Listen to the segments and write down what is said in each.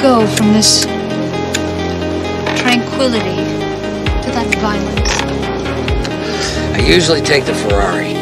go from this tranquility to that violence? I usually take the Ferrari.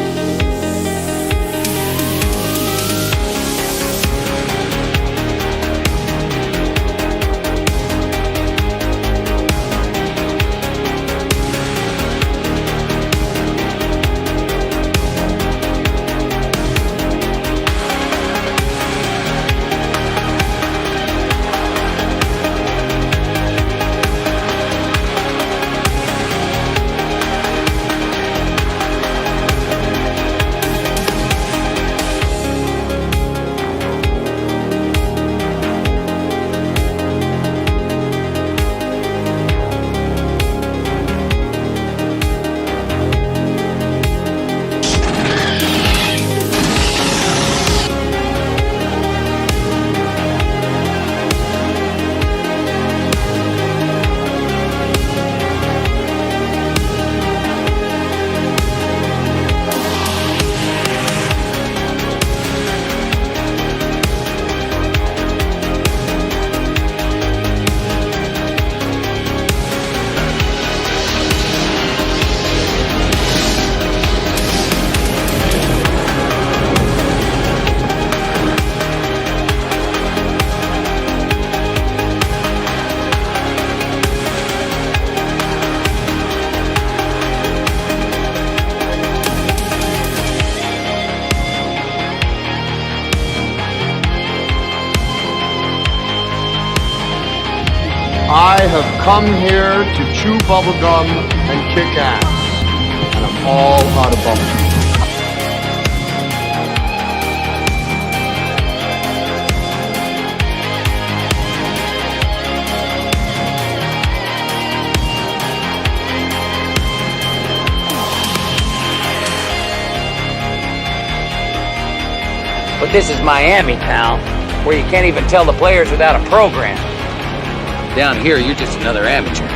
I have come here to chew bubblegum and kick ass, and I'm all out of bubblegum. But this is Miami, pal, where you can't even tell the players without a program. Down here, you're just another amateur.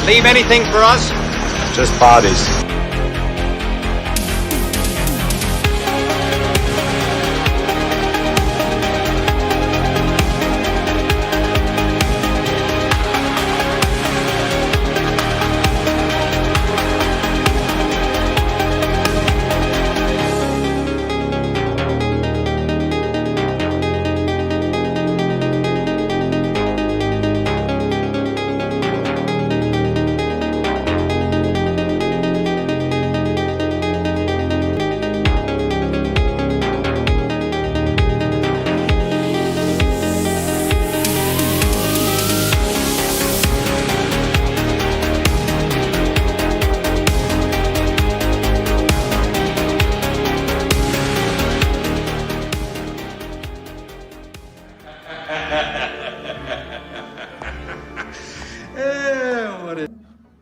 Leave anything for us? Just bodies.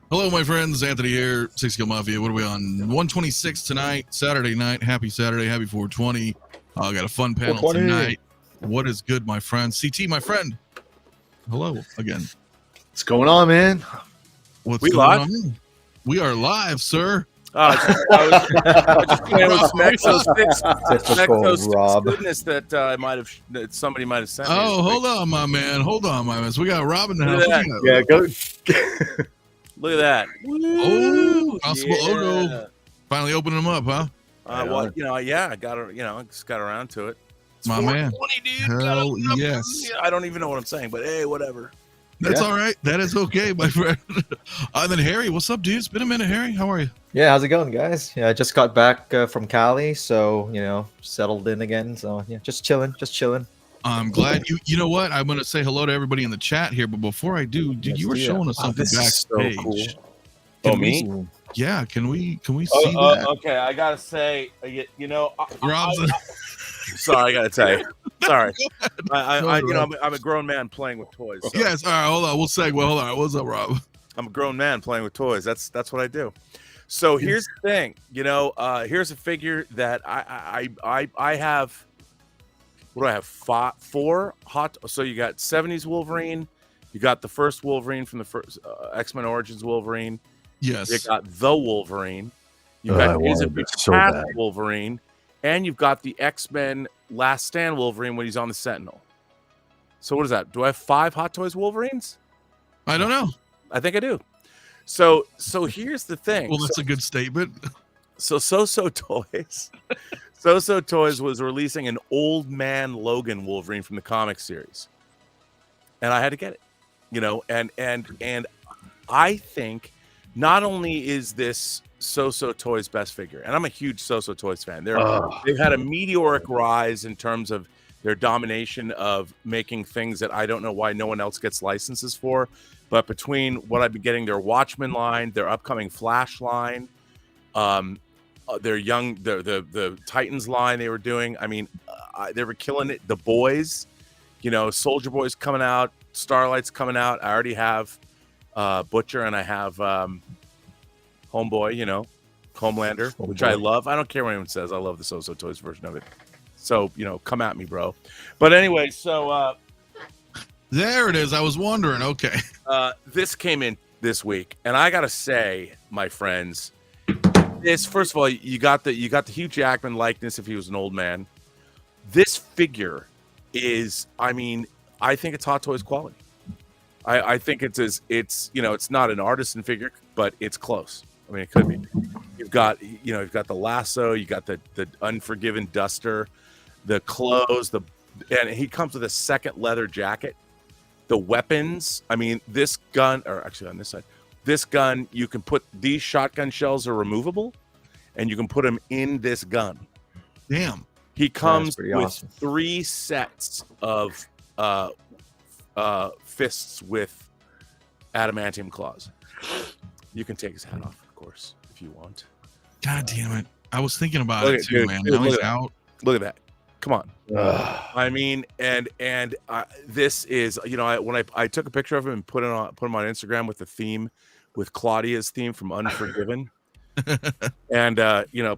Hello, my friends. Anthony here, 𝗠𝗘𝗥𝗖𝗛. What are we on? 126 tonight, Saturday night. Happy Saturday, happy 420. I got a fun panel 420. tonight. What is good, my friend? CT, my friend. Hello again. What's going on, man? What's We going live? on? We are live, sir. I was just playing with some Typical Rob. goodness that that somebody might have sent me. Oh, hold on, my man. Hold on, my man. So we got Rob in the Look house. at that. Yeah, go. Look at that. Oh, possible Yeah. Odo. Finally opening them up, huh? Well, I got I just got around to it. It's My man. 420, dude. Hell Got it. yes. I don't even know what I'm saying, but hey, whatever. That's Yeah. all right. That is okay, my friend. And then Harry, what's up, dude? It's been a minute, Harry. How are you? Yeah, how's it going, guys? Yeah, I just got back from Cali, so settled in again. So yeah, just chilling. I'm glad you know what? I'm gonna say hello to everybody in the chat here, but before I do, dude, you were Let's do it. showing us something this is so backstage. cool. Can Oh, we- me? Yeah, can we see that? Okay, I gotta say, Rob's sorry, I gotta tell you. Sorry, Go ahead, Rob. I'm a grown man playing with toys. So Yes, all right, hold on. We'll segue. Hold on. What's up, Rob? I'm a grown man playing with toys. That's what I do. So here's the thing, here's a figure that I have. What do I have? Four hot. So you got 70s Wolverine, you got the first Wolverine from the first X-Men Origins Wolverine. Yes. You got the Wolverine. You got past Wolverine, and you've got the X-Men Last Stand Wolverine when he's on the Sentinel. So what is that? Do I have 5 Hot Toys Wolverines? I don't know. I think I do. So here's the thing. Well, that's a good statement. So Toys. Toys was releasing an Old Man Logan Wolverine from the comic series. And I had to get it. And I think not only is this Toys best figure, and I'm a huge Toys fan. They've had a meteoric rise in terms of their domination of making things that I don't know why no one else gets licenses for. But between what I've been getting, their Watchmen line, their upcoming Flash line, their the Titans line they were doing. I mean, they were killing it. The Boys, Soldier Boy's coming out, Starlight's coming out. I already have Butcher, and I have Homeboy, Homelander, which I love. I don't care what anyone says. I love the Toys version of it. So, come at me, bro. But anyway, so There it is. I was wondering. Okay. this came in this week, and I gotta say, my friends, this first of all, you got the Hugh Jackman likeness if he was an old man. This figure is, I think it's Hot Toys quality. I think it's not an artisan figure, but it's close. I mean, it could be. You've got the lasso, you got the Unforgiven duster, the clothes, and he comes with a second leather jacket. The weapons, this gun, or actually on this side, this gun, you can put these shotgun shells are removable, and you can put them in this gun. Damn. He comes pretty with awesome. 3 sets of fists with adamantium claws. You can take his hat off, of course, if you want. God damn it. I was thinking about Look it at- too, dude, man. dude, Now look he's at that. out. Look at that. Come on. This is, when I took a picture of him and put him on Instagram with the theme, with Claudia's theme from Unforgiven. And,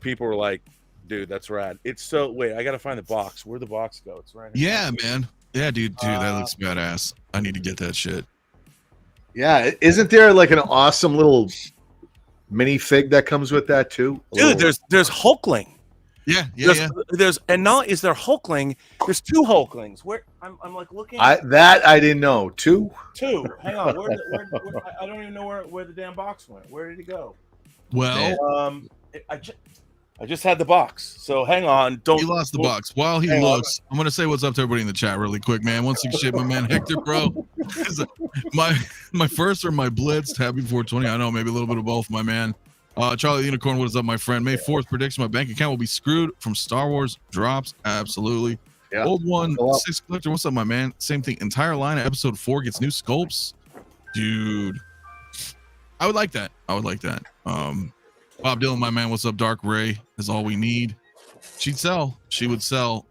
people were like, dude, that's rad. It's so, wait, I got to find the box. Where'd the box go? It's right here. Yeah, man. Yeah, dude, that looks badass. I need to get that shit. Yeah, isn't there like an awesome little mini fig that comes with that too? Dude, there's Hulkling. Yeah, There's and not is there Hulkling. There's 2 Hulklings. Where I'm like looking. I didn't know. 2. Hang on. Where I don't even know where the damn box went. Where did it go? Well, I just had the box. So hang on. He lost the box. While he looks, I'm gonna say what's up to everybody in the chat really quick, man. 168, my man Hector, bro. my first or my blitzed. Happy 420. I know, maybe a little bit of both, my man. Charlie the Unicorn, what is up, my friend? May 4th prediction: my bank account will be screwed from Star Wars drops. Absolutely. Yeah. Old one 6 collector. What's up, my man? Same thing. Entire line of episode 4 gets new sculpts, dude. I would like that. Bob Dylan, my man, what's up? Dark Ray is all we need. She'd sell. She would sell.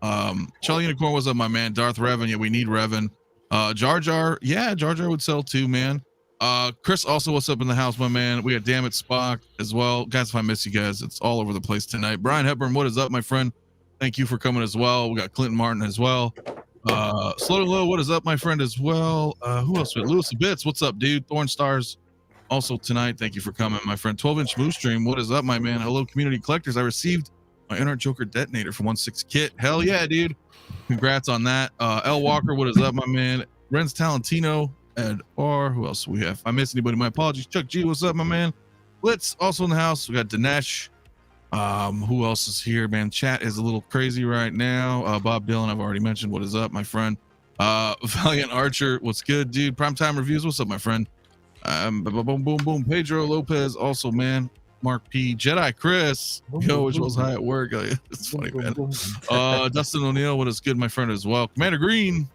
Charlie Unicorn, what's up, my man? Darth Revan, yeah, we need Revan. Jar Jar, yeah, Jar Jar would sell too, man. Chris, also, what's up in the house, my man? We got Damn It Spock as well. Guys, if I miss you guys, it's all over the place tonight. Brian Hepburn, what is up, my friend? Thank you for coming as well. We got Clinton Martin as well. Slow to Low, what is up, my friend, as well? Who else? Lewis Bits, what's up, dude? Thorn Stars. Also tonight, thank you for coming, my friend. 12-inch Moose Stream, what is up, my man? Hello, community collectors. I received my Inner Joker detonator for 1/6 kit. Hell yeah, dude. Congrats on that. L Walker, what is up, my man? Renz Talentino and who else do we have? If I missed anybody, my apologies. Chuck G, what's up, my man? Blitz also in the house. We got Dinesh. Who else is here, man? Chat is a little crazy right now. Bob Dylan, I've already mentioned. What is up, my friend? Valiant Archer, what's good, dude? Primetime Reviews, what's up, my friend? Boom, boom, boom. Pedro Lopez, also, man. Mark P. Jedi Chris, yo, which was high at work. It's funny, man. Dustin O'Neill, what is good, my friend, as well. Commander Green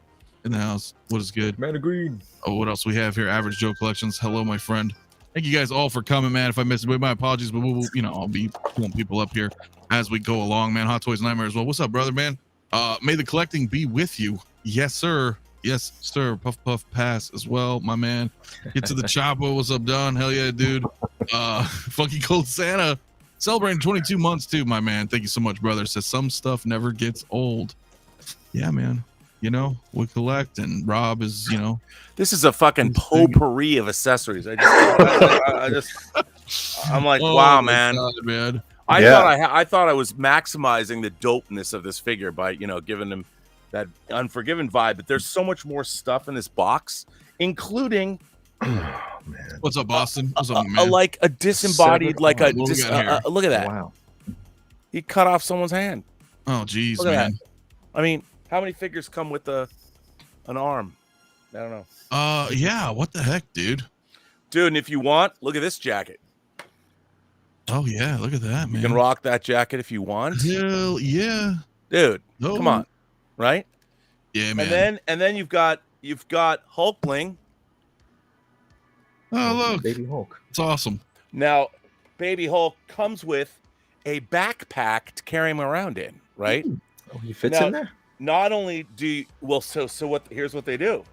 in the house, what is good? Commander Green. Oh, what else we have here? Average Joe Collections, hello, my friend. Thank you guys all for coming, man. If I missed it, my apologies, but we'll, I'll be pulling people up here as we go along, man. Hot Toys Nightmare as well. What's up, brother, man? May the collecting be with you. Yes, sir. Yes, sir. Puff Puff Pass as well, my man. Get to the chopper. What's up, Don? Hell yeah, dude. Funky Cold Santa celebrating 22 months too, my man. Thank you so much, brother. Says some stuff never gets old. Yeah, man. We collect, and Rob is, This is a fucking potpourri of accessories. I'm like, wow, man. God, man. I thought I was maximizing the dopeness of this figure by, giving him that Unforgiven vibe, but there's so much more stuff in this box, including what's up, Boston? What's up, man? Like a disembodied, look at that. Wow. He cut off someone's hand. Oh, geez, man. That. I mean, how many figures come with an arm? I don't know. Yeah, what the heck, dude? Dude, and if you want, look at this jacket. Oh yeah, look at that, man. You can rock that jacket if you want. Hell yeah. Dude, come on. Right? Yeah, man. And then you've got Hulkling. Oh, look. Baby Hulk. It's awesome. Now, Baby Hulk comes with a backpack to carry him around in, right? Oh, he fits in there? Not only do you, here's what they do.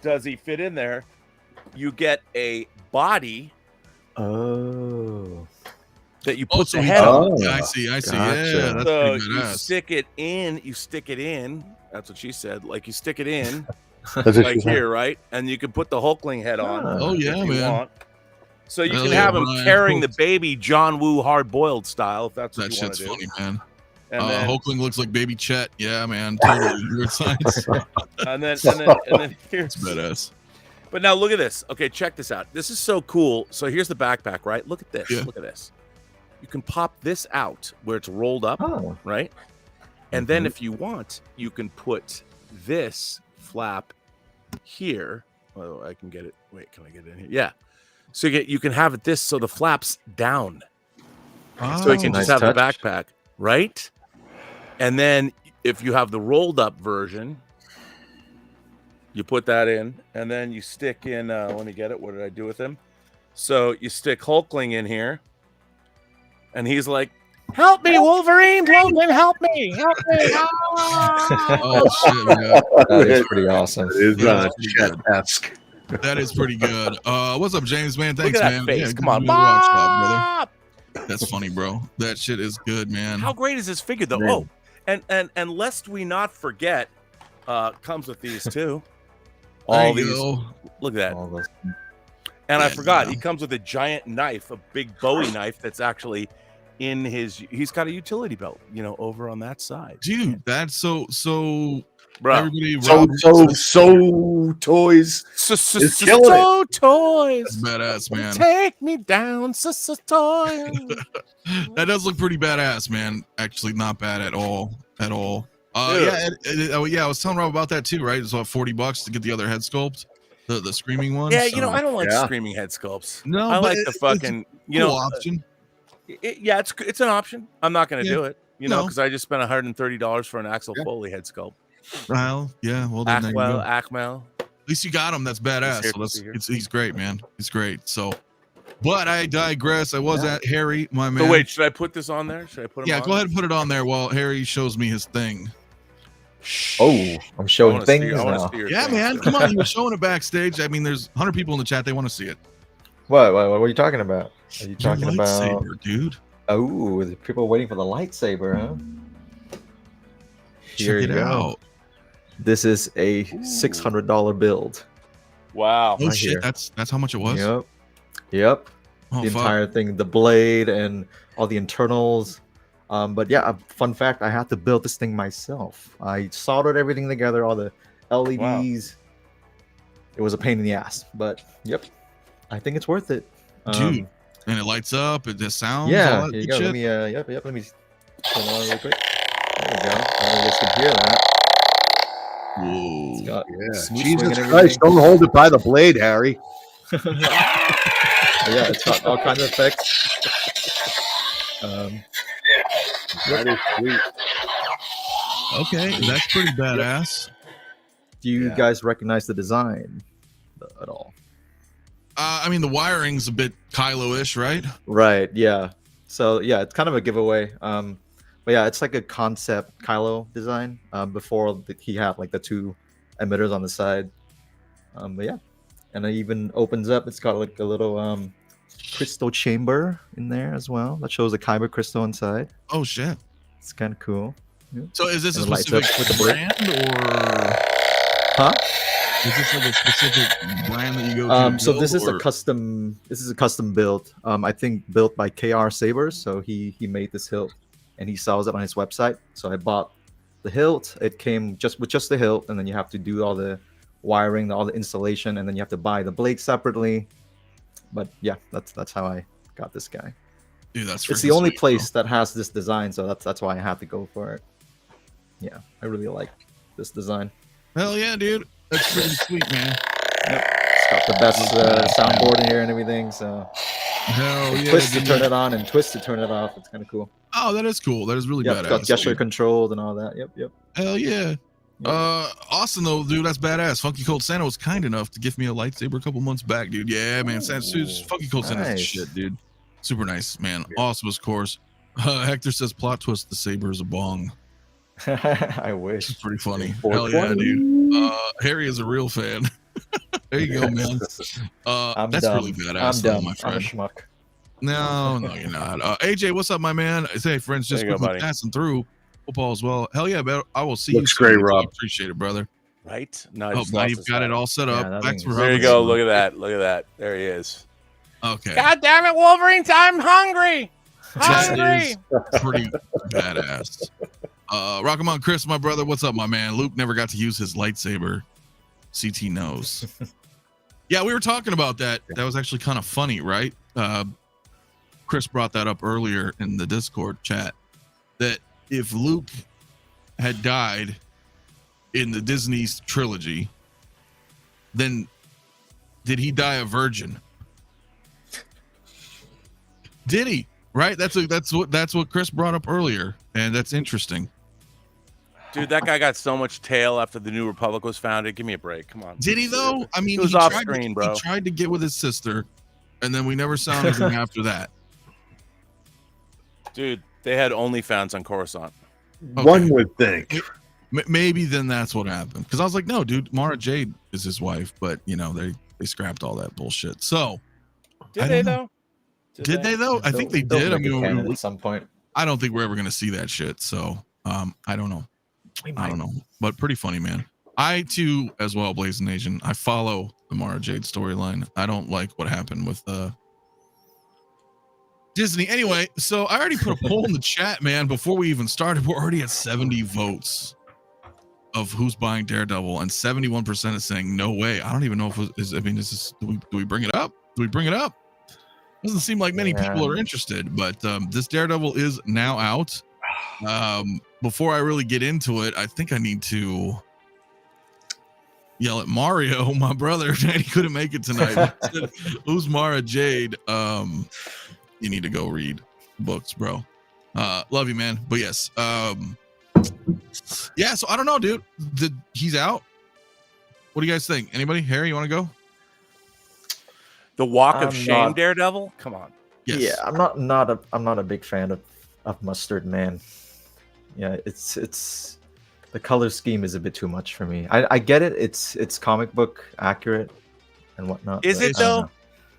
Does he fit in there? You get a body. Oh. That you put the head on. I see. Gotcha. Yeah, that's so pretty badass. You stick it in. That's what she said. Like you stick it in, That's like here, right? And you can put the Hulkling head on. Oh yeah, if you man. want. So you can have him carrying the baby John Woo hard boiled style, if that's what you want to do. That shit's funny, man. And then, Hulkling looks like baby Chet. Yeah, man. Totally weird science. and then here's badass. But now look at this. Okay, check this out. This is so cool. So here's the backpack, right? Look at this. Yeah. Look at this. You can pop this out where it's rolled up, right? And then if you want, you can put this flap here. Oh, I can get it. Wait, can I get it in here? Yeah. So you can have it this so the flap's down. So you can just have the backpack, right? And then if you have the rolled up version, you put that in, and then you stick in, let me get it. What did I do with him? So you stick Hulkling in here, and he's like, help me, Wolverine, Logan, help me. Oh, shit, man. That is pretty awesome. It is Chet-esque. That is pretty good. What's up, James, man? Thanks, Look at that man. face. Yeah, Come on, good watch, Bob. brother. That's funny, bro. That shit is good, man. How great is this figure, though? Man. Oh, and lest we not forget, comes with these too. There All you these. go. Look at that. All those. And I Yeah, forgot, no. he comes with a giant knife, a big Bowie knife that's actually in his. He's got a utility belt, over on that side. Dude, that's so. Bro. Everybody, So Toys is killing it. So Toys. badass, man. Take me down, so Toys. That does look pretty badass, man. Actually, not bad at all. At all. Yeah, I was telling Rob about that too, right? It's about $40 to get the other head sculpt, the screaming one. Yeah, so. I don't like Yeah. screaming head sculpts. No, I but like the fucking, cool option. it's an option. I'm not going to do it, No. because I just spent $130 for an Axel Foley head sculpt. Well, yeah. Well, then there you go. Akmel. At least you got him. That's badass. So he's great, man. He's great. So, but I digress. I was at Harry, my man. So wait, should I put this on there? Should I put him on? Go ahead and put it on there while Harry shows me his thing. Oh, I'm showing things now. Yeah, man. Come on. You were showing it backstage. I mean, there's 100 people in the chat. They want to see it. What are you talking about? Are you talking about? Lightsaber, dude. Oh, the people waiting for the lightsaber, huh? Here Check you it go. out. This is a $600 build. Wow. Oh Right shit, here. that's how much it was. Yep. Oh, The fuck. entire thing, the blade and all the internals. But yeah, a fun fact: I had to build this thing myself. I soldered everything together, all the LEDs. It was a pain in the ass, but yep, I think it's worth it. Dude, and it lights up. It just sounds. Yeah, all that here you good go. shit. Let me let me turn it on real quick. There we go. I guess you can hear that. Whoa. It's got Yeah. smooth swing Jesus and Christ! everything. Don't hold it by the blade, Harry. Yeah, it's got all kinds of effects. That is sweet. Okay, that's pretty badass. Do you guys recognize the design at all? I mean, the wiring's a bit Kylo-ish, right? Right. Yeah. So yeah, it's kind of a giveaway. But yeah, it's like a concept Kylo design. Before he had like the two emitters on the side. But yeah, and it even opens up. It's got like a little crystal chamber in there as well that shows a kyber crystal inside. Oh shit. It's kind of cool. So is this a And it lights up specific with the brick. brand or Huh? is this like a specific brand that you go to? So this build, is or- a custom. This is a custom build. I think built by KR Sabers. So he made this hilt, and he sells it on his website. So I bought the hilt. It came just with just the hilt, and then you have to do all the wiring, all the installation, and then you have to buy the blade separately. But yeah, that's how I got this guy. Dude, that's It's the freaking only sweet, place that has this design, so that's why I had to go for it. Yeah, I really like this design. bro. Hell yeah, dude. That's pretty sweet, man. It's got the best soundboard in here and everything. So Hell yeah. twist to dude. turn it on and twist to turn it off. It's kind of cool. Oh, that is cool. That is really Yeah, it's got badass. gesture dude. controlled and all that. Yep. Hell yeah. Austin though, dude, that's badass. Funky Cold Santa was kind enough to give me a lightsaber a couple months back, dude. Yeah, man. Funky Cold Santa's the nice. shit, dude. Super nice, man. Awesome, of course. Hector says plot twist: the saber is a bong. I It's wish. pretty funny. Hell yeah, dude. Harry is a real fan. There you go, man. I'm That's dumb. really badass, I'm though, dumb. my I'm a friend. schmuck. No, you're not. AJ, what's up, my man? Hey, friends, just There you go, quickly buddy. passing through football as well. Hell yeah, man. I will see Looks you soon. great, Rob. Appreciate it, brother. Right? No, I Oh, just now lost you've his got head. it all set Yeah, up. that Thanks thing for is- There you having go. us. Look at that. Look at that. There he is. Okay. God damn it, Wolverine! I'm hungry. That is pretty badass. Rock'em Chris, my brother. What's up, my man? Luke never got to use his lightsaber. CT knows. Yeah, we were talking about that. That was actually kind of funny, right? Chris brought that up earlier in the Discord chat. That if Luke had died in the Disney's trilogy, then did he die a virgin? Did he? Right? That's what Chris brought up earlier, and that's interesting. Dude, that guy got so much tail after the New Republic was founded. Give me a break. Come on. Did he though? I mean, He was he off tried screen, to, bro. He tried to get with his sister, and then we never saw anything after that. Dude, they had OnlyFans on Coruscant. One would think. Maybe then that's what happened. Because I was like, no, dude, Mara Jade is his wife, but you know they scrapped all that bullshit. So Did I they don't know. though? Did they though? I think they They'll did. I make it mean, canon at some point. I don't think we're ever gonna see that shit. So I don't know. I don't know, but pretty funny, man. I too, as well, Blazing Nation. I follow the Mara Jade storyline. I don't like what happened with Disney. Anyway, so I already put a poll in the chat, man. Before we even started, we're already at 70 votes of who's buying Daredevil, and 71% is saying no way. I don't even know if is. I mean, is this? Do we bring it up? Do we bring it up? Doesn't seem like many people are interested, but this Daredevil is now out. Before I really get into it, I think I need to yell at Mario, my brother. He couldn't make it tonight. Who's Mara Jade? You need to go read books, bro. Love you, man. But yes, yeah. So I don't know, dude. He's out. What do you guys think? Anybody? Harry, you want to go? The Walk of Shame Daredevil? Come on. Yes. Yeah, I'm not a big fan of Mustard Man. Yeah, it's the color scheme is a bit too much for me. I get it. It's comic book accurate and whatnot. Is it though?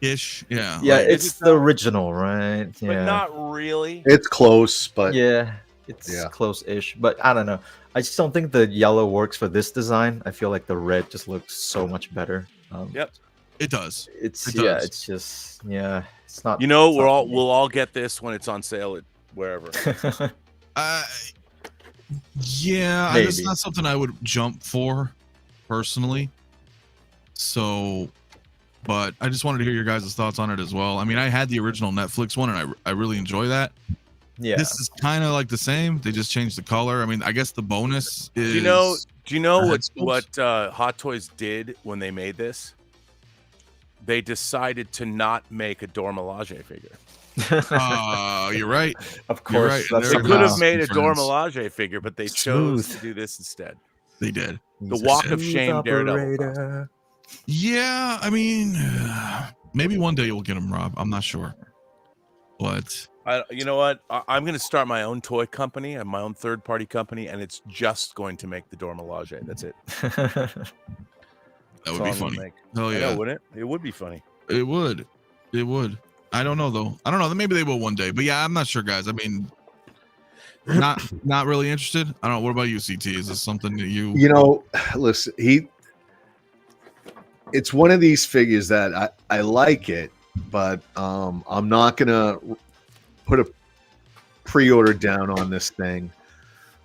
Ish. Yeah. Yeah, like, it's the original, right? Yeah. But not really. It's close, but yeah, it's close-ish. But I don't know. I just don't think the yellow works for this design. I feel like the red just looks so much better. Yep. It does. It's just it's not. You know, we'll all get this when it's on sale at wherever. Yeah, it's not something I would jump for personally. So, but I just wanted to hear your guys' thoughts on it as well. I mean, I had the original Netflix one, and I really enjoy that. Yeah, this is kind of like the same. They just changed the color. I mean, I guess the bonus is. Do you know what Hot Toys did when they made this? They decided to not make a 𝗠𝗘𝗥𝗖𝗛 figure. You're right. Of course, right. They could have made a 𝗠𝗘𝗥𝗖𝗛 figure, but they chose to do this instead. They did. The Walk of Shame Daredevil. Yeah, I mean, maybe one day you'll get them, Rob. I'm not sure, but you know what? I'm going to start my own toy company and my own third-party company, and it's just going to make the 𝗠𝗘𝗥𝗖𝗛. That's it. That would be funny. Hell yeah, wouldn't it? It would be funny. It would. It would. I don't know though. I don't know. Maybe they will one day. But yeah, I'm not sure, guys. I mean, not really interested. I don't know. What about you, CT? Is this something that you? You know, listen. It's one of these figures that I like it, but I'm not gonna put a pre-order down on this thing.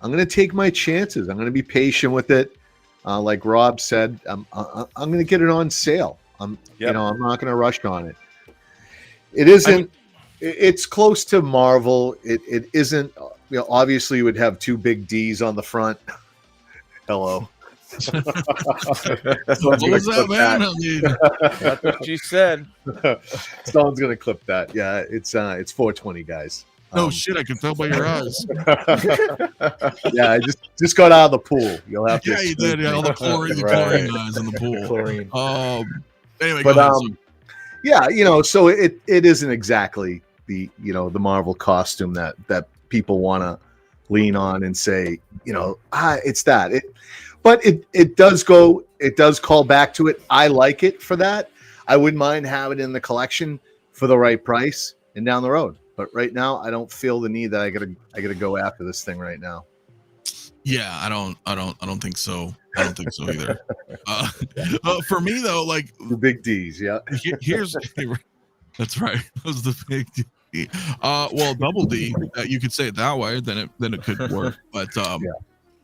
I'm gonna take my chances. I'm gonna be patient with it. Like Rob said, I'm going to get it on sale. I'm not going to rush on it. It isn't. It's close to Marvel. It isn't. You know, obviously, you would have two big D's on the front. Hello. What was that, man? That's what you said. Someone's going to clip that. Yeah, it's 420, guys. No shit, I can tell by your eyes. Yeah, I just got out of the pool. You'll have to. Yeah, you did. Yeah, all the chlorine eyes in the pool. Chlorine. Anyway, but yeah, you know, so it isn't exactly the the Marvel costume that people want to lean on and say, it's that. But it does call back to it. I like it for that. I wouldn't mind having it in the collection for the right price and down the road. But right now, I don't feel the need that I gotta go after this thing right now. Yeah, I don't think so. I don't think so either. For me though, like the big D's, yeah. Here's that's right. Those are the big D. Well, double D. You could say it that way. Then it could work. But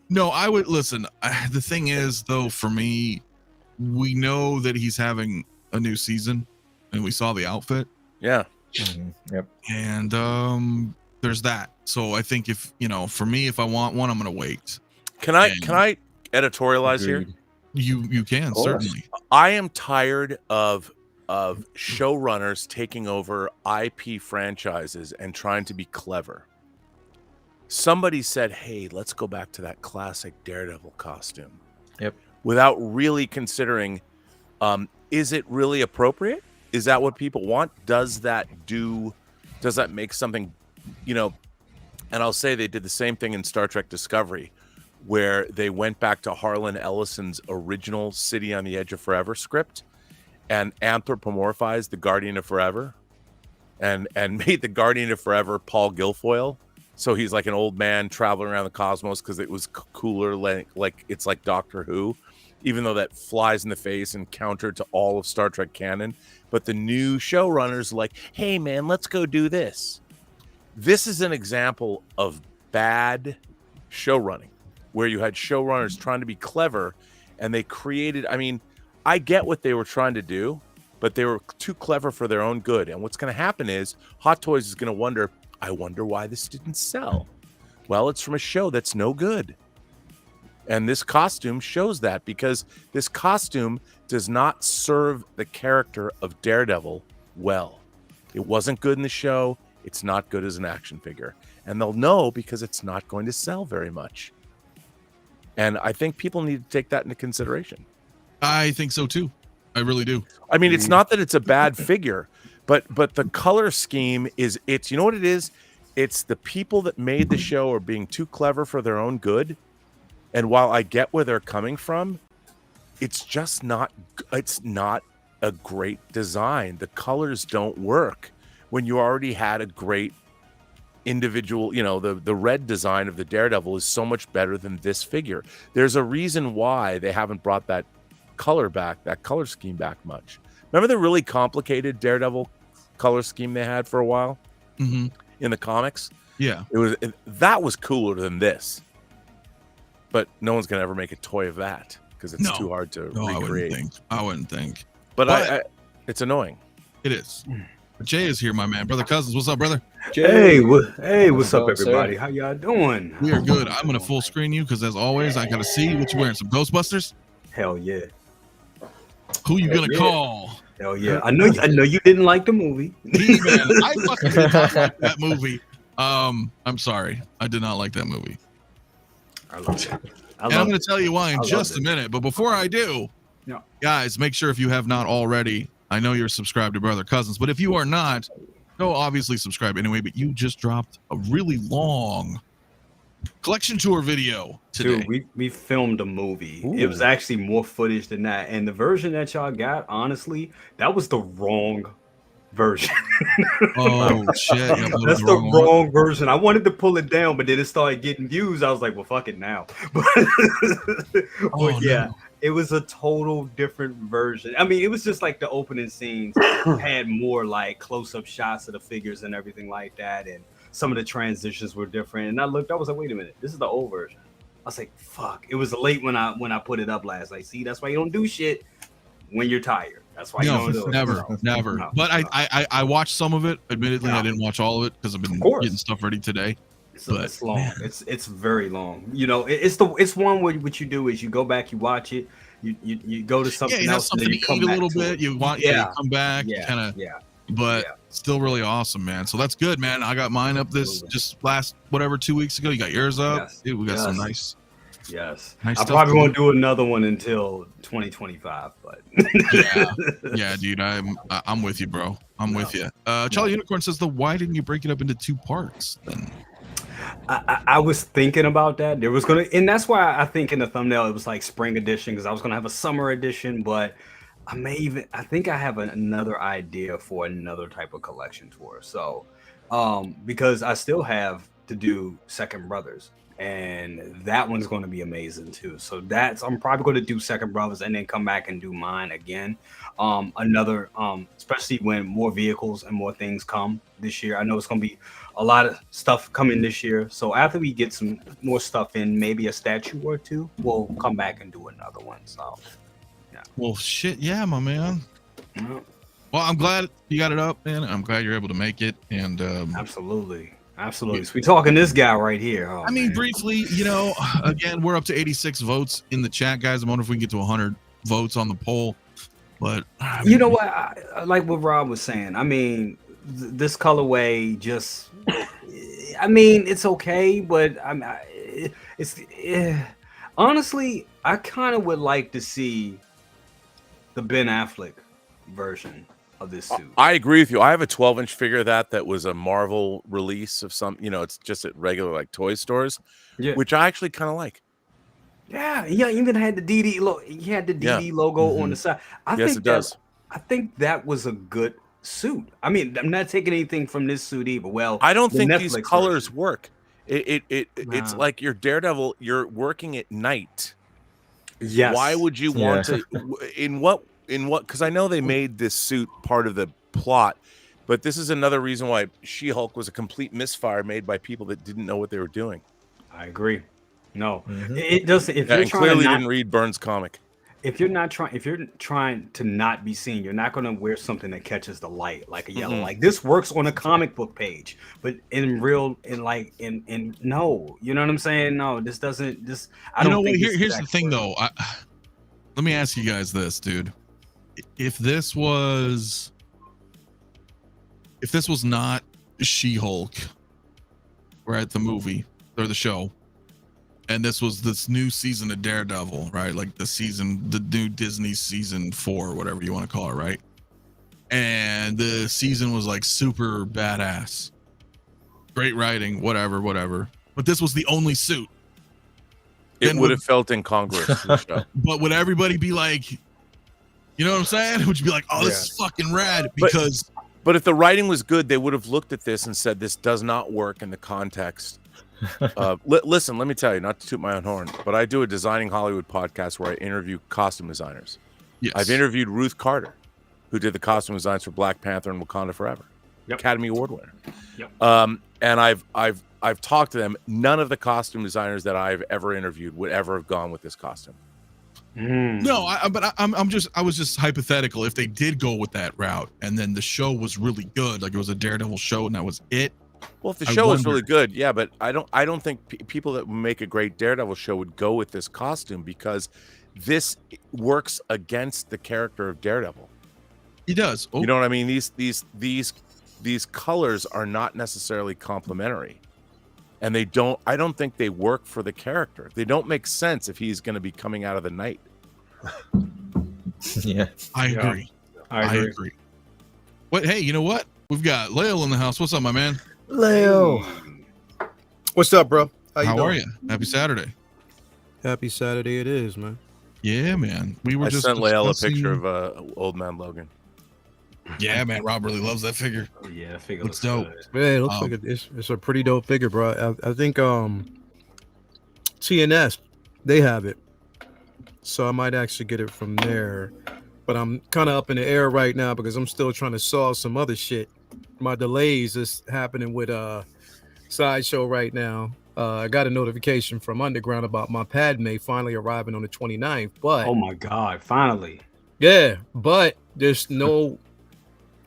no, I would listen. The thing is, though, for me, we know that he's having a new season, and we saw the outfit. Yeah. Mm-hmm. Yep. And there's that. So I think if for me, if I want one, I'm gonna wait. Can I editorialize here? You can certainly. I am tired of showrunners taking over IP franchises and trying to be clever. Somebody said, "Hey, let's go back to that classic Daredevil costume." Yep. Without really considering, is it really appropriate? Is that what people want? Does that make something, and I'll say they did the same thing in Star Trek Discovery, where they went back to Harlan Ellison's original City on the Edge of Forever script and anthropomorphized the Guardian of Forever and made the Guardian of Forever Paul Guilfoyle. So he's like an old man traveling around the cosmos because it was cooler, like it's like Doctor Who. even though that flies in the face and counter to all of Star Trek canon. But the new showrunners are like, hey, man, let's go do this. This is an example of bad show running, where you had showrunners trying to be clever, and they created, I mean, I get what they were trying to do, but they were too clever for their own good. And what's going to happen is Hot Toys is going to wonder, I wonder why this didn't sell. Well, it's from a show that's no good. And this costume shows that, because this costume does not serve the character of Daredevil well. It wasn't good in the show. It's not good as an action figure. And they'll know because it's not going to sell very much. And I think people need to take that into consideration. I think so too. I really do. I mean, it's not that it's a bad figure, but the color scheme is, it's, you know what it is? It's the people that made the show are being too clever for their own good. And while I get where they're coming from, it's just not, it's not a great design. The colors don't work when you already had a great individual, you know, the red design of the Daredevil is so much better than this figure. There's a reason why they haven't brought that color back, that color scheme back much. Remember the really complicated Daredevil color scheme they had for a while in the comics? Yeah. That was cooler than this. But no one's going to ever make a toy of that because it's too hard to recreate. I wouldn't think. But it's annoying. It is. Jay is here, my man. Brother Cousins, what's up, brother? Hey, what's up, everybody? How y'all doing? We are good. I'm going to full screen you because, as always, I got to see what you're wearing. Some Ghostbusters? Hell yeah. Who you going to call? Hell yeah. I know you didn't like the movie. Man, I fucking did not like that movie. I'm sorry. I did not like that movie. I love it. And I'm going to tell you why in just a minute. But before I do, guys, make sure if you have not already, I know you're subscribed to Brother Cousins, but if you are not, go obviously subscribe anyway. But you just dropped a really long collection tour video today. Dude, we filmed a movie. Ooh. It was actually more footage than that. And the version that y'all got, honestly, that was the wrong version. Oh shit! That's the wrong version. I wanted to pull it down, but then it started getting views. I was like, well, fuck it now. But yeah, no. It was a total different version. I mean, it was just like the opening scenes had more like close-up shots of the figures and everything like that, and some of the transitions were different. And I was like, wait a minute, this is the old version. I was like, fuck. It was late when I put it up last night. See, that's why you don't do shit when you're tired. That's why you don't do it. Never. No, but no. I watched some of it. Admittedly, I didn't watch all of it because I've been getting stuff ready today. It's long. Man. It's very long. You know, it's one where what you do is you go back, you watch it, you go to something else, something and then you to eat a little bit. You come back, still really awesome, man. So that's good, man. I got mine up just last 2 weeks ago. You got yours up. Yes. Dude, we got some nice. Yes, I probably won't do another one until 2025, but yeah, dude, I'm with you, bro. I'm with you. Charlie Unicorn says, why didn't you break it up into 2 parts then? I was thinking about that. There was and that's why I think in the thumbnail it was like spring edition, because I was gonna have a summer edition, but I think I have another idea for another type of collection tour. So because I still have to do Second Brothers, and that one's going to be amazing too. So I'm probably going to do Second Brothers and then come back and do mine again. Especially when more vehicles and more things come this year. I know it's going to be a lot of stuff coming this year. So after we get some more stuff in, maybe a statue or two, we'll come back and do another one. So yeah. Well, shit, yeah, my man. Yeah. Well, I'm glad you got it up, man. I'm glad you're able to make it. And absolutely. So we talking this guy right here. I mean, briefly, again, we're up to 86 votes in the chat, guys. I wonder if we can get to 100 votes on the poll. But you know what? I like what Rob was saying. I mean, this colorway just, I mean, it's okay, but honestly, I kind of would like to see the Ben Affleck version of this suit. I agree with you. I have a 12-inch figure that was a Marvel release of some, it's just at regular like toy stores, which I actually kind of like. Yeah, even had the DD logo. He had the DD logo on the side. I think that was a good suit. I mean, I'm not taking anything from this suit either. Well, I don't think these colors work. It's like your Daredevil. You're working at night, Yes. Why would you want to? In what? Because I know they made this suit part of the plot, but this is another reason why She-Hulk was a complete misfire made by people that didn't know what they were doing. I agree. No, it doesn't. If you're And trying clearly to not, didn't read Burns' comic. if you're trying to not be seen, you're not going to wear something that catches the light, like a yellow. Like this works on a comic book page, but in no, you know what I'm saying? No, this doesn't. This I don't think. Here's the thing, though. Let me ask you guys this, dude. If this was not She-Hulk, right, the movie or the show, and this was this new season of Daredevil, right? Like the new Disney season 4, or whatever you want to call it, right? And the season was like super badass, great writing, whatever. But this was the only suit. It would have felt incongruous to the show. But would everybody be like, you know what I'm saying? Would you be like, oh, this is fucking rad? Because but if the writing was good, they would have looked at this and said, this does not work in the context. Listen, let me tell you, not to toot my own horn, but I do a Designing Hollywood podcast where I interview costume designers. Yes. I've interviewed Ruth Carter, who did the costume designs for Black Panther and Wakanda Forever, Academy Award winner. And I've talked to them. None of the costume designers that I've ever interviewed would ever have gone with this costume. No, I was just hypothetical. If they did go with that route, and then the show was really good, like it was a Daredevil show, and that was it. Well, if the show was really good, yeah, but I don't think people that make a great Daredevil show would go with this costume, because this works against the character of Daredevil. He does. You know what I mean? These colors are not necessarily complementary, and I don't think they work for the character. They don't make sense if he's going to be coming out of the night. I agree. I agree. What? Hey, you know what? We've got Lale in the house. What's up, my man? Leo. What's up, bro? How are you? Happy Saturday. Happy Saturday it is, man. Yeah, man. I sent Lale a picture of Old Man Logan. Yeah, man. Rob really loves that figure. Oh, yeah, that figure looks looks dope. good. Yeah, it looks like it's a pretty dope figure, bro. I think TNS, they have it. So I might actually get it from there. But I'm kind of up in the air right now because I'm still trying to solve some other shit. My delays is happening with Sideshow right now. I got a notification from Underground about my Padme finally arriving on the 29th. But oh my God, finally. Yeah, but there's no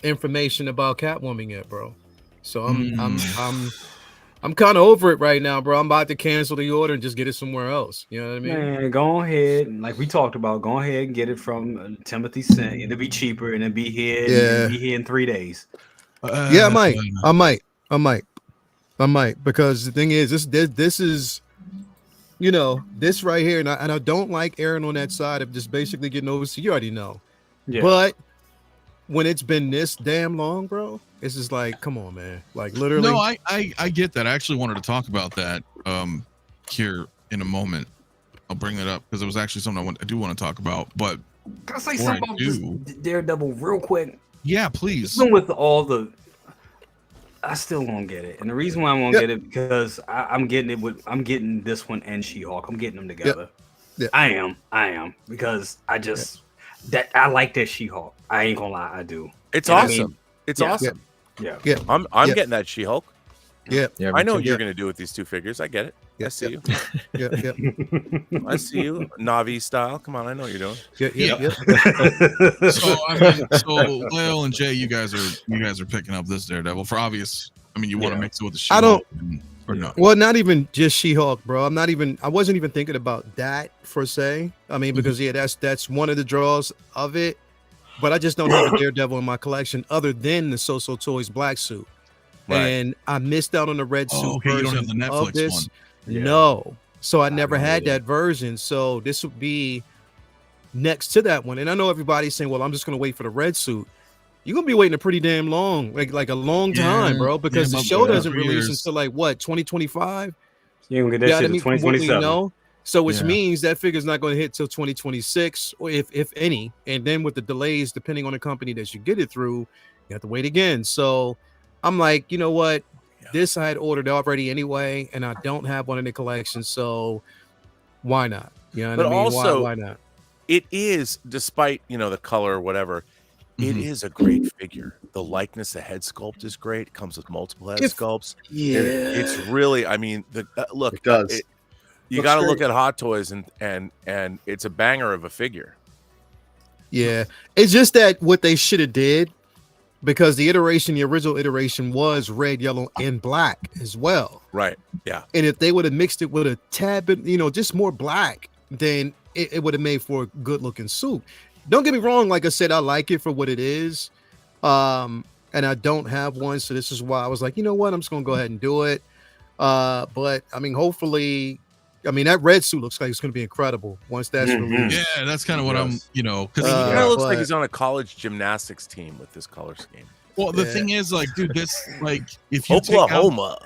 information about Catwoman yet, bro. So I'm kind of over it right now, bro. I'm about to cancel the order and just get it somewhere else. You know what I mean? Man, go ahead, like we talked about, go ahead and get it from Timothy sent. It'll be cheaper and it'll be here. Yeah, be here in 3 days. Yeah, I might, because the thing is, this is, you know, this right here, and I don't like erring on that side of just basically getting over. So you already know, but when it's been this damn long, bro, it's just like, come on, man, like literally. No, I get that. I actually wanted to talk about that here in a moment. I'll bring that up because it was actually something I do want to talk about. But can I say something about this Daredevil real quick? Yeah, please. Even with all the, I still won't get it, and the reason why I won't get it because I'm getting this one and She-Hulk. I'm getting them together. Yeah. I am because I like that She-Hulk. I ain't gonna lie, I do. It's awesome. It's awesome. Yeah. I'm getting that She-Hulk. Yeah. I know what you're gonna do with these two figures. I get it. I see you. I see you, Navi style. Come on, I know what you're doing. So so Lale and Jay, you guys are picking up this Daredevil for obvious. I mean, you want to mix it with the She-Hulk or no? Well, not even just She-Hulk, bro. I wasn't even thinking about that per se. I mean, because that's one of the draws of it. But I just don't have a Daredevil in my collection other than the So Toys black suit. Right. And I missed out on the red suit version you don't have the Netflix of this. one. No. So I never had that version. So this would be next to that one. And I know everybody's saying, well, I'm just going to wait for the red suit. You're going to be waiting a pretty damn long, like a long time, bro, because the show doesn't release until like what, 2025? You're going to get that shit in 2027. So which means that figure's not going to hit till 2026, or if any. And then with the delays, depending on the company that you get it through, you have to wait again. So I'm like, you know what? This I had ordered already anyway, and I don't have one in the collection, so why not? You know what But I mean? also, why not? it is, despite the color or whatever, it is a great figure. The likeness, the head sculpt is great. It comes with multiple head sculpts. Yeah, It's really, I mean, the look. It does. You Looks got to great. look at Hot Toys, and it's a banger of a figure. Yeah, it's just that what they should have did, because the original iteration was red, yellow, and black as well. Right. Yeah. And if they would have mixed it with a tad bit, just more black, then it would have made for a good looking suit. Don't get me wrong, like I said, I like it for what it is. And I don't have one, so this is why I was like, you know what, I'm just gonna go ahead and do it. But I mean, hopefully, that red suit looks like it's gonna be incredible once that's released. Yeah, that's kind of what I'm, because He kind of looks like but- he's on a college gymnastics team with this color scheme. well, the Yeah. thing is, like, dude, this, like, if you take out, Oklahoma.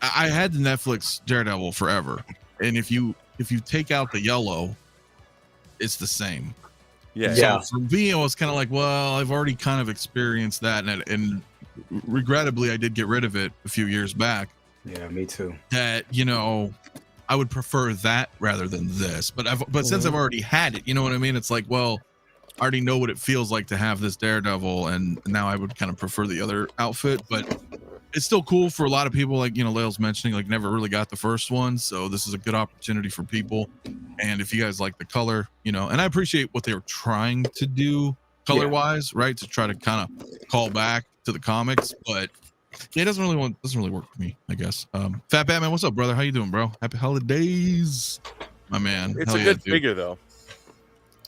I had the Netflix Daredevil forever, and if you take out the yellow, it's the same. Yeah. So for me, I was kind of like, well, I've already kind of experienced that, and regrettably, I did get rid of it a few years back. Yeah, me too. That I would prefer that rather than this. But since I've already had it, you know what I mean? It's like, well, I already know what it feels like to have this Daredevil, and now I would kind of prefer the other outfit. But it's still cool for a lot of people, like Lael's mentioning, like never really got the first one, so this is a good opportunity for people. And if you guys like the color, and I appreciate what they were trying to do color wise, right, to try to kind of call back to the comics, but yeah, it doesn't really work for me, I guess. Fat Batman, what's up, brother? How you doing, bro? Happy holidays, my man. It's Hell a yeah, good dude. figure, though.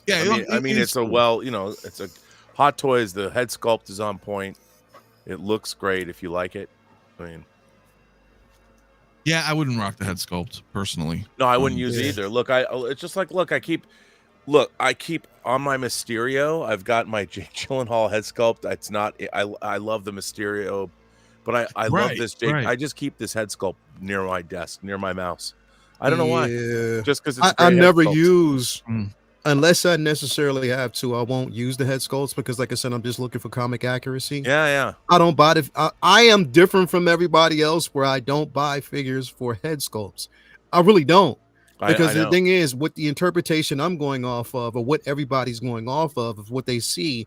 Yeah, I mean, it's it's a Hot Toys. The head sculpt is on point. It looks great if you like it. I mean, yeah, I wouldn't rock the head sculpt personally. no, I wouldn't use it either. Look, it's just like, I keep on my Mysterio. I've got my Jake Gyllenhaal head sculpt. It's not. I love the Mysterio, but I love this Jake. right. I just keep this head sculpt near my desk, near my mouse. I don't know why. Yeah. Just because it's. I never use. use, unless I necessarily have to. I won't use the head sculpts because, like I said, I'm just looking for comic accuracy. Yeah. I don't buy the. I am different from everybody else, where I don't buy figures for head sculpts. I really don't, because I the know. thing is, what the interpretation I'm going off of, or what everybody's going off of what they see,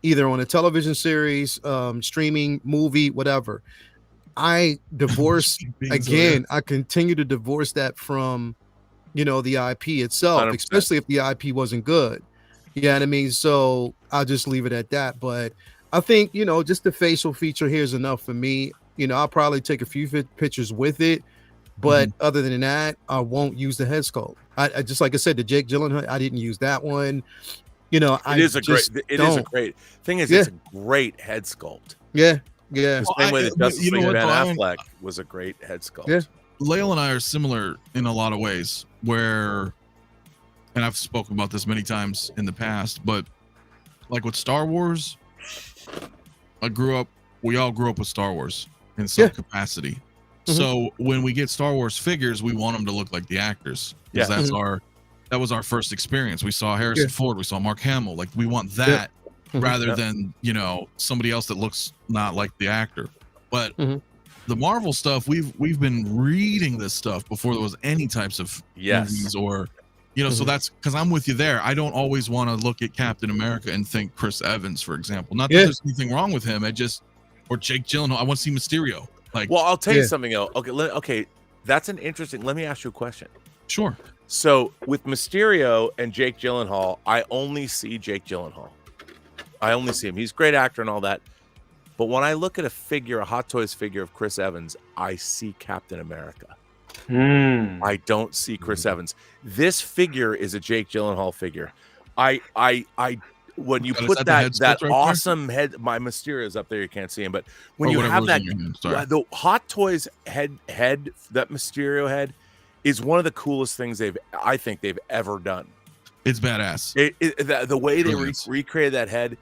either on a television series, streaming, movie, whatever. I divorce again. I continue to divorce that from, the IP itself, 100%. especially if the IP wasn't good. You know what I mean? So I'll just leave it at that. But I think, just the facial feature here is enough for me. I'll probably take a few pictures with it. But other than that, I won't use the head sculpt. I just, like I said, the Jake Gyllenhaal, I didn't use that one. It is a great thing. It's a great head sculpt. Yeah. The same way that Justice League Ben Brian? Affleck was a great head sculpt. Yeah. Lael and I are similar in a lot of ways, where, and I've spoken about this many times in the past, but like with Star Wars, we all grew up with Star Wars in some capacity. So when we get Star Wars figures, we want them to look like the actors, because that was our first experience. We saw Harrison Ford, we saw Mark Hamill. Like, we want that rather than somebody else that looks not like the actor. But the Marvel stuff, we've been reading this stuff before there was any types of movies or so that's because I'm with you there. I don't always want to look at Captain America and think Chris Evans, for example. Not that there's anything wrong with him. Or Jake Gyllenhaal. I want to see Mysterio. Like, well, I'll tell you something else. Okay, that's an interesting. Let me ask you a question. Sure. So with Mysterio and Jake Gyllenhaal, I only see Jake Gyllenhaal. I only see him. He's a great actor and all that. But when I look at a Hot Toys figure of Chris Evans, I see Captain America. I don't see Chris Evans. This figure is a Jake Gyllenhaal figure. When you put that awesome head, my Mysterio is up there. You can't see him, but when you have that, the Hot Toys head, that Mysterio head, is one of the coolest things I think they've ever done. It's badass. The way they recreated that head,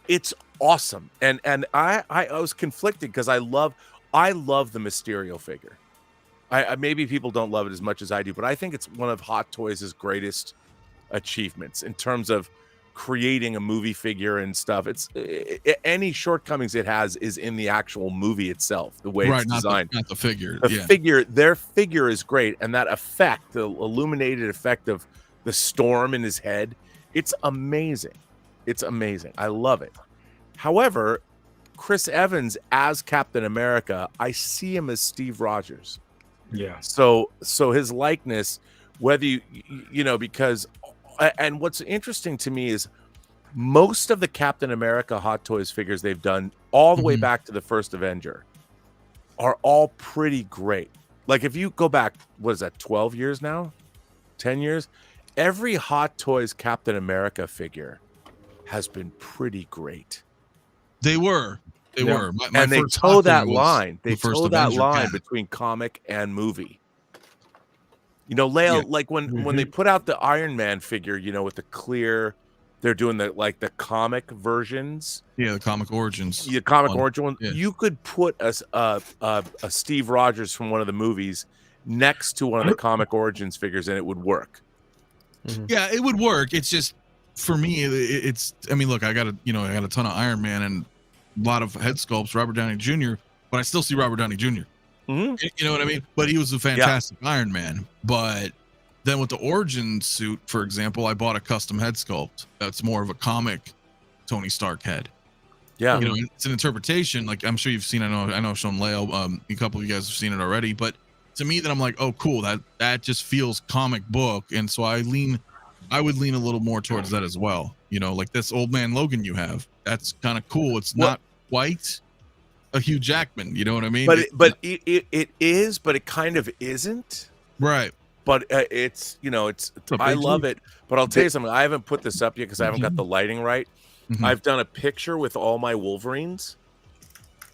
it's awesome. And I was conflicted because I love the Mysterio figure. I maybe people don't love it as much as I do, but I think it's one of Hot Toys' greatest achievements in terms of creating a movie figure and stuff. Any shortcomings it has is in the actual movie itself, the way it's designed. Not the figure. Their figure is great, and that effect, the illuminated effect of the storm in his head, it's amazing. It's amazing. I love it. However, Chris Evans as Captain America, I see him as Steve Rogers. Yeah. So his likeness, whether you know, because, and what's interesting to me is most of the Captain America Hot Toys figures they've done all the way back to the first Avenger are all pretty great. Like if you go back, what is that, 12 years now? 10 years? Every Hot Toys Captain America figure has been pretty great. They were. My and they first toe Hot that Toy was line. They the first toe that Avenger line cat. between comic and movie. You know, Leo, like when they put out the Iron Man figure, you know, with the clear, they're doing the comic versions. Yeah, the comic origins. The comic origin one. Yeah. You could put a Steve Rogers from one of the movies next to one of the comic origins figures, and it would work. Yeah, it would work. It's just for me, it's. I mean, look, I got a ton of Iron Man and a lot of head sculpts, Robert Downey Jr., but I still see Robert Downey Jr. You know what I mean? But he was a fantastic Iron Man. But then with the origin suit, for example, I bought a custom head sculpt that's more of a comic Tony Stark head. Yeah, you know, it's an interpretation. Like I'm sure you've seen. I know I've shown Leo. A couple of you guys have seen it already. But to me, that I'm like, oh, cool. That just feels comic book, and so I would lean a little more towards that as well. You know, like this Old Man Logan you have. That's kind of cool. It's not quite a Hugh Jackman. You know what I mean? But it is, but it kind of isn't. Right. But it's, you know, I love it. But I'll tell you something. I haven't put this up yet because I haven't got the lighting right. I've done a picture with all my Wolverines,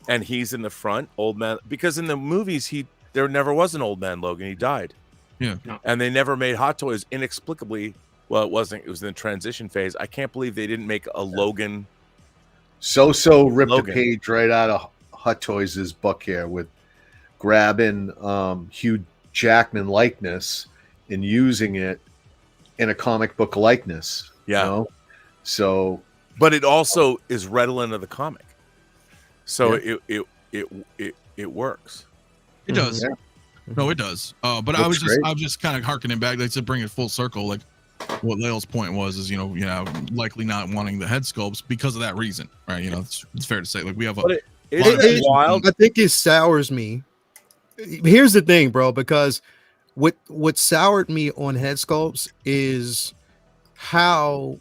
and he's in the front, old man. Because in the movies, there never was an Old Man Logan. He died. Yeah. And they never made Hot Toys inexplicably. Well, it wasn't. It was in the transition phase. I can't believe they didn't make a Logan. So ripped a page right out of Hot Toys' book here with grabbing Hugh Jackman likeness and using it in a comic book likeness. Yeah. You know? So, but it also is redolent of the comic. So it works. It does. Yeah. No, it does. But I was just kind of harkening back. Like to bring it full circle. Like what Leo's point was is, you know, likely not wanting the head sculpts because of that reason, right? You know, it's fair to say. Like we have it's wild. I think it sours me. Here's the thing, bro, because what soured me on head sculpts is how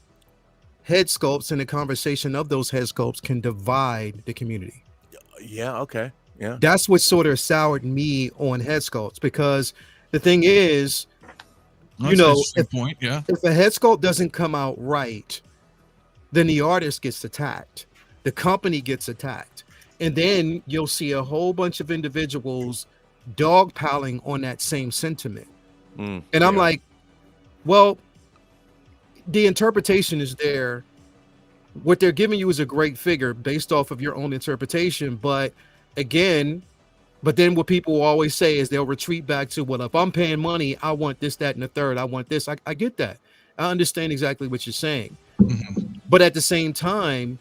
head sculpts and the conversation of those head sculpts can divide the community. Yeah, okay. Yeah. That's what sort of soured me on head sculpts, because the thing is, if a head sculpt doesn't come out right, then the artist gets attacked, the company gets attacked, and then you'll see a whole bunch of individuals dogpiling on that same sentiment. And I'm like, well, the interpretation is there. What they're giving you is a great figure based off of your own interpretation, but then what people will always say is they'll retreat back to, well, if I'm paying money, I want this, that, and the third. I want this. I get that. I understand exactly what you're saying. But at the same time,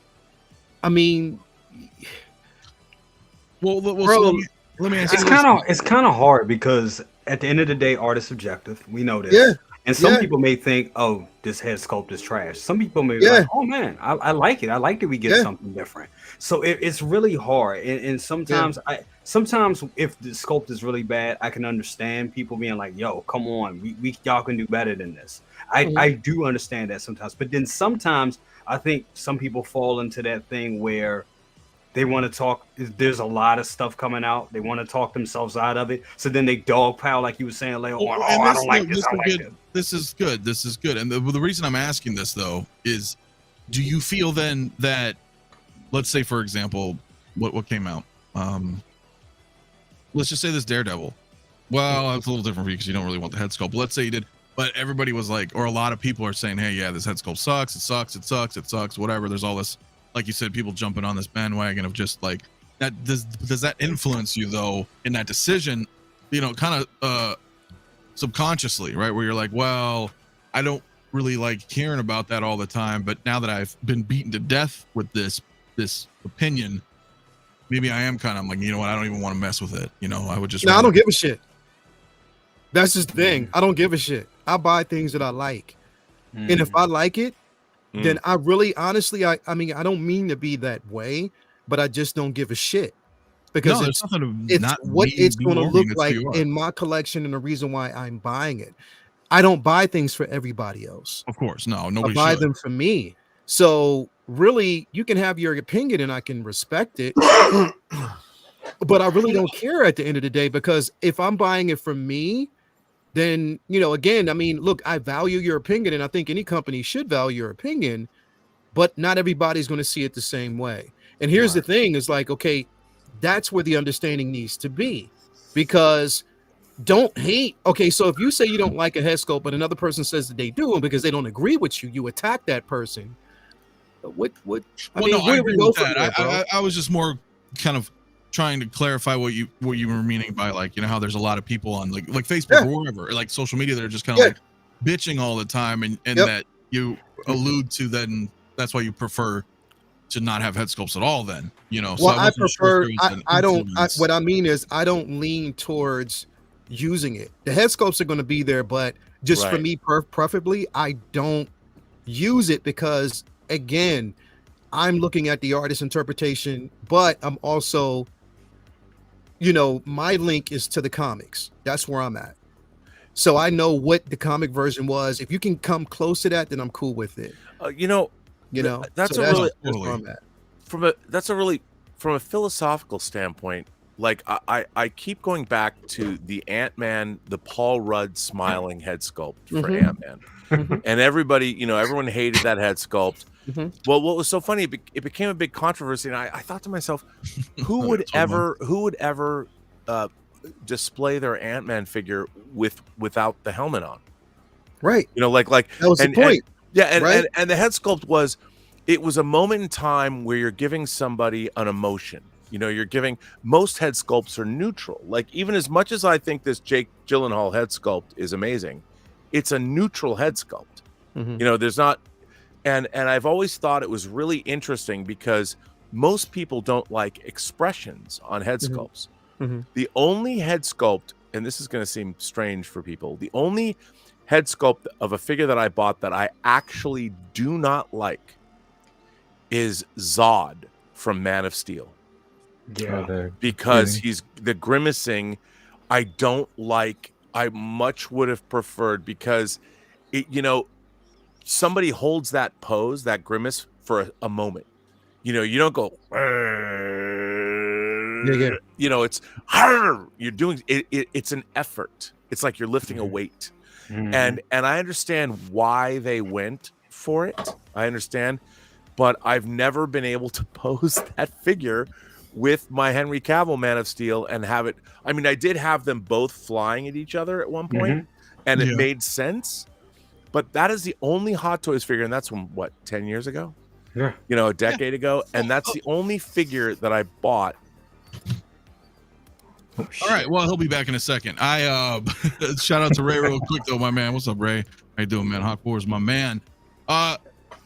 I mean, well bro, let me ask you. It's kind of hard because at the end of the day, art is subjective. We know this. Yeah. And some people may think, oh, this head sculpt is trash. Some people may be like, oh man, I like it. I like that we get something different. So it's really hard. And sometimes sometimes if the sculpt is really bad, I can understand people being like, yo, come on, we y'all can do better than this. I do understand that sometimes. But then sometimes I think some people fall into that thing where they want to talk. There's a lot of stuff coming out. They want to talk themselves out of it. So then they dogpile, like you were saying, like, I don't like this. I like this. This is good. And the reason I'm asking this, though, is do you feel then that, let's say, for example, what came out? Let's just say this Daredevil. Well, that's a little different for you because you don't really want the head sculpt. But let's say you did. But everybody was like, or a lot of people are saying, hey, yeah, this head sculpt sucks. It sucks, whatever. There's all this, like you said, people jumping on this bandwagon of just like that. Does that influence you though in that decision, you know, kind of subconsciously, right? Where you're like, well, I don't really like hearing about that all the time, but now that I've been beaten to death with this opinion, maybe I am kind of like, you know what, I don't even want to mess with it. You know, I would just. No, I don't give a shit. That's just the thing. I don't give a shit. I buy things that I like, and if I like it, then I really, honestly, I mean, I don't mean to be that way, but I just don't give a shit because it's what it's going to look like in my collection, and the reason why I'm buying it. I don't buy things for everybody else. Of course, nobody I buy them for me. So really, you can have your opinion, and I can respect it. But I really don't care at the end of the day, because if I'm buying it for me, then, you know, again, I mean, look, I value your opinion, and I think any company should value your opinion, but not everybody's going to see it the same way. And here's the thing is like, okay, that's where the understanding needs to be, because don't hate. Okay, so if you say you don't like a head sculpt, but another person says that they do, and because they don't agree with you, you attack that person. What? I mean, where we go from there, bro? I was just more kind of trying to clarify what you were meaning by, like, you know, how there's a lot of people on like Facebook or wherever, like social media, that are just kind of like bitching all the time, and that you allude to, then that's why you prefer to not have head sculpts at all, then, you know. Well, so I prefer, what I mean is I don't lean towards using it. The head sculpts are going to be there, but just for me, preferably, I don't use it, because again, I'm looking at the artist's interpretation, but I'm also, you know, my link is to the comics. That's where I'm at. So I know what the comic version was. If you can come close to that, then I'm cool with it. That's from a philosophical standpoint. Like I keep going back to the Ant-Man, the Paul Rudd smiling head sculpt for Ant-Man, and everybody, you know, everyone hated that head sculpt. Well, what was so funny, it became a big controversy, and I thought to myself, who would ever display their Ant-Man figure without the helmet on? Right. You know, like that was the point. And the head sculpt was a moment in time where you're giving somebody an emotion. You know, you're giving, most head sculpts are neutral. Like, even as much as I think this Jake Gyllenhaal head sculpt is amazing, it's a neutral head sculpt. You know, there's not. And I've always thought it was really interesting, because most people don't like expressions on head sculpts. The only head sculpt, and this is going to seem strange for people, the only head sculpt of a figure that I bought that I actually do not like is Zod from Man of Steel. Because he's the grimacing. I don't like. I much would have preferred, because it, you know, somebody holds that pose, that grimace, for a moment. You know, you don't go. You know, it's you're doing it. It's an effort. It's like you're lifting a weight, and I understand why they went for it. I understand, but I've never been able to pose that figure with my Henry Cavill Man of Steel and have it. I mean, I did have them both flying at each other at one point, and it made sense. But that is the only Hot Toys figure, and that's from what, 10 years ago? You know, a decade ago, and that's the only figure that I bought. All right, well, he'll be back in a second. I shout out to Ray real quick though, my man. What's up, Ray? How you doing, man? Hot Wars, my man. No,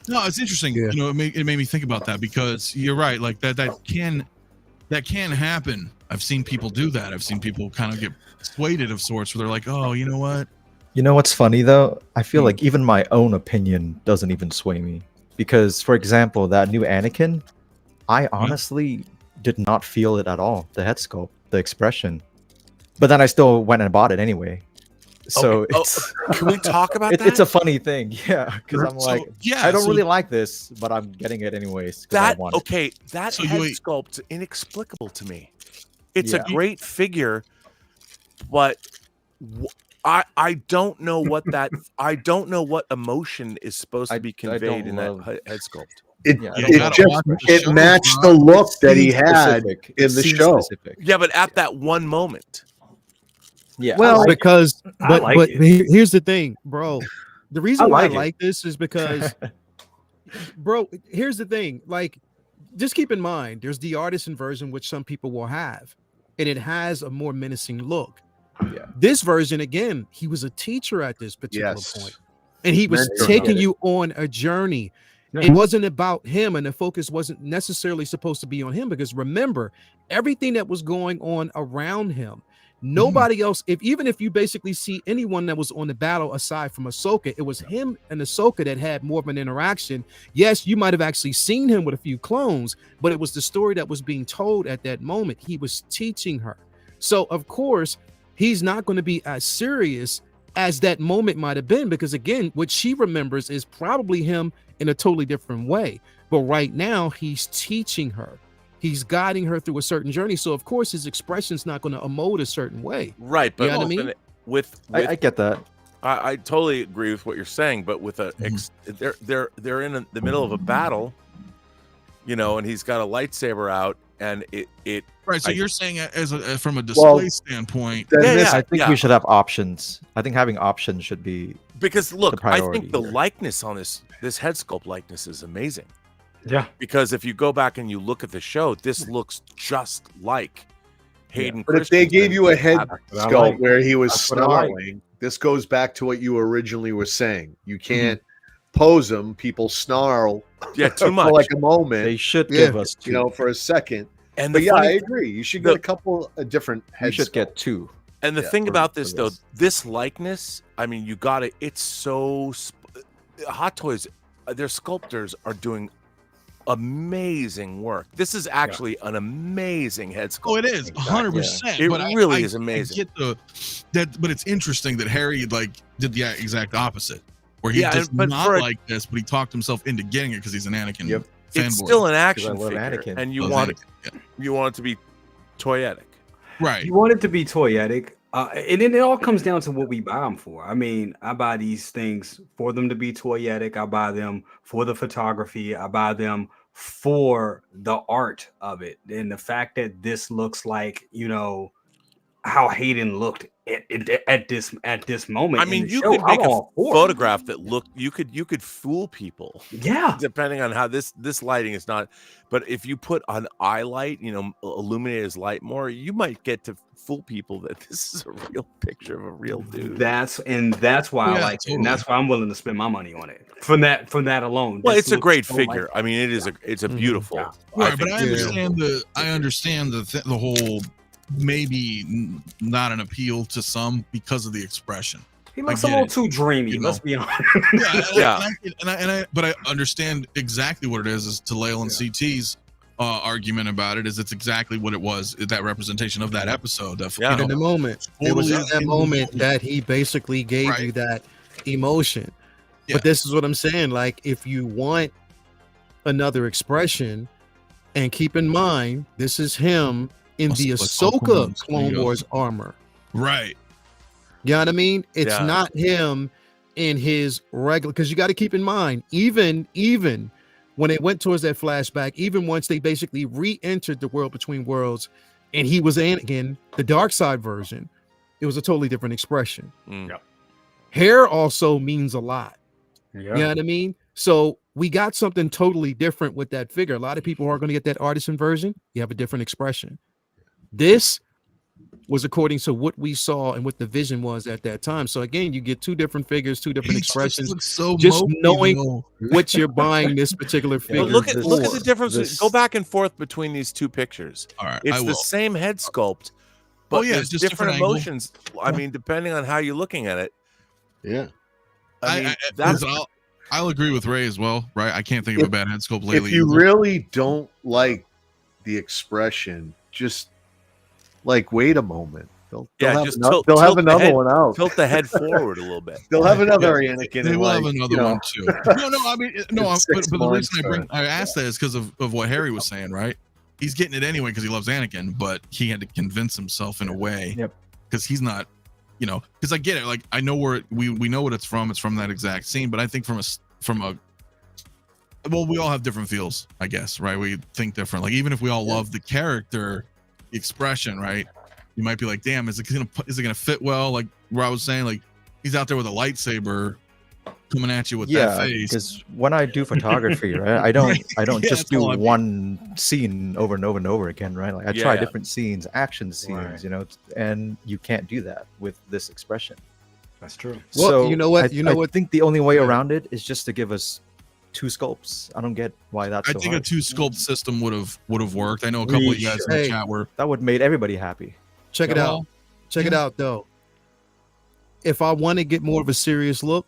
it's interesting. You know, it made me think about that, because you're right. Like that can happen. I've seen people do that. I've seen people kind of get swayed of sorts, where they're like, oh, you know what? You know what's funny though? I feel like even my own opinion doesn't even sway me, because, for example, that new Anakin, I honestly did not feel it at all. The head sculpt, the expression, but then I still went and bought it anyway. So it's, can we talk about that? It's a funny thing, because I'm like, I don't really like this, but I'm getting it anyways. That head sculpt's inexplicable to me. It's a great figure, but I don't know what that. I don't know what emotion is supposed to be conveyed in that head sculpt. It matched the look that he had in the show. Yeah, but at that one moment. Yeah. Well, because here's the thing, bro. The reason why I like this is because, bro, here's the thing. Like, just keep in mind, there's the artisan version, which some people will have, and it has a more menacing look. Yeah. This version, again, he was a teacher at this particular point. and he was taking you on a journey. It wasn't about him, and the focus wasn't necessarily supposed to be on him, because remember, everything that was going on around him, nobody else, even if you basically see anyone that was on the battle aside from Ahsoka, it was him and Ahsoka that had more of an interaction. Yes, you might have actually seen him with a few clones, but it was the story that was being told at that moment. He was teaching her. So of course, he's not going to be as serious as that moment might have been, because again, what she remembers is probably him in a totally different way. But right now, he's teaching her. He's guiding her through a certain journey. So of course, his expression's not going to emote a certain way. Right, but you know what I mean? I get that. I totally agree with what you're saying, but with they're in the middle of a battle, you know, and he's got a lightsaber out, and it right. So you're saying from a display standpoint, I think we should have options. I think having options should be, because look, I think the likeness on this head sculpt likeness is amazing. Yeah, because if you go back and you look at the show, this looks just like Hayden. But if they gave you a head sculpt where he was snarling, this goes back to what you originally were saying. You can't pose him. People snarl. Too much for like a moment. They should give us two. You know, for a second. And but I agree. You should get a couple of different heads. You should get two. And the thing about this, though, this likeness, I mean, you got it. It's so Hot Toys, their sculptors are doing amazing work. This is actually an amazing head sculpt. Oh, it is 100%. It really is amazing. I get but it's interesting that Harry did the exact opposite, where he does not like this, but he talked himself into getting it because he's an Anakin fanboy. It's still an action figure, Anakin. and you want it to be toyetic, right? You want it to be toyetic, and then it all comes down to what we buy them for. I mean, I buy these things for them to be toyetic. I buy them for the photography. I buy them for the art of it, and the fact that this looks like, you know, how Hayden looked at this moment. I mean, you could make a photograph that looked. You could fool people. Yeah, depending on how this lighting is not. But if you put an eye light, you know, illuminate his light more, you might get to fool people that this is a real picture of a real dude. That's why I like it, and that's why I'm willing to spend my money on it from that alone. Well, it's a great figure. I mean, it's a beautiful. Right, but I understand the whole maybe not an appeal to some because of the expression. He looks a little too dreamy. Let's be honest. But I understand exactly what it is to Lael and CT's argument about it. It's exactly what it was, that representation of that episode. In the moment, it was in that moment that he basically gave you that emotion. But this is what I'm saying. Like, if you want another expression, and keep in mind, this is him in the Ahsoka Clone Wars armor. Right. You know what I mean? It's not him in his regular, because you got to keep in mind, even when they went towards that flashback, even once they basically re-entered the world between worlds and he was Anakin, the Darkside version, it was a totally different expression. Hair also means a lot. You know what I mean? So we got something totally different with that figure. A lot of people aren't going to get that Artisan version. You have a different expression. This was according to what we saw and what the vision was at that time. So again, you get two different figures, two different expressions. Just knowing what you're buying this particular figure. Look at the difference. Go back and forth between these two pictures. All right, it's the same head sculpt, but there's just different emotions. I mean, depending on how you're looking at it. Yeah. I'll agree with Ray as well, right? I can't think of a bad head sculpt lately. If you really don't like the expression, just wait a moment. They'll have another one out. Tilt the head forward a little bit. They'll have another Anakin. They will have another one too. But the reason I asked that is because of what Harry was saying, right? He's getting it anyway because he loves Anakin, but he had to convince himself in a way. Because he's not, because I get it. Like, I know where we know what it's from. It's from that exact scene. But I think well, we all have different feels, I guess, right? We think different. Like, even if we all love the character, the expression, right? You might be like, damn, is it gonna fit well? Like where I was saying, like, he's out there with a lightsaber coming at you with that face. Because when I do photography, right, I don't just do one scene over and over and over again, right? Like, I try different scenes, action scenes, and you can't do that with this expression. That's true. Well, So you know what? I think the only way around it is just to give us 2 sculpts. I don't get why that's I so think hard. a 2 sculpt system would have worked. I know a couple of you guys in the Hey. chat were. That would made everybody happy. Check it out. Check it out, though. If I want to get more of a serious look,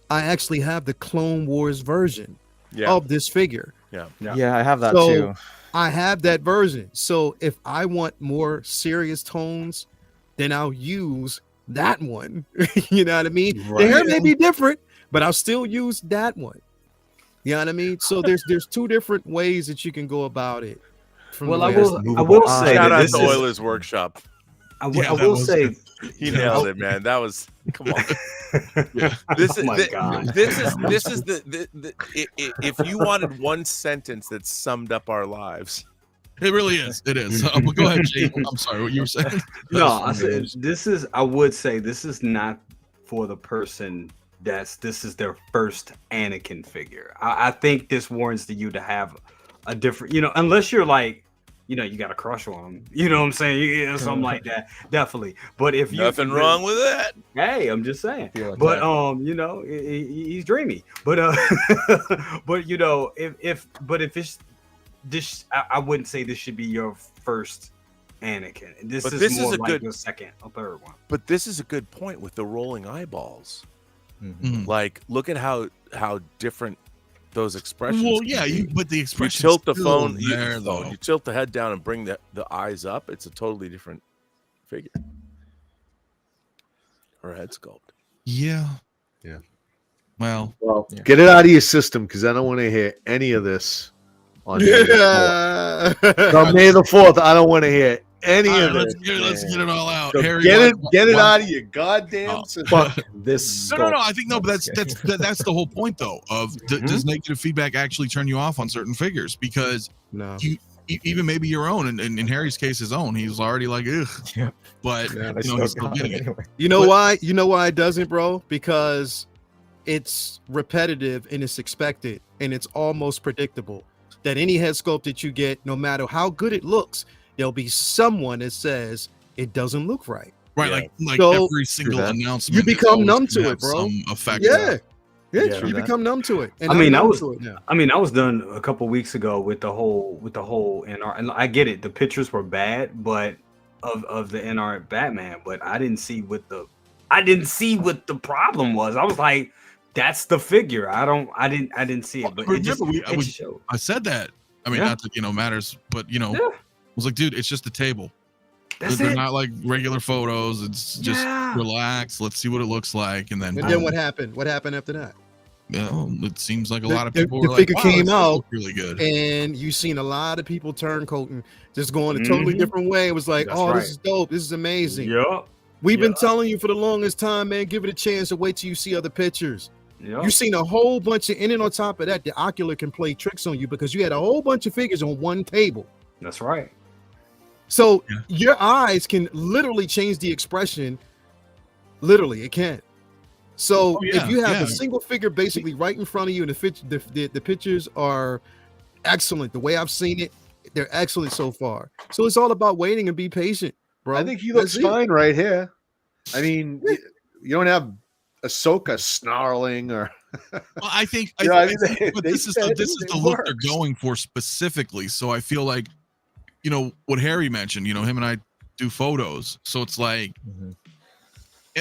I actually have the Clone Wars version of this figure. Yeah, I have that So, too. I have that version. So if I want more serious tones, then I'll use that one. You know what I mean? Right. The hair may be different, but I'll still use that one. You know what I mean? So there's 2 different ways that you can go about it. Well, I will say Shout that out this to is, Oilers Workshop. I will say He nailed it, man. That was come on. This is Oh my God. this is the if you wanted one sentence that summed up our lives. It really is. It is. But go ahead, Jay. I'm sorry. What you were saying? no. I said this is. I would say this is not for the person this is their first Anakin figure. I think this warrants you to have a different. Unless you're like. You got a crush on him. You know what I'm saying? Something like that. Definitely. But if you Nothing wrong with that. Hey, I'm just saying. Like But that. he's dreamy. But but if it's this, I wouldn't say this should be your first Anakin. This But is this more is a like good- your second or third one. But this is a good point with the rolling eyeballs. Mhm. Like, look at how different those expressions. Well, can yeah, be. but the You expression tilt the phone. there, though. You tilt the head down and bring the eyes up. It's a totally different figure. Or head sculpt. Yeah. Yeah. Well, Yeah. Get it out of your system because I don't want to hear any of this. On May the 4th. On May the 4th, I don't want to hear any all of right, this. let's get it all out. So Harry, get it why- out of your goddamn system. Fuck this. No. sculpt. I think no, but that's the whole point though. Of does negative feedback actually turn you off on certain figures? Because No. even maybe your own, and in Harry's case, his own, he's already like, ugh. Yeah. But Yeah, he's still getting it. anyway. You know why? You know why it doesn't, bro? Because it's repetitive and it's expected and it's almost predictable that any head sculpt that you get, no matter how good it looks, there'll be someone that says it doesn't look right. Right, Yeah. like So, every single that. announcement, You is become always numb gonna to have it, bro. Some effect. Yeah. Yeah, you true that. become numb to it. And I mean, I'm I numb was- to it now. I was done a couple weeks ago with the whole NR, and I get it. The pictures were bad, but of the NR Batman, but I didn't see what the problem was. I was like, that's the figure. I didn't see it, but it just Remember, it showed. I said that. I mean, Yeah. not that matters, but Yeah. I was like, dude, it's just a table. That's They're it. not like regular photos. It's just Yeah. relax. Let's see what it looks like, and then And then what happened? What happened after that? it seems like a The- lot of the- people the were like, figure wow, came this does out, look really good. And you've seen a lot of people turncoating, just going a totally Mhm. different way. It was like, That's oh, right. this is dope. This is amazing. Yup. We've been Yeah. telling you for the longest time, man. Give it a chance and wait till you see other pictures. Yup. You've seen a whole bunch of, and then on top of that, the ocular can play tricks on you because you had a whole bunch of figures on one table. That's right. So Yeah. your eyes can literally change the expression. Literally, it can. So Oh, yeah, if you have yeah. a single figure basically right in front of you, and the pictures are excellent. The way I've seen it, they're excellent so far. So it's all about waiting and be patient, bro. I think he looks That's it. fine right here. I mean, you don't have Ahsoka snarling or. Well, I think, You know what I mean? but They this is said the it look works. they're going for specifically. So I feel like, what Harry mentioned. Him and I do photos, so it's like, Mhm.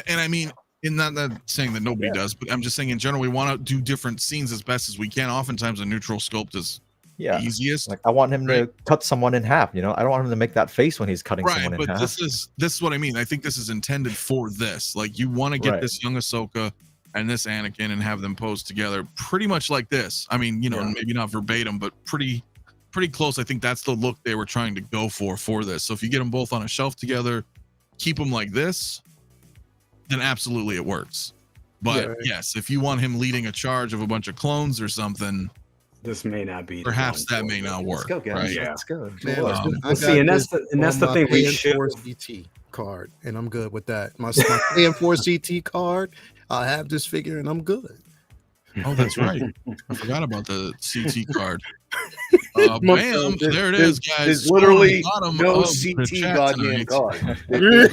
and I mean, and not saying that nobody does, but I'm just saying in general, we want to do different scenes as best as we can. Oftentimes, a neutral sculpt is Yeah. the easiest. Like I want him Right. to cut someone in half. I don't want him to make that face when he's cutting Right, someone in but half. this is what I mean. I think this is intended for this. Like you want to get Right. this young Ahsoka and this Anakin and have them pose together pretty much like this. I mean, maybe not verbatim, but pretty close. I think that's the look they were trying to go for this. So if you get them both on a shelf together, keep them like this, then absolutely it works. But Yeah. yes, if you want him leading a charge of a bunch of clones or something, This may not be. the perhaps one that for may it. not Let's work. go, guys. Right? Yeah. Let's go. Man, Well, listen, I Well, see, got and that's this and that's on the my thing we Pay in should. Force CT card, and I'm good with that. My Pay in Force CT card, I have this figure, and I'm good. Oh, that's right. I forgot about the CT card. Bam! There it is, guys. There's literally Bottom no of the CT chat goddamn tonight. card. There's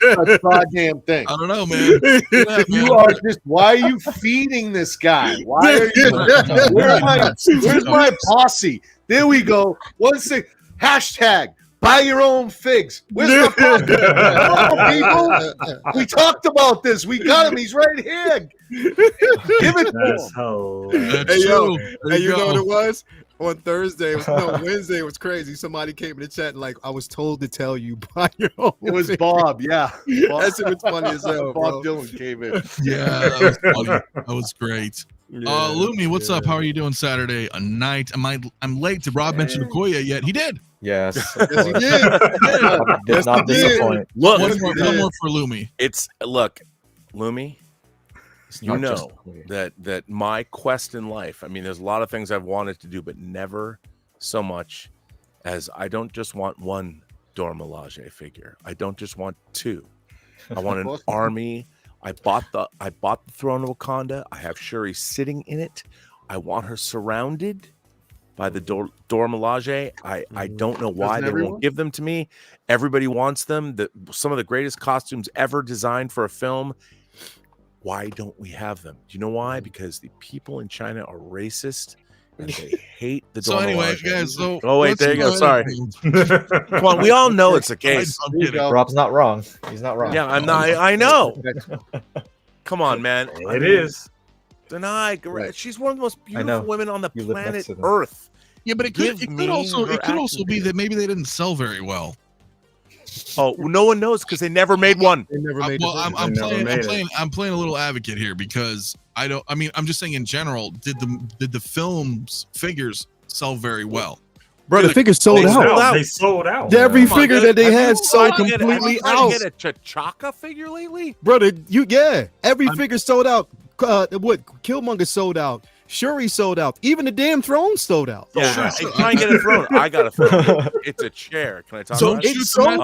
no goddamn thing. I don't know, man. Look at that, man. You are just. Why are you feeding this guy? Why are you? Where's my posse? There we go. 1 6 hashtag. Buy your own figs. Where's the fuck? Come on, people. We talked about this. We got him. He's right here. Give it to him. That's true. There You know what go. it was? On Thursday, Wednesday, it was crazy. Somebody came in the chat and like, I was told to tell you buy your own. It was Bob. Yeah. Bob. That's what's funny as hell, Bob bro. Dylan came in. Yeah, that was funny. That was great. Yeah, Lumi, what's up? How are you doing Saturday night? I'm late. Did Rob mention Okoye yet? He did. Yes. Yes, he did. Did not he did. disappoint. Look, One more for Lumi. look, Lumi. You Not just know Okoye. that my quest in life. I mean, there's a lot of things I've wanted to do, but never so much as I don't just want one 𝗠𝗘𝗥𝗖𝗛 figure. I don't just want two. I want an army. I bought the throne of Wakanda. I have Shuri sitting in it. I want her surrounded by the 𝗠𝗘𝗥𝗖𝗛. I don't know why they won't give them to me. Everybody wants them. Some of the greatest costumes ever designed for a film. Why don't we have them? Do you know why? Because the people in China are racist and they hate the So anyway, 𝗠𝗘𝗥𝗖𝗛. guys. So Oh wait, there you go. Sorry. Come on, we all know it's the case. I'm kidding. Rob's not wrong. He's not wrong. Yeah, I know. Come on, man. It is. Deny. She's one of the most I know. beautiful women on the You live next planet to them. Earth. Yeah, but it Give could me also her be action that maybe they didn't sell very well. Oh, no one knows because they never made one. They never made Well, the I'm never playing a little advocate here because I'm just saying in general, did the film's figures sell very well? Bro, the figure's sold They out. sold out. They sold out. Every Come on, figure dude. that they Have had you sold tried to get- completely have you tried out. to get a T'Chaka figure lately? Brother, every figure sold out. Killmonger sold out. Shuri sold out. Even the damn throne sold out. Yeah, Sure, I so- try and get a throne. I got a throne. It's a chair. Can I talk So about it's it? so I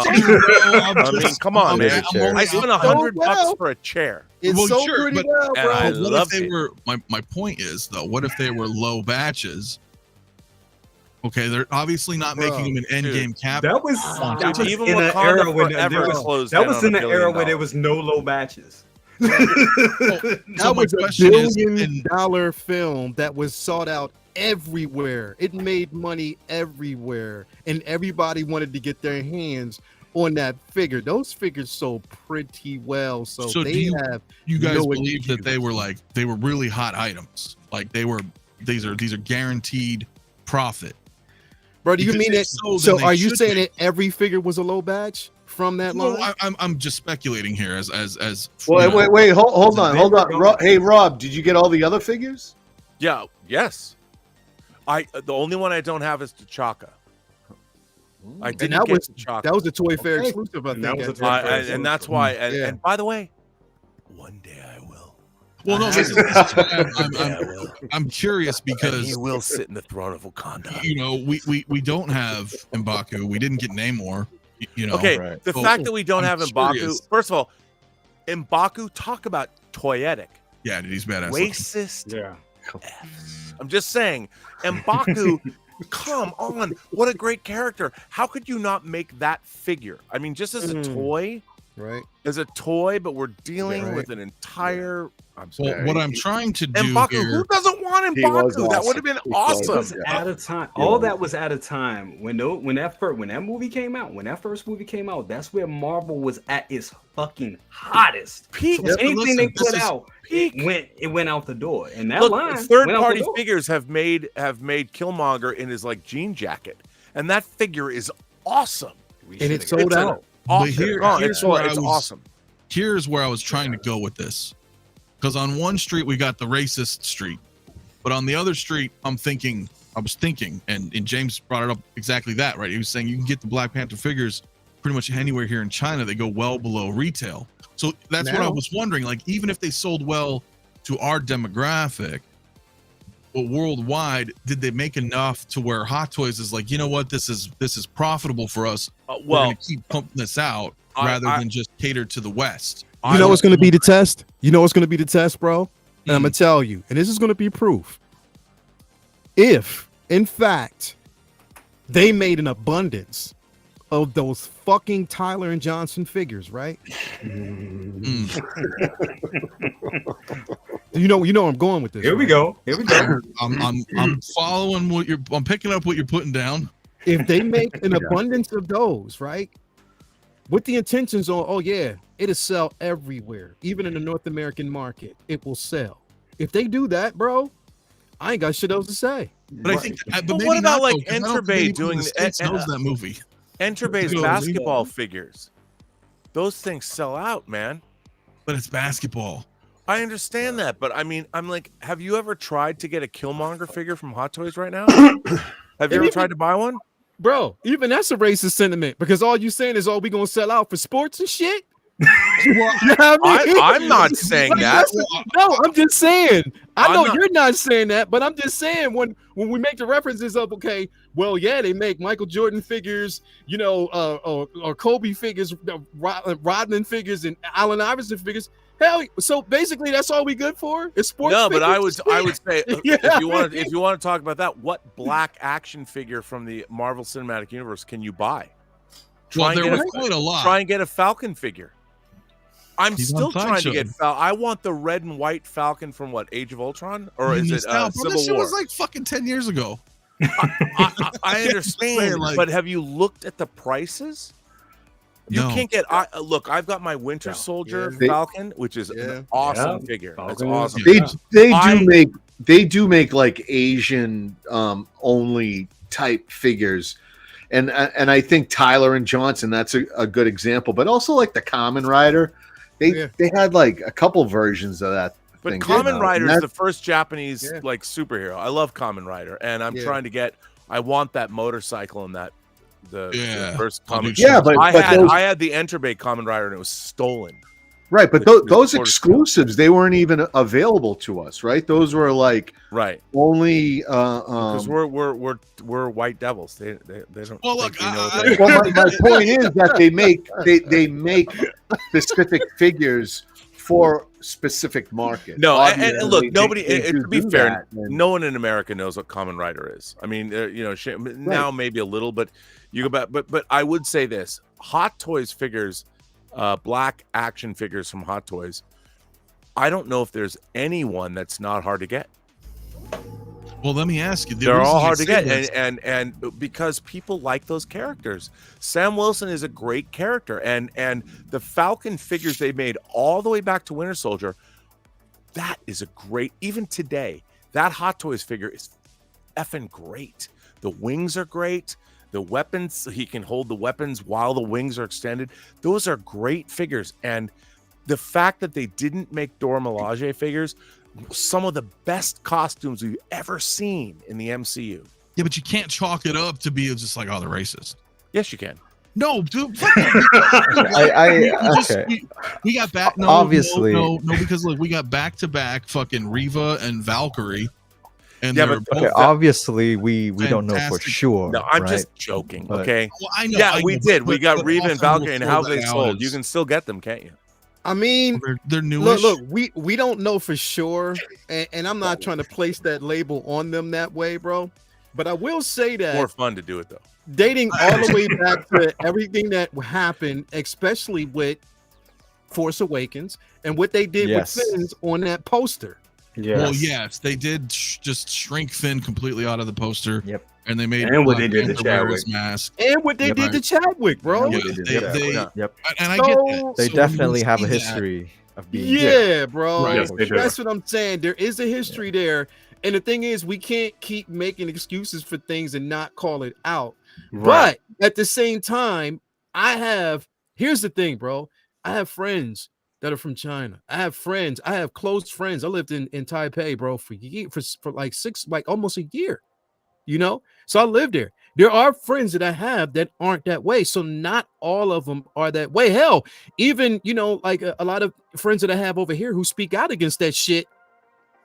mean, come on, man. chair. I spent It's $100 so well. for a chair. It's Well, so sure, pretty but- well, and bro. I But what if loved they it. were? My point is though, what if they were low batches? Okay, they're obviously not Bro, making them an end dude. game cap. That was, Dude, that was even in an Wakanda era when Forever there was, closed that in was on in $1 an billion. era where there was no low batches. So That my was a question is, billion-dollar film that was sought out everywhere. It made money everywhere, and everybody wanted to get their hands on that figure. Those figures sold pretty well, so So do they you- have. you guys no believe that excuse. they were really hot items? Like these are guaranteed profit. Bro, do you Because mean if it? so, then So they are you should saying be. that every figure was a low batch from that line? Well, I'm just speculating here as Well, you know, wait, hold It's a on. big- Hey, Rob, did you get all the other figures? Yeah, yes. The only one I don't have is T'Chaka. I didn't that get was- T'Chaka. That was the Toy Fair Okay. exclusive, I And that think. was a at Toy that Fair time. and that's why. And, Yeah. and by the way, one day I will. Well, no, this is why I'm curious And he because will sit in the throne of Wakanda. you know we don't have M'Baku. We didn't get Namor. You know. Okay, right. the So, fact that we don't I'm have M'Baku. curious. First of all, M'Baku, talk about toyetic, Yeah, dude, he's badass. looking. racist. Yeah. I'm just saying, M'Baku. Come on, what a great character! How could you not make that figure? I mean, just as a toy, Right. but we're dealing Right. with an entire. I'm Well, sorry. what I'm trying to do M'Baku, here. who doesn't want He was M'Baku? That awesome. would have been He was. It was awesome. at a time. All that was at a time when that movie came out. When that first movie came out, that's where Marvel was at its fucking hottest. Peak. So anything listen, they this put is out, peak. it went out the door. And that Look, line went out third-party the door. figures have made Killmonger in his like jean jacket, and that figure is awesome. And it sold It's an out. Awesome. here- Oh, here's where I it's was- awesome. Here's where I was trying to go with this, because on one street we got the racist street, but on the other street I was thinking, and James brought it up exactly that, right? He was saying you can get the Black Panther figures pretty much anywhere here in China. They go well below retail. So that's what I Now- was wondering. Like, even if they sold well to our demographic, but worldwide, did they make enough to where Hot Toys is like, you know what, this is profitable for us. We're Well, gonna keep pumping this out I- rather I- than just cater to the West. You know what's going to be the test? You know what's going to be the test, bro? And I'm Mm. going to tell you, and this is going to be proof. If, in fact, they made an abundance of those fucking Tyler and Johnson figures, right? You know where I'm going with this. Here we go. I'm following I'm picking up what you're putting down. If they make an abundance of those, right? With the intentions on, oh yeah, it'll sell everywhere, even in the North American market, it will sell. If they do that, bro, I ain't got shit else to say. But I think, but what about like Enterbay doing that movie? Enterbay's basketball figures? Those things sell out, man. But it's basketball. I understand that, but I mean, I'm like, have you ever tried to get a Killmonger figure from Hot Toys right now? Have you ever tried to buy one? Bro, even that's a racist sentiment because all you saying is, oh, we gonna sell out for sports and shit. I'm not saying that. No, I'm just saying. I know you're not saying that, but I'm just saying when we make the references of, okay, well, yeah, they make Michael Jordan figures, you know, or Kobe figures, Rodman figures, and Allen Iverson figures. Hell, so basically that's all we good for? It's sports. No, but I would say Yeah. if you want to talk about that, what black action figure from the Marvel Cinematic Universe can you buy? Well, there was quite a lot. Try and get a Falcon figure. I'm He's still on trying to Sideshow. get Falcon. I want the red and white Falcon from what, Age of Ultron, or is it That Civil shit War? was like fucking 10 years ago. I understand, Like- but have you looked at the prices? You No. can't get. Look, I've got my Winter Soldier They- Falcon, which is an awesome Yeah. figure. That's Falcon is- awesome. They do make like Asian only type figures, and I think Tyler and Johnson, that's a good example. But also like the Kamen Rider, they had like a couple versions of that. But thing, Kamen you know, Rider and is that- the first Japanese like superhero. I love Kamen Rider, and I'm trying to get. I want that motorcycle in that. The first Kamen. Yeah, but I those- had the Enterbay Kamen Rider, and it was stolen. Right, but those exclusives, they weren't even available to us, right? Those were like only because we're white devils. They don't. Well, look, well, my point is that they make specific figures for specific markets. No, and Obviously, look, they nobody. do To be do fair, that, and- no one in America knows what Kamen Rider is. I mean, now maybe a little, but you go back. But I would say this: Hot Toys figures, black action figures from Hot Toys. I don't know if there's anyone that's not hard to get. Well, let me ask you. They're all hard to get, and because people like those characters. Sam Wilson is a great character, and the Falcon figures they made all the way back to Winter Soldier, that is a great. Even today, that Hot Toys figure is effing great. The wings are great. The weapons, he can hold the weapons while the wings are extended. Those are great figures, and the fact that they didn't make Dora Milaje figures. Some of the best costumes we've ever seen in the MCU. Yeah, but you can't chalk it up to be just like, oh, they're racist. Yes, you can. No, dude. We got back. No, Obviously. no, because look, we got back to back fucking Reva and Valkyrie. And Yeah, they're but- both Okay, obviously we don't know for fantastic. sure. No, I'm right? just joking. But- Okay. Well, I know. Yeah, I we know, did. We but- got but Reva and also Valkyrie, and how before they that sold. is- You can still get them, can't you? I mean, they're newish. look, we don't know for sure, and I'm not trying to place that label on them that way, bro. But I will say that More fun to do it though. dating all the way back to everything that happened, especially with Force Awakens and what they did Yes. with Fins on that poster. Well, yes, they did just shrink Finn completely out of the poster. Yep. And they made And what they Black did to Panther wear his Chadwick. mask. And what they did to Chadwick, bro. Yeah, Yep. and I get that. They So definitely when have you a see that- history of being. Yeah, bro. Right. Yes, they do. That's what I'm saying. There is a history there. And the thing is, we can't keep making excuses for things and not call it out. Right. But at the same time, here's the thing, bro. I have friends that are from China. I have close friends. I lived in Taipei, bro, for like almost a year, you know? So I lived there. There are friends that I have that aren't that way. So not all of them are that way. Hell, even, like a lot of friends that I have over here who speak out against that shit.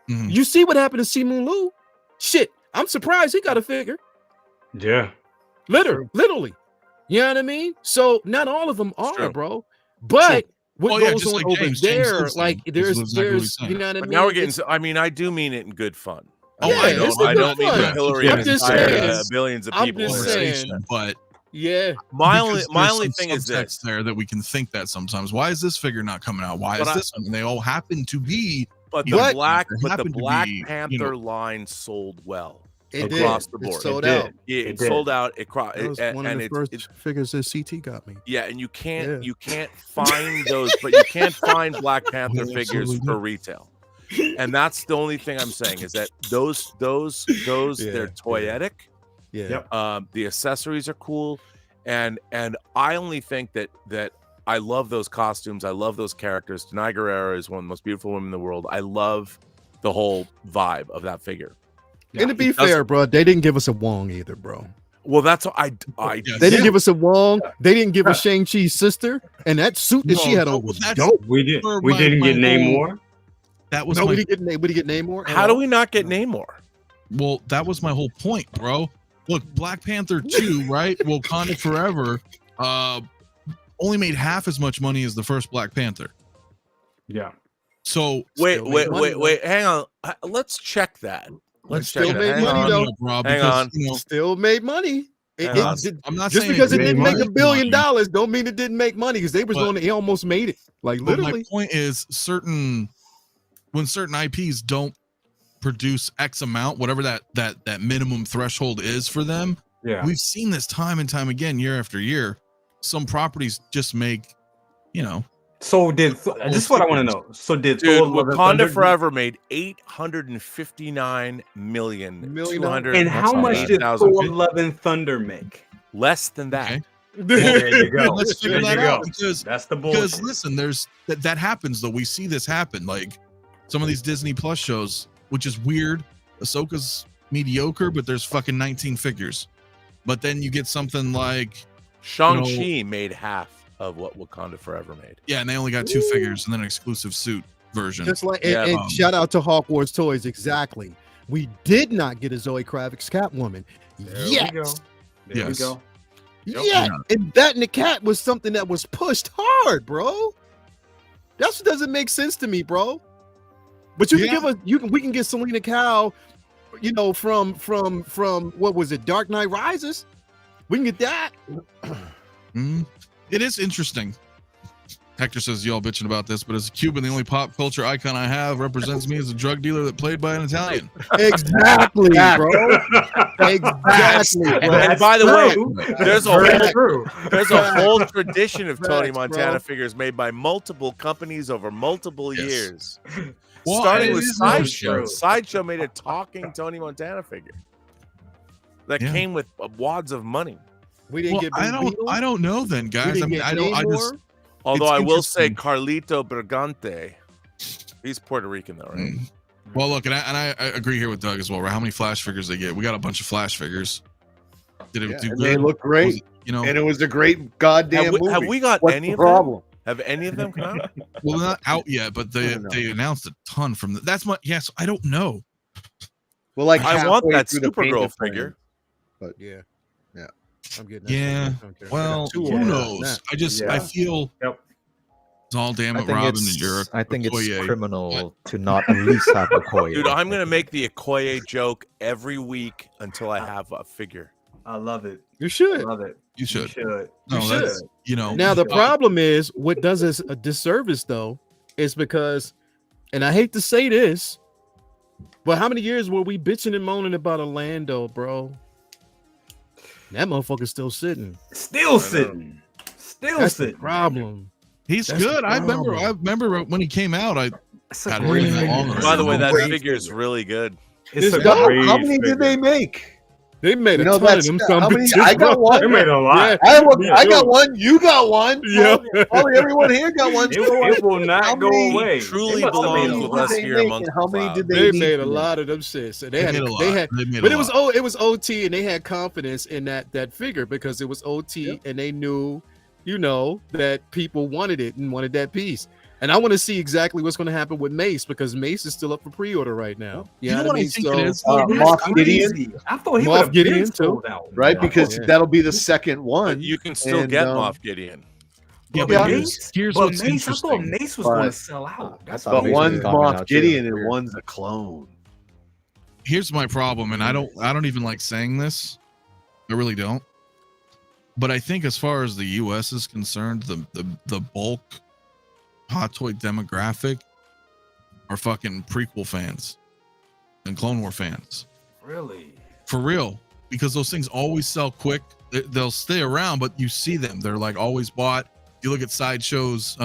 Mhm. You see what happened to Simu Liu? Shit, I'm surprised he got a figure. Yeah. Literally. You know what I mean? So not all of them are, true. bro. But what Oh, yeah, goes just on like over James there, Simpson like is there's exactly what he's saying. you know what I But mean? now we're getting. It's- I mean, I do mean it in good fun. Oh, Yeah, I don't mean fun. Hillary I'm and just inspire billions of I'm people. just saying. but Yeah. My because only there's some thing is subtext this. there that we can think that sometimes. Why is this figure not coming out? Why is this one? And they all happen to be. But you know, the Black happen to Black be, Panther you know, line sold well It across did. the board. It sold out. It sold out. That was one of the first figures that CT got me. Yeah, and you can't find those, but you can't find Black Panther figures for retail. And that's the only thing I'm saying is that those they're toyetic. Yeah. The accessories are cool, and I only think that I love those costumes. I love those characters. Denai Guerrero is one of the most beautiful women in the world. I love the whole vibe of that figure. And to be fair, bro, they didn't give us a Wong either, bro. Well, that's what they didn't give us a Wong. They didn't give us Shang-Chi's sister, and that suit that she had on was dope. We didn't get Namor. That was we didn't get Namor. How do we not get Namor? Well, that was my whole point, bro. Look, Black Panther 2, right? Wakanda Forever, only made half as much money as the first Black Panther. Yeah. So wait. Hang on. Let's check that. Let's check still that. made money though. Rob, Hang because, on. you know, Still made money. I'm not just saying because it didn't make money. $1 billion don't mean it didn't make money because they was But- it almost made it. Like But literally. my point is when certain IPs don't produce X amount, whatever that minimum threshold is for them. Yeah. We've seen this time and time again, year after year. Some properties just make, you know. So this is what I want to know. So did Dude, Thor Love and Thunder Wakanda Forever made $859 million. And how much did Thor Love and Thunder make? Less than that. Okay. There you go. Let's figure There that you out go. because That's the bullshit. because listen, there's that happens though. We see this happen, like some of these Disney Plus shows, which is weird. Ahsoka's mediocre, but there's fucking 19 figures. But then you get something like Shang-Chi made half of what Wakanda Forever made. Yeah, and they only got 2 figures and then an exclusive suit version. Just like and shout out to Hawkwarts Toys. Exactly. We did not get a Zoe Kravitz Catwoman. Yet. There we go. Yeah, and that and the cat was something that was pushed hard, bro. That doesn't make sense to me, bro. But you can give us, we can get Selena Kyle, you know, from what was it, Dark Knight Rises? We can get that. It is interesting. Hector says y'all bitching about this, but as a Cuban, the only pop culture icon I have represents me as a drug dealer that played by an Italian. Exactly, bro. Exactly. And by the way, there's a whole tradition of Tony Montana figures made by multiple companies over multiple years. Well, Starting with Sideshow. Sideshow made a talking Tony Montana figure that came with wads of money. We didn't get. I don't know then, guys. I mean, I just. Although I will say 𝗠𝗘𝗥𝗖𝗛, he's Puerto Rican though, right? Well, look, and I agree here with Doug as well. Right? How many Flash figures they get? We got a bunch of Flash figures. Did it do good? They look great. You know, and it was a great goddamn movie. Have we got What's any the of problem? them? Have any of them come out? Well, they're not out yet, but they announced a ton from the. That's my yes. I don't know. Well, like I want halfway that through the Supergirl painted frame, figure. But yeah, I'm getting. Yeah. Well, who knows? I feel. It's all damn it, Robin. I think it's criminal to not at least have Okoye. Dude, I'm gonna make the Okoye joke every week until I have a figure. I love it. You should. I love it. You should. You should. You know. Now the problem is, what does us a disservice though, is because, and I hate to say this, but how many years were we bitching and moaning about Orlando, bro? That motherfucker's still sitting. Still sitting. That's the problem. He's That's good. the I problem. remember when he came out. I had great him that figure. long. By the way, that Great figure is really good. It's a How great many figure. did they make? They made a You know, ton of that's them. how many- bitches, I got bro. one. They made a lot. I got one. You got one. Yeah. Probably everyone here got one. It will not How go many away. truly It must have made belongs a with lot. us Did they here make amongst and how the many cloud. did They they made a make? lot of them shits. And They made a lot. but it was OT, and they had confidence in that figure because it was OT, and they knew, you know, that people wanted it and wanted that piece. And I want to see exactly what's going to happen with Mace because Mace is still up for pre-order right now. You know what I think it is? Moff Gideon, I thought he Moff would have Gideon, been too. sold out. right? Because that'll be the second one. But you can still And, get um, Moff Gideon. Yeah, But but Mace, here's but what's Mace, I thought interesting. Mace was But- going to sell out. That's thought But Mace one's was coming Moff out too. Gideon and one's a clone. here's my problem, and I don't even like saying this. I really don't. But I think as far as the US is concerned, the bulk Hot Toy demographic are fucking prequel fans and Clone War fans. Really? For real. Because those things always sell quick. They'll stay around, but you see them. They're like always bought. You look at Sideshow's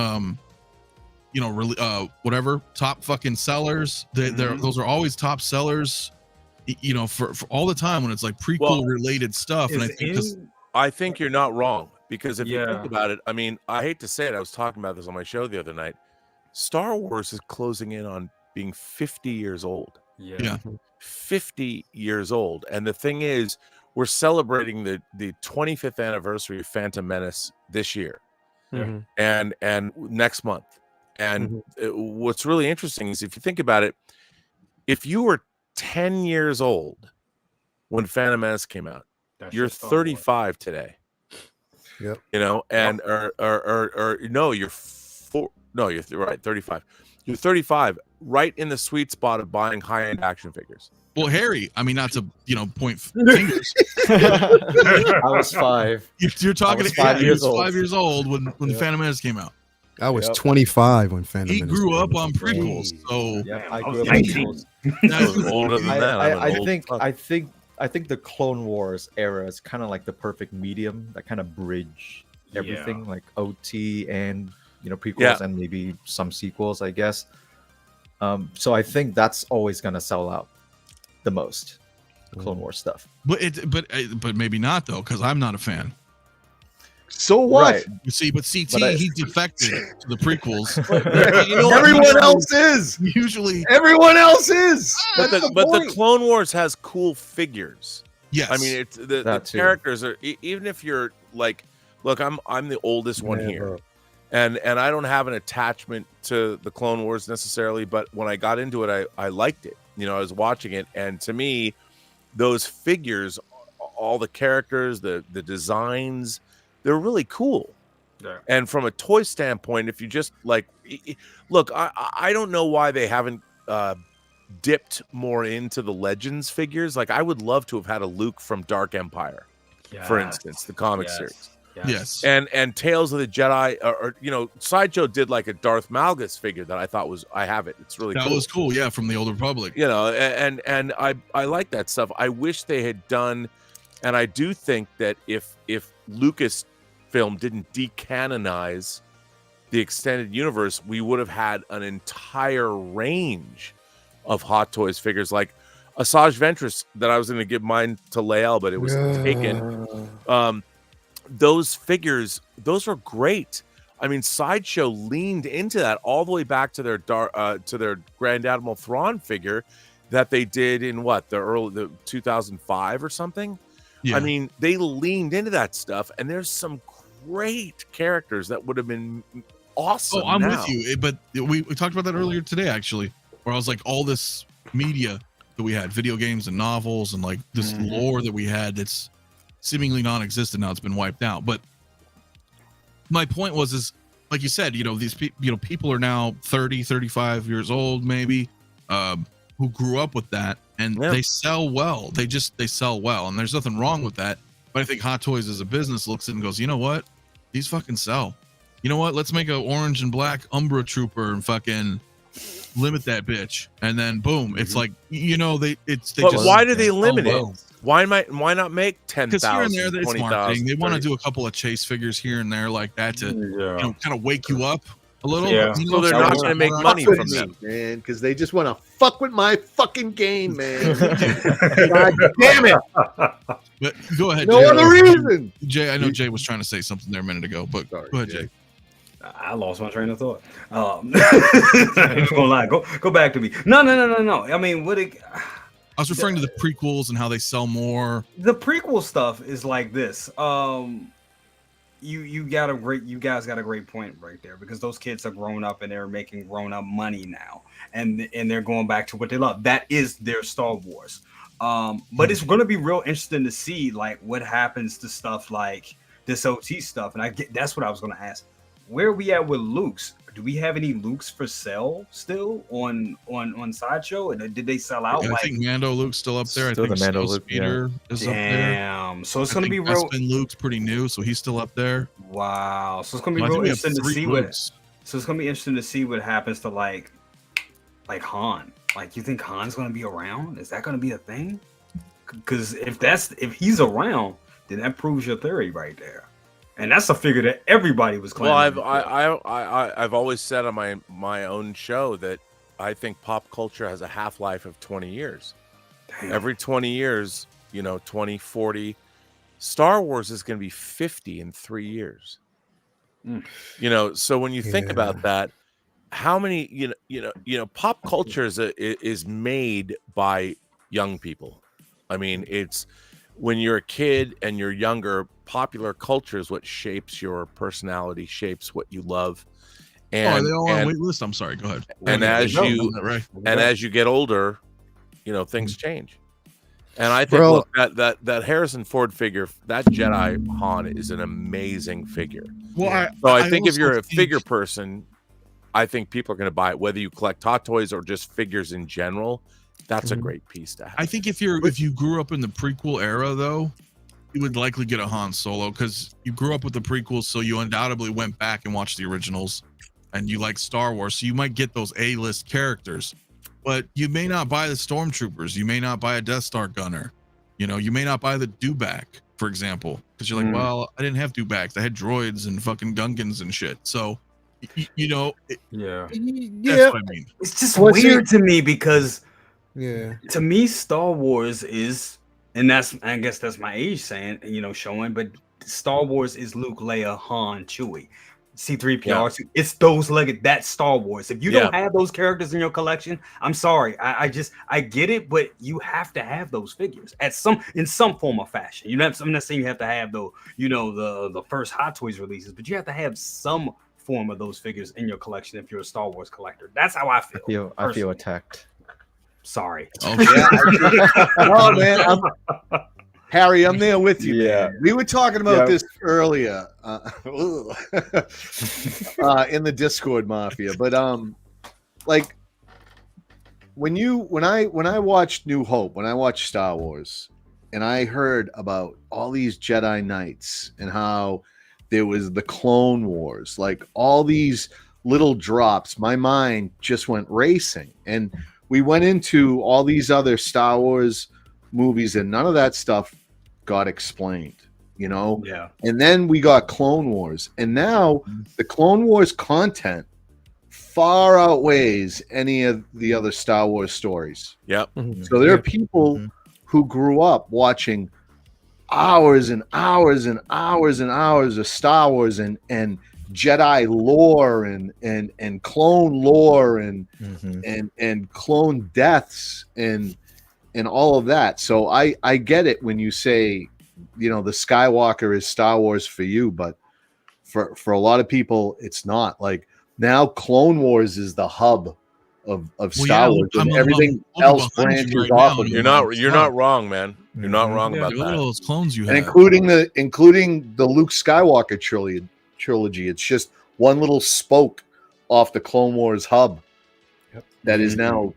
whatever, top fucking sellers. Those are always top sellers, for all the time when it's like prequel related stuff. And I think you're not wrong, because if you think about it, I mean, I hate to say it, I was talking about this on my show the other night. Star Wars is closing in on being 50 years old. Yeah. 50 years old. And the thing is, we're celebrating the 25th anniversary of Phantom Menace this year. And next month. And what's really interesting is, if you think about it, if you were 10 years old when Phantom Menace came out, you're 35 today. Yep. You're right, 35. You're 35, right in the sweet spot of buying high-end action figures. Well, Harry, I mean, not to point fingers. I was 5. You're talking. 5 years old. 5 years old when Phantom Menace came out. I was 25 when Phantom Menace. He grew up on prequels, so I grew up on prequels. I was older than that. I think the Clone Wars era is kind of like the perfect medium that kind of bridge everything, like OT and prequels and maybe some sequels, I guess. So I think that's always gonna sell out the most, the Clone Wars stuff. But maybe not though, because I'm not a fan. So what? Right. You see, but CT he defected to the prequels. Everyone else is. Usually, everyone else is. But the Clone Wars has cool figures. Yes, I mean it's the characters are, even if you're like, look, I'm the oldest one here, and I don't have an attachment to the Clone Wars necessarily, but when I got into it, I liked it. I was watching it, and to me, those figures, all the characters, the designs, they're really cool. Yeah. And from a toy standpoint, if you just like, look, I don't know why they haven't dipped more into the Legends figures. Like, I would love to have had a Luke from Dark Empire, for instance, the comic series. Yes. And Tales of the Jedi, or Sideshow did like a Darth Malgus figure that I thought I have it. It's really cool. That was cool, yeah, from the Old Republic. And I like that stuff. I wish they had done, and I do think that if Lucasfilm didn't decanonize the extended universe, we would have had an entire range of Hot Toys figures, like Asajj Ventress that I was going to give mine to Lael, but it was taken. Those figures, those are great. I mean, Sideshow leaned into that all the way back to their Grand Admiral Thrawn figure that they did in the 2005 or something. Yeah. I mean, they leaned into that stuff, and there's some great characters that would have been awesome. Oh, I'm with you, but we talked about that earlier today, actually, where I was like, all this media that we had, video games and novels, and like this lore that we had that's seemingly non-existent now, it's been wiped out. But my point is like you said, these people are now 30, 35 years old, maybe, who grew up with that, and they sell well. They sell well, and there's nothing wrong with that. But I think Hot Toys as a business looks at it and goes, you know what? These fucking sell. You know what? Let's make an orange and black Umbra Trooper and fucking limit that bitch. And then boom, it's like, why do they limit it? Why not make 10,000? Because here and there, it's marketing. They want to do a couple of chase figures here and there like that to kind of wake you up a little. Yeah. So they're not going to make money from them, man, because they just want to fuck with my fucking game, man. God damn it! But go ahead. No Jay. other reason. Jay, I know Jay was trying to say something there a minute ago, but go ahead, Jay. I lost my train of thought. I ain't gonna lie. Go back to me. No. I mean, I was referring to the prequels and how they sell more. The prequel stuff is like this. You guys got a great point right there, because those kids are grown up and they're making grown up money now, and they're going back to what they love. That is their Star Wars. But it's going to be real interesting to see like what happens to stuff like this OT stuff, and that's what I was going to ask. where are we at with Luke's? Do we have any Lukes for sale still on Sideshow? Did they sell out? I think Mando Luke's still up there. Still I think the Mando Snow Luke, Speeder is up there. Damn. So it's I gonna be think real. Bespin Luke's pretty new, so he's still up there. Wow. So it's gonna be So I real think we have interesting to 3 see what. Lukes. So it's gonna be interesting to see what happens to like Han. Like, you think Han's gonna be around? Is that gonna be a thing? Because if he's around, then that proves your theory right there. And that's a figure that everybody was claiming. Well, I've always said on my own show that I think pop culture has a half-life of 20 years. Damn. Every 20 years, 20, 40, Star Wars is going to be 50 in 3 years. So when you think about that, how many pop culture is made by young people. I mean, it's when you're a kid and you're younger, popular culture is what shapes your personality, shapes what you love. And, are they all on wait list? I'm sorry. Go ahead. And as you get older, things change. And I think look, that Harrison Ford figure, that Jedi Han, is an amazing figure. Well, I think if you're a figure person, I think people are going to buy it, whether you collect Hot Toys or just figures in general. That's a great piece to have. I think if you grew up in the prequel era, though, you would likely get a Han Solo because you grew up with the prequels, so you undoubtedly went back and watched the originals, and you like Star Wars, so you might get those A-list characters. But you may not buy the Stormtroopers. You may not buy a Death Star gunner. You may not buy the Dewback, for example, because you're like, well, I didn't have Dewbacks. I had droids and fucking Gungans and shit. So, that's what I mean. It's just weird to me because, to me, Star Wars is, and I guess that's my age saying, showing, but Star Wars is Luke, Leia, Han, Chewie. C3PO, it's those that's Star Wars. If you don't have those characters in your collection, I'm sorry. I get it, but you have to have those figures in some form or fashion. I'm not saying you have to have the first Hot Toys releases, but you have to have some form of those figures in your collection if you're a Star Wars collector. That's how I feel. I feel attacked. Sorry. Oh man, Harry, I'm there with you. Yeah, man. We were talking about this earlier in the Discord Mafia, but like when I watched New Hope, when I watched Star Wars, and I heard about all these Jedi Knights and how there was the Clone Wars, like all these little drops, my mind just went racing, and we went into all these other Star Wars movies, and none of that stuff got explained, and then we got Clone Wars, and now the Clone Wars content far outweighs any of the other Star Wars stories. So there are people who grew up watching hours and hours and hours and hours of Star Wars and Jedi lore and clone lore and clone deaths and all of that. So I get it when you say, the Skywalker is Star Wars for you, but for a lot of people, it's not. Like now Clone Wars is the hub of Star Wars, and everything else branches off of it. You're not wrong, man. You're not wrong about that. Those clones you have, including the Luke Skywalker trilogy. It's just one little spoke off the Clone Wars hub that is now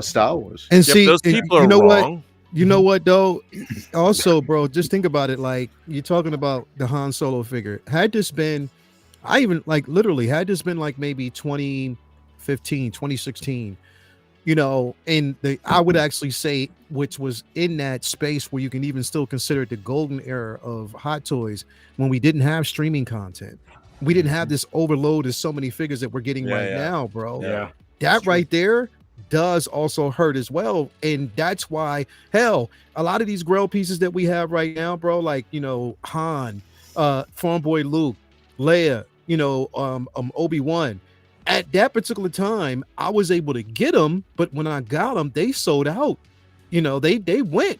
Star Wars. And see, those people are wrong. You know what though? Also, bro, just think about it. Like you're talking about the Han Solo figure. Had this been, had this been like maybe 2015, 2016, and I would actually say, which was in that space where you can even still consider it the golden era of Hot Toys, when we didn't have streaming content. We didn't have this overload of so many figures that we're getting now, bro. That right there does also hurt as well. And that's why, hell, a lot of these Grail pieces that we have right now, bro, like, Han, Farm Boy Luke, Leia, Obi-Wan, at that particular time, I was able to get them, but when I got them, they sold out. They went.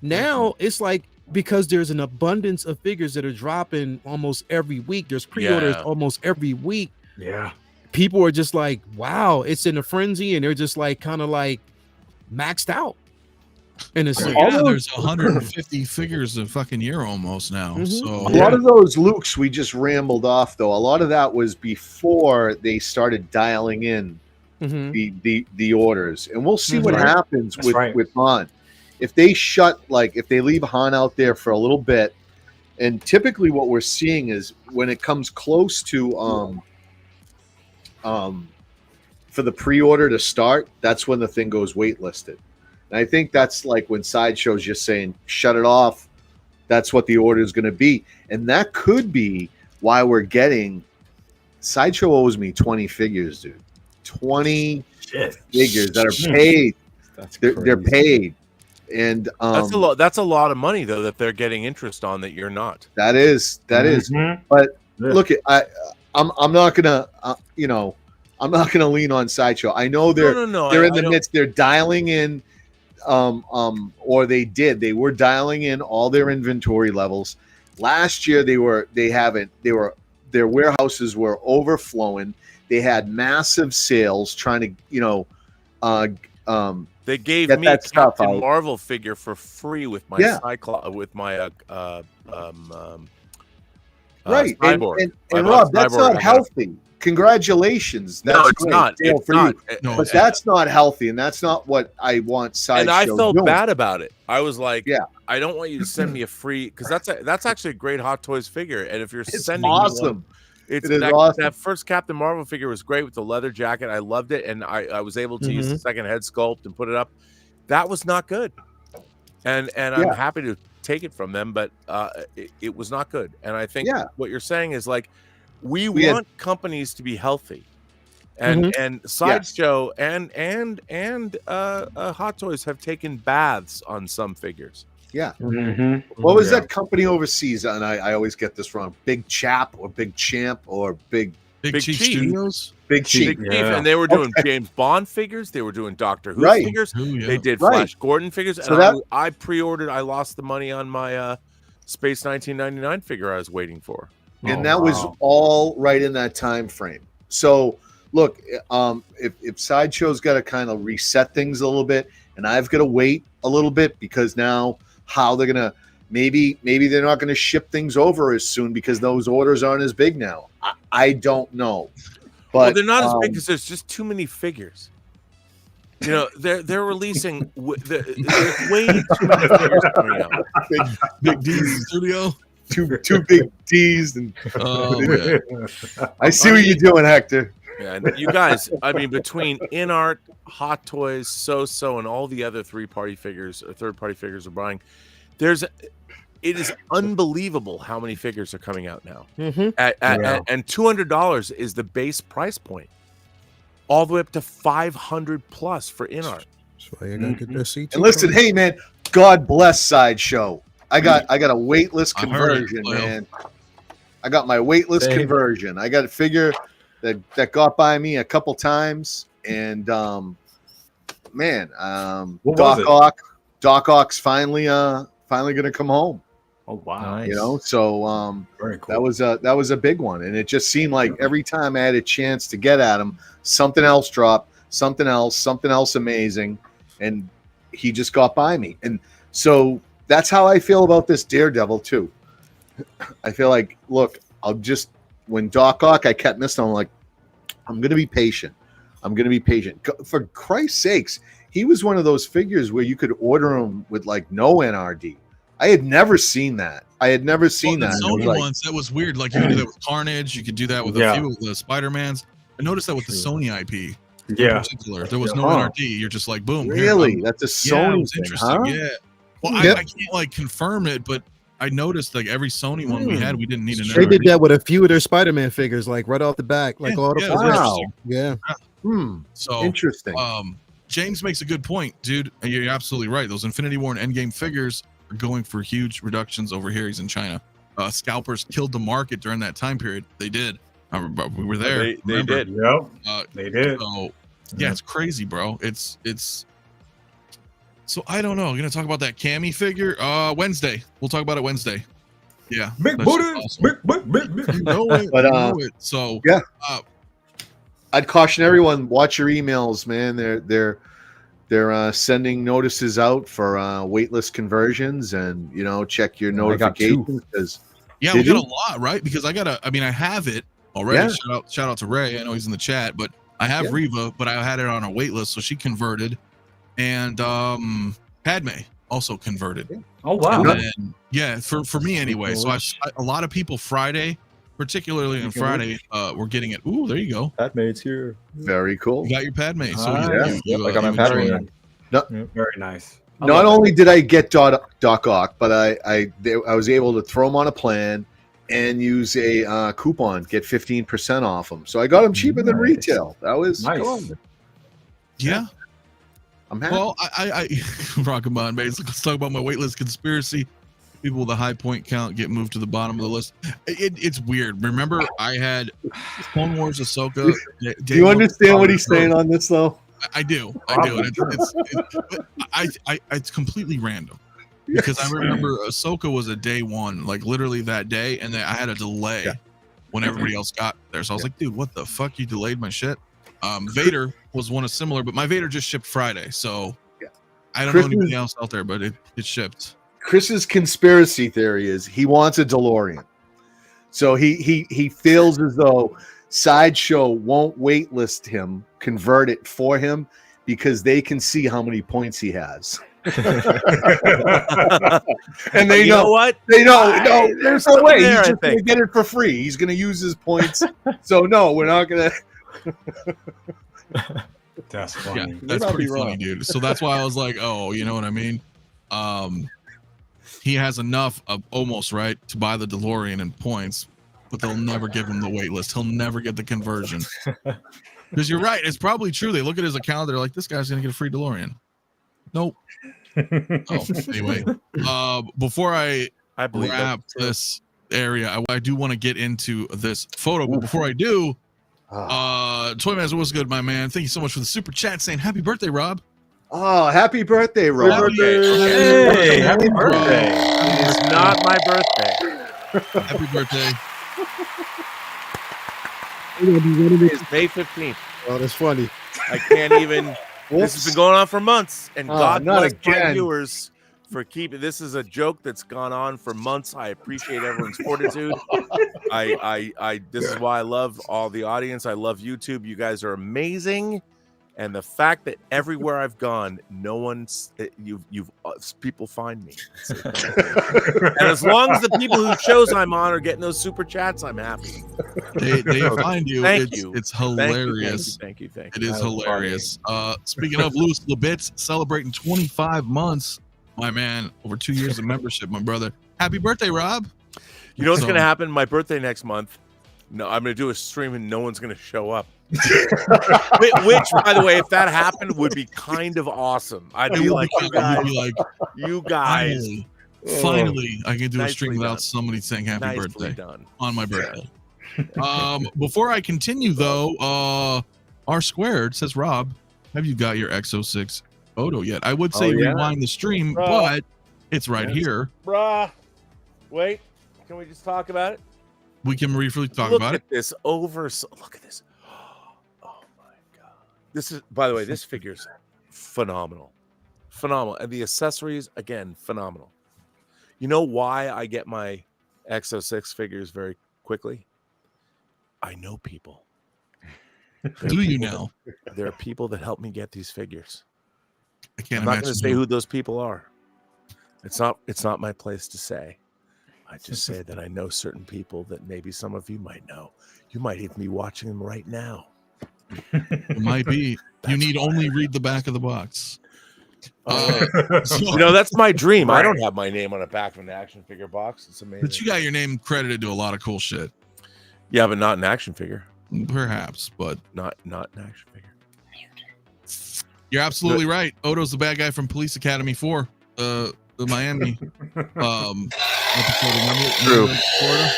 Now it's like, because there's an abundance of figures that are dropping almost every week. There's pre-orders almost every week. Yeah. People are just like, wow, it's in a frenzy, and they're just like kind of like maxed out. In a sense. Yeah, there's 150 figures a fucking year almost now. So a lot of those Lukes we just rambled off, though. A lot of that was before they started dialing in the orders, and we'll see what happens with Han. If they if they leave Han out there for a little bit, and typically what we're seeing is when it comes close to for the pre-order to start, that's when the thing goes waitlisted. And I think that's like when Sideshow's just saying, shut it off. That's what the order is going to be. And that could be why we're getting Sideshow owes me 20 figures, dude. 20 figures that are paid. They're paid. And that's a lot of money though that they're getting interest on that you're not. That is. But look, I'm not gonna I'm not gonna lean on Sideshow. I know they're in the midst. They're dialing in, or they were dialing in all their inventory levels. Last year their warehouses were overflowing. They had massive sales trying to they gave me a Captain Marvel figure for free with my Cyclops, with my right. Cyborg. And Rob, that's not healthy. Congratulations. That's no, it's great. not. It's not. But that's not healthy, and that's not what I want Sideshow. And I felt bad about it. I was like, I don't want you to send me a free, because that's actually a great Hot Toys figure. And if you're sending awesome. That first Captain Marvel figure was great with the leather jacket. I loved it, and I was able to use the second head sculpt and put it up. That was not good, and I'm happy to take it from them, but it was not good. And I think what you're saying is like we want companies to be healthy, and Sideshow and Hot Toys have taken baths on some figures. Yeah. What was that company overseas? And I always get this wrong. Big Chap or Big Champ or Big Chief Studios? Big Chief. And they were doing James Bond figures. They were doing Doctor Who figures. They did Flash Gordon figures. And I pre-ordered. I lost the money on my Space 1999 figure I was waiting for. And that was all right in that time frame. So look, if Sideshow's got to kind of reset things a little bit, and I've got to wait a little bit because now how they're gonna maybe they're not gonna ship things over as soon because those orders aren't as big now. I don't know, but they're not as big because there's just too many figures. You know, they're releasing there's way too many figures coming out. Big D's studio. Two big D's and I see what you're doing, Hector. Yeah, you guys, I mean, between InArt, Hot Toys, So, and all the other third-party figures we're buying, it is unbelievable how many figures are coming out now. And $200 is the base price point, all the way up to $500 plus for InArt. So you gotta get that CT. And listen, hey man, God bless Sideshow. I got a waitlist conversion, man. I got my waitlist conversion. I got a figure that got by me a couple times, and Doc Ock's finally gonna come home. Oh wow! Nice. You know, so very cool. that was a big one, and it just seemed like every time I had a chance to get at him, something else dropped, something else amazing, and he just got by me. And so that's how I feel about this Daredevil too. I feel like, look, when Doc Ock, I kept missing. I'm like, I'm gonna be patient. For Christ's sakes, he was one of those figures where you could order him with like no NRD. I had never seen that. The Sony ones, that was weird. Like you could do that with Carnage. You could do that with a few of the Spider-Mans. I noticed that with the Sony IP. Yeah. In particular, there was no NRD. You're just like, boom. Really? That's a Sony thing, interesting. Huh? Yeah. Well, I can't like confirm it, but I noticed like every Sony one we had, we didn't need an NRD. They did that with a few of their Spider-Man figures, like right off the back, like all the wow. Yeah. So interesting. James makes a good point, dude. And you're absolutely right. Those Infinity War and Endgame figures are going for huge reductions over here. He's in China. Scalpers killed the market during that time period. They did. We were there. They did. Yep. They did. So yeah, it's crazy, bro. It's. So I don't know. I'm gonna talk about that Cammy figure Wednesday. We'll talk about it Wednesday. Yeah. Big booty. Awesome. Big. You know it. But, you know it. So yeah. I'd caution everyone, watch your emails, man. they're sending notices out for waitlist conversions, and check your notifications. Yeah, we got a lot, right? Because I have it already. Yeah. Shout out to Ray. I know he's in the chat, but I have Reva, but I had it on a wait list, so she converted. And Padme also converted. Oh wow. And for me anyway. So a lot of people Friday, particularly on Friday, we're getting it. Ooh, there you go. Padme's here. Very cool. You got your Padme. So I got my Padme. Very nice. Not only did I get Doc Ock, but I was able to throw them on a plan and use a coupon, get 15% off them. So I got them cheaper than retail. That was nice. Cool. Yeah. I'm happy. Well, I Rockabon, basically, let's talk about my waitlist conspiracy. People with a high point count get moved to the bottom of the list. It's weird. Remember, I had Clone Wars Ahsoka. Do you understand what he's saying on this, though? I do. It's completely random because I remember Ahsoka was a day one, like literally that day, and then I had a delay when everybody else got there. So I was like, dude, what the fuck? You delayed my shit. Vader was one of similar, but my Vader just shipped Friday, so I don't know anybody else out there, but it shipped. Chris's conspiracy theory is he wants a DeLorean, so he feels as though Sideshow won't waitlist him, convert it for him, because they can see how many points he has. And they know what? They know. No, there's no way. He's just going to get it for free. He's going to use his points. So no, we're not going to. That's funny. Yeah, that's pretty funny, dude. So that's why I was like, oh, you know what I mean? He has enough of almost right to buy the DeLorean in points, but they'll never give him the wait list. He'll never get the conversion. Because you're right. It's probably true. They look at his account. They're like, this guy's going to get a free DeLorean. Nope. Anyway, before I wrap this area, I do want to get into this photo. But before I do, Toymaster, what's good, my man? Thank you so much for the super chat saying happy birthday, Rob. Oh, happy birthday, Rob. Hey, happy birthday. It's not my birthday. Happy birthday. It's May 15th. Oh, that's funny. I can't even. This has been going on for months, and God bless my viewers for keeping. This is a joke that's gone on for months. I appreciate everyone's fortitude. This is why I love all the audience. I love YouTube. You guys are amazing, and the fact that everywhere I've gone, no one's people find me. And as long as the people who shows I'm on are getting those super chats, I'm happy. They find you. Thank you. It's hilarious. Thank you. It is hilarious. Speaking of Louis Lebitz celebrating 25 months, my man, over 2 years of membership, my brother. Happy birthday, Rob. You know what's going to happen? My birthday next month. No, I'm going to do a stream and no one's going to show up. Which, by the way, if that happened, would be kind of awesome. I'd be like, you guys. Finally, I can do a stream without somebody saying happy birthday on my birthday. Before I continue, though, R Squared says, Rob, have you got your X06 photo yet? I would say rewind the stream, but it's right here. Bruh. Wait, can we just talk about it? We can briefly talk about it. Look at this. Oh my God. This is, by the way, this figure's phenomenal. And the accessories, again, phenomenal. You know why I get my X06 figures very quickly? I know people. Do you know? There are people that help me get these figures. I'm not going to say who those people are. It's not my place to say. I just say that I know certain people that maybe some of you might know. You might even be watching them right now. It might be. You need only read the back of the box. That's my dream. I don't have my name on the back of an action figure box. It's amazing. But you got your name credited to a lot of cool shit. Yeah, but not an action figure. Perhaps, but not an action figure. You're absolutely right. Odo's the bad guy from Police Academy 4, the Miami episode. Remember Florida?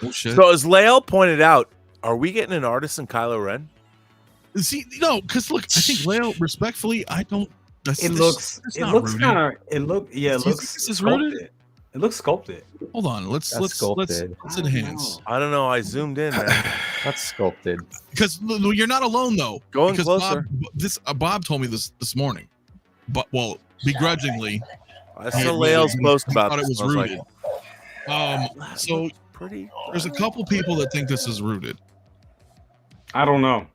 Oh shit. So as Lael pointed out, are we getting an Artisan Kylo Ren? See, no, because look, I think Lael, respectfully, I don't. It looks rooted. It looks sculpted. Hold on, let's sculpted. enhance. I don't know. I zoomed in, man. That's sculpted. Because you're not alone though. Going because closer. Bob told me this morning, but well, begrudgingly. I saw Lael's post about thought it this. was rooted. So Pretty. there's a couple people that think this is rooted. I don't know.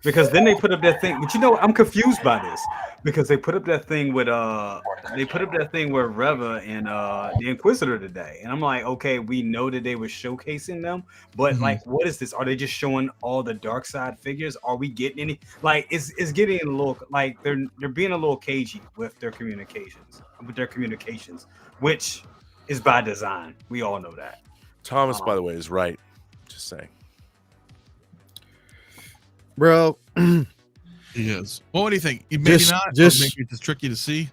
Because then they put up that thing, but you know, I'm confused by this because they put up that thing with Reva and the Inquisitor today, and I'm like, okay, we know that they were showcasing them, but like, what is this? Are they just showing all the Darkside figures? Are we getting any? Like, it's getting a little like they're being a little cagey with their communications, which is by design. We all know that. Thomas, by the way, is right. Just saying. Bro, he is. Well, what do you think? Maybe not. Maybe it's tricky to see.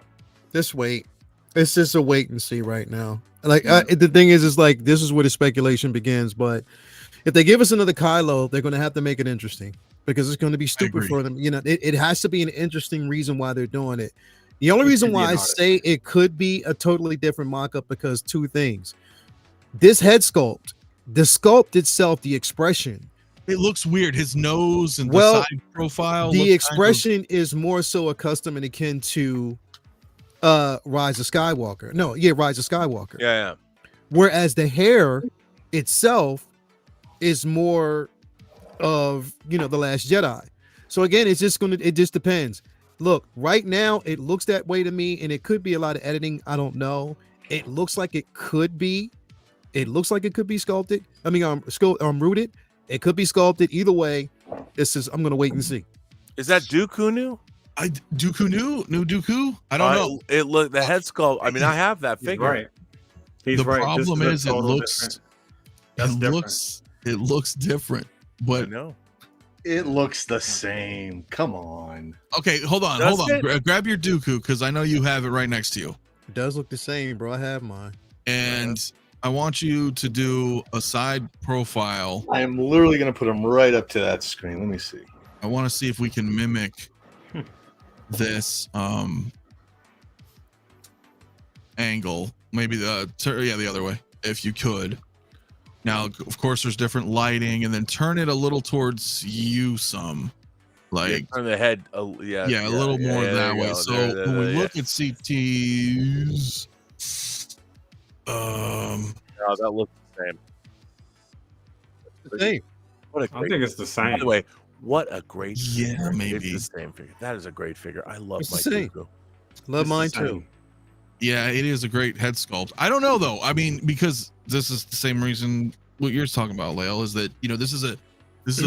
Just wait. It's just a wait and see right now. Like the thing is like this is where the speculation begins. But if they give us another Kylo, they're going to have to make it interesting because it's going to be stupid for them. You know, it has to be an interesting reason why they're doing it. The only reason why I say it could be a totally different mock-up because two things: this head sculpt, the sculpt itself, the expression. It looks weird. His nose and the side profile. The expression is more so accustomed and akin to Rise of Skywalker. Rise of Skywalker. Yeah. Whereas the hair itself is more of, The Last Jedi. So again, it just depends. Look, right now it looks that way to me, and it could be a lot of editing. I don't know. It looks like it could be. It looks like it could be sculpted. I mean, rooted. It could be sculpted. Either way, I'm gonna wait and see. Is that Dooku new? New Dooku? I don't know. It look the head sculpt. I mean, I have that figure. Right. He's right. Problem is, it looks different. But I know. It looks the same. Come on. Okay, hold on. Grab your Dooku because I know you have it right next to you. It does look the same, bro. I have mine. And I want you to do a side profile. I am literally going to put him right up to that screen. Let me see. I want to see if we can mimic this angle. Maybe the other way, if you could. Now, of course, there's different lighting, and then turn it a little towards you some. Like turn the head, a little more that way. So when we look at CTs, that looks the same. The same. What a I think it's the same. By the way, what a great figure. Maybe it's the same figure. That is a great figure. I love my Dooku. Love mine too. Yeah, it is a great head sculpt. I don't know though. I mean, because this is the same reason what you're talking about, Lael, is that this is a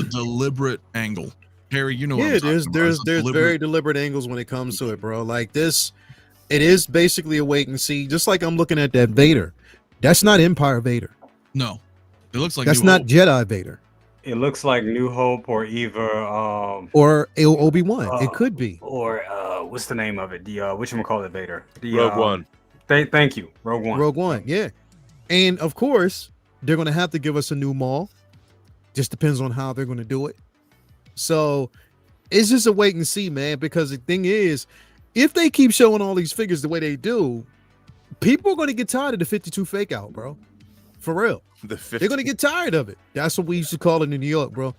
deliberate angle. Harry, you know. Yeah, there's very deliberate angles when it comes to it, bro. Like this, it is basically a wait and see. Just like I'm looking at that Vader. That's not Empire Vader. No, it looks like that's not Jedi Vader. It looks like New Hope or either or Obi-Wan. It could be. Or what's the name of it? The whatchamacallit Vader. The Rogue One. Thank you. Rogue One. Rogue One, yeah. And of course, they're gonna have to give us a new Maul. Just depends on how they're gonna do it. So it's just a wait and see, man, because the thing is, if they keep showing all these figures the way they do, people are going to get tired of the 52 fake out, bro. For real. They're going to get tired of it. That's what we used to call it in New York, bro.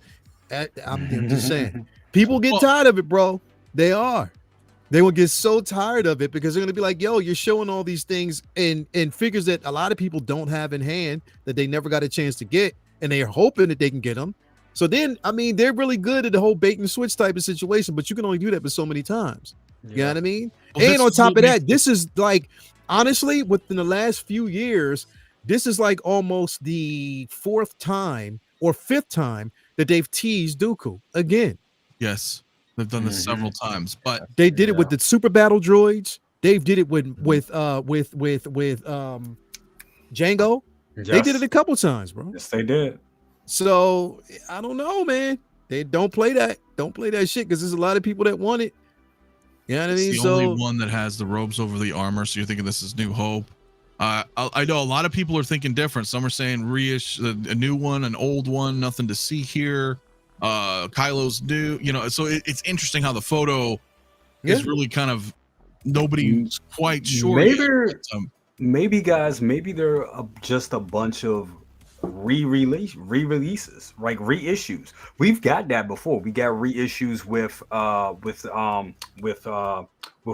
I'm just saying. People get tired of it, bro. They are. They will get so tired of it because they're going to be like, yo, you're showing all these things and figures that a lot of people don't have in hand that they never got a chance to get, and they are hoping that they can get them. So then, I mean, they're really good at the whole bait and switch type of situation, but you can only do that for so many times. You know what I mean? Well, and on top of that, this is like, honestly, within the last few years, this is like almost the fourth time or fifth time that they've teased Dooku again. Yes, they've done this several times, but they did it with the super battle droids. Dave did it with Django. Yes. They did it a couple times, bro. Yes, they did. So I don't know, man. They don't play that. Don't play that shit because there's a lot of people that want it. You know what I mean? The only one that has the robes over the armor. So you're thinking this is New Hope. I know a lot of people are thinking different. Some are saying a new one, an old one, nothing to see here. Kylo's new. So it's interesting how the photo is really kind of nobody's quite sure. maybe guys, maybe they're just a bunch of re-releases, like reissues. We've got that before. We got reissues with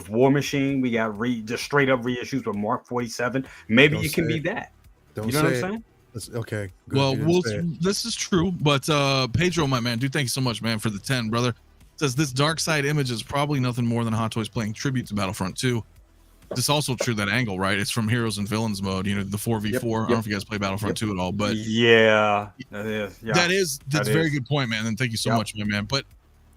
War Machine. We got just straight up reissues with Mark 47. Maybe Don't it can say be it. that. Don't You know say what I'm it. saying? Okay. Good. Well, You didn't say it. this is true, but Pedro, my man, dude, thank you so much, man, for the 10, brother. Says this Darkside image is probably nothing more than Hot Toys playing tribute to Battlefront 2. It's also true, that angle, right? It's from Heroes and Villains mode, you know, the 4v4. I don't know if you guys play Battlefront 2 at all, but yeah, that is. Yeah, that's a very good point, man. And thank you so much, my man. But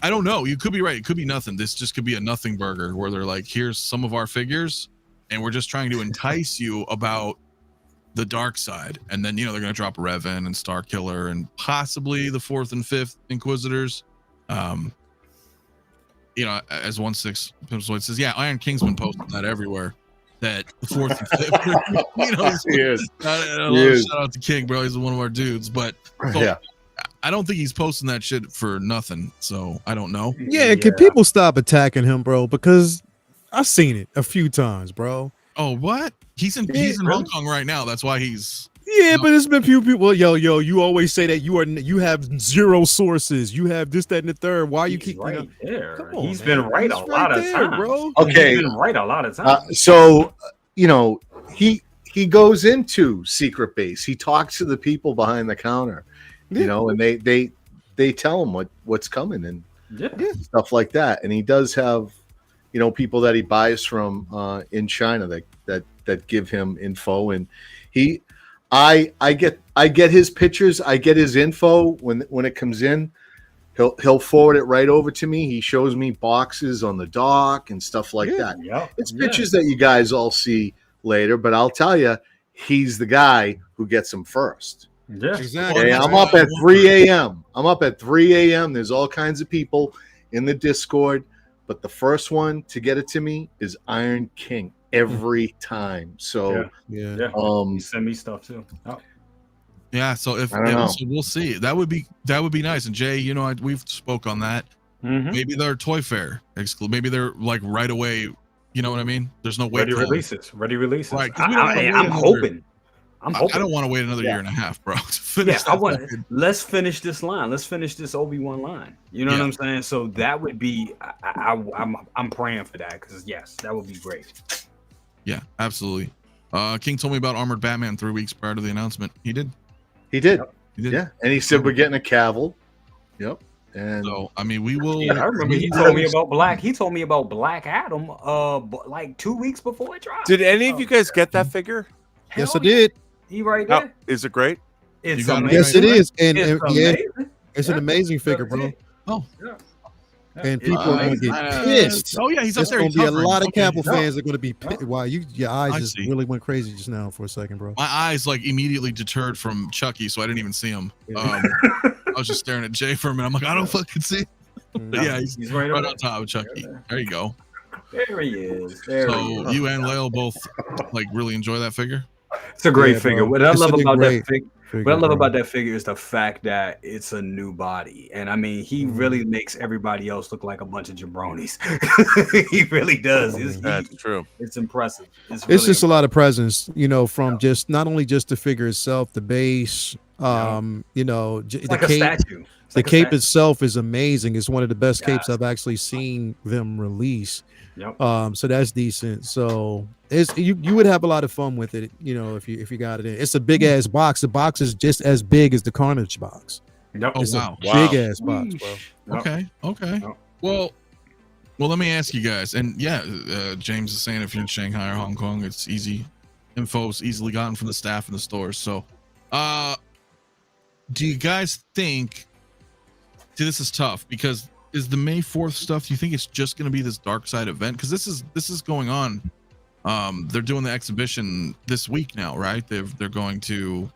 I don't know. You could be right. It could be nothing. This just could be a nothing burger where they're like, here's some of our figures, and we're just trying to entice you about the dark side. And then, you know, they're going to drop Revan and Starkiller and possibly the 4th and 5th Inquisitors. You know, as 16 Pimsoid says, yeah, Iron Kingsman posted that everywhere. That the 4th and 5th, you know, He is. Shout out to King, bro. He's one of our dudes. But so, I don't think he's posting that shit for nothing. So I don't know. Yeah, can people stop attacking him, bro? Because I've seen it a few times, bro. Oh, what? He's in Hong Kong right now. That's why he's. Yeah, but it's been few people. Yo, you always say that you have zero sources. You have this, that, and the third. Why you keep right there? Come on, He's been right a lot of times, bro. Okay, he's been right a lot of times. So you know, he goes into secret base. He talks to the people behind the counter, you know, and they tell him what's coming and stuff like that. And he does have, you know, people that he buys from in China that give him info, and I get his pictures, I get his info when it comes in. He'll forward it right over to me. He shows me boxes on the dock and stuff like that. Yeah, it's pictures that you guys all see later, but I'll tell you, he's the guy who gets them first. Yeah, exactly. Okay, I'm up at 3 a.m. There's all kinds of people in the Discord, but the first one to get it to me is Iron King every time. So you send me stuff too. Oh. Yeah, so so we'll see. That would be nice. And Jay, you know, we've spoke on that. Maybe they're Toy Fair exclusive. Maybe they're like right away. You know what I mean? There's no wait. Ready releases. Right, I'm hoping. I don't want to wait another year and a half, bro. Let's finish this line. Let's finish this Obi-Wan line. You know what I'm saying? So that would be. I'm praying for that because that would be great. Yeah, absolutely. King told me about Armored Batman 3 weeks prior to the announcement. He did. Yeah, and he said we're getting a Cavill. Yep. And so I mean, we will. Yeah, I remember he told me about Black. He told me about Black Adam. Like 2 weeks before it dropped. Did any of you guys get that figure? Yes, I did. He right there. Is it great? It's amazing. Yes, it is, and it's an amazing figure, bro. Oh. And people are going to get pissed. Oh yeah, he's up there. There's going to be a lot of Cavill fans are going to be pissed. Wow, your eyes just really went crazy just now for a second, bro. My eyes like immediately deterred from Chucky, so I didn't even see him. I was just staring at Jay for a minute. I'm like, I don't fucking see him. But yeah, he's right on top of Chucky. There you go. There he is. So you and Lale both like really enjoy that figure? It's a great figure. What I love about that figure. What I love about that figure is the fact that it's a new body. And I mean, he really makes everybody else look like a bunch of jabronis. He really does. That's true. It's impressive. It's really just a lot of presence, you know, from just not only just the figure itself, the base, you know, it's the like cape. A statue. The cape itself is amazing. It's one of the best capes I've actually seen them release. Yep. So that's decent. So it's you would have a lot of fun with it, you know, if you got it in. It's a big ass box. The box is just as big as the Carnage box. Yep. It's a big ass box, bro. Okay. Well, let me ask you guys. And James is saying if you're in Shanghai or Hong Kong, it's easy. Info is easily gotten from the staff in the stores. So, do you guys think? See, this is tough because is the May 4th stuff? Do you think it's just going to be this Darkside event? Because this is going on. They're doing the exhibition this week now, right? They're going to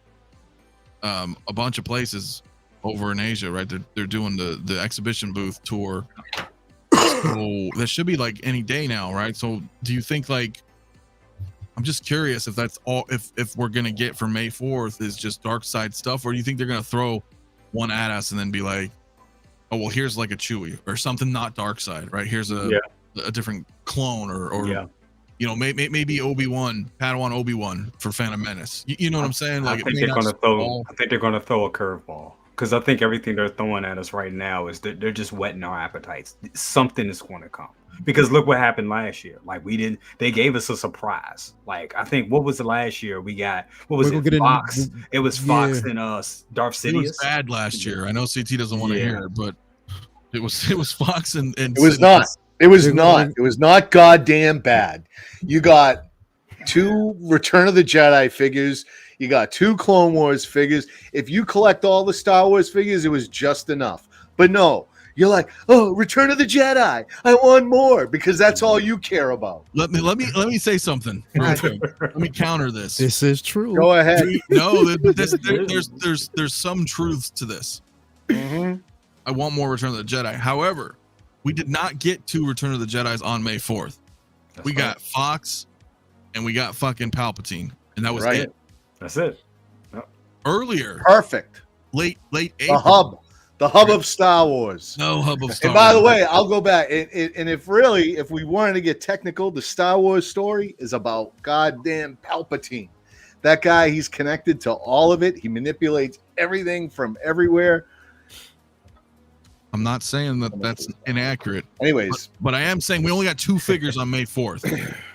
a bunch of places over in Asia, right? They're doing the exhibition booth tour. So that should be like any day now, right? So do you think like? I'm just curious if that's all. If we're gonna get for May 4th is just Darkside stuff, or do you think they're gonna throw one at us and then be like, oh well, here's like a Chewie or something not Darkside, right? Here's a different clone or You know, maybe Obi-Wan, Padawan Obi-Wan for Phantom Menace. You know what I'm saying? Like, I think they're going to throw a curveball, because I think everything they're throwing at us right now is that they're just whetting our appetites. Something is going to come, because look what happened last year. Like, they gave us a surprise. Like, I think, what was the last year we got? What was it? Fox. It was Fox and Darth Sidious. It was bad last year. I know CT doesn't want to hear it, but it was Fox and it was not. It was not. It was not goddamn bad. You got 2 Return of the Jedi figures. You got 2 Clone Wars figures. If you collect all the Star Wars figures, it was just enough. But no, you're like, oh, Return of the Jedi. I want more, because that's all you care about. Let me say something. Let me counter this. This is true. Go ahead. No, there's some truth to this. Mm-hmm. I want more Return of the Jedi. However, we did not get 2 Return of the Jedis on May 4th. We got Fox and we got fucking Palpatine, and that was it. That's it. Yep. Earlier, perfect. Late April. The hub of Star Wars. No hub of Star Wars. And by the Wars. way, I'll go back. And if we wanted to get technical, the Star Wars story is about goddamn Palpatine. That guy, he's connected to all of it. He manipulates everything from everywhere. I'm not saying that that's inaccurate. Anyways, but I am saying we only got 2 figures on May 4th.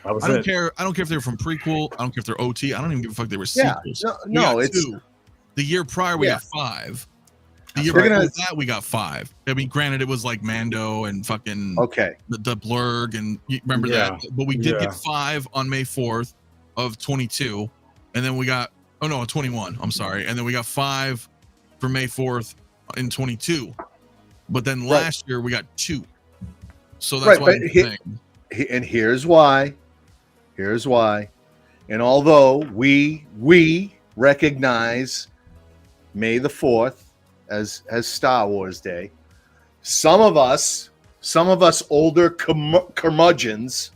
I don't care. I don't care if they're from prequel. I don't care if they're OT. I don't even give a fuck if they were sequels. No, it's 2. The year prior we got 5. The year before that we got 5. I mean, granted, it was like Mando and fucking the Blurg, and you remember that. But we did get 5 on May 4th of 22, and then we got 21. I'm sorry, and then we got 5 for May 4th in 22. But then last year we got 2, so that's why I'm saying. And here's why. And although we recognize May the 4th as Star Wars Day, some of us older curmudgeons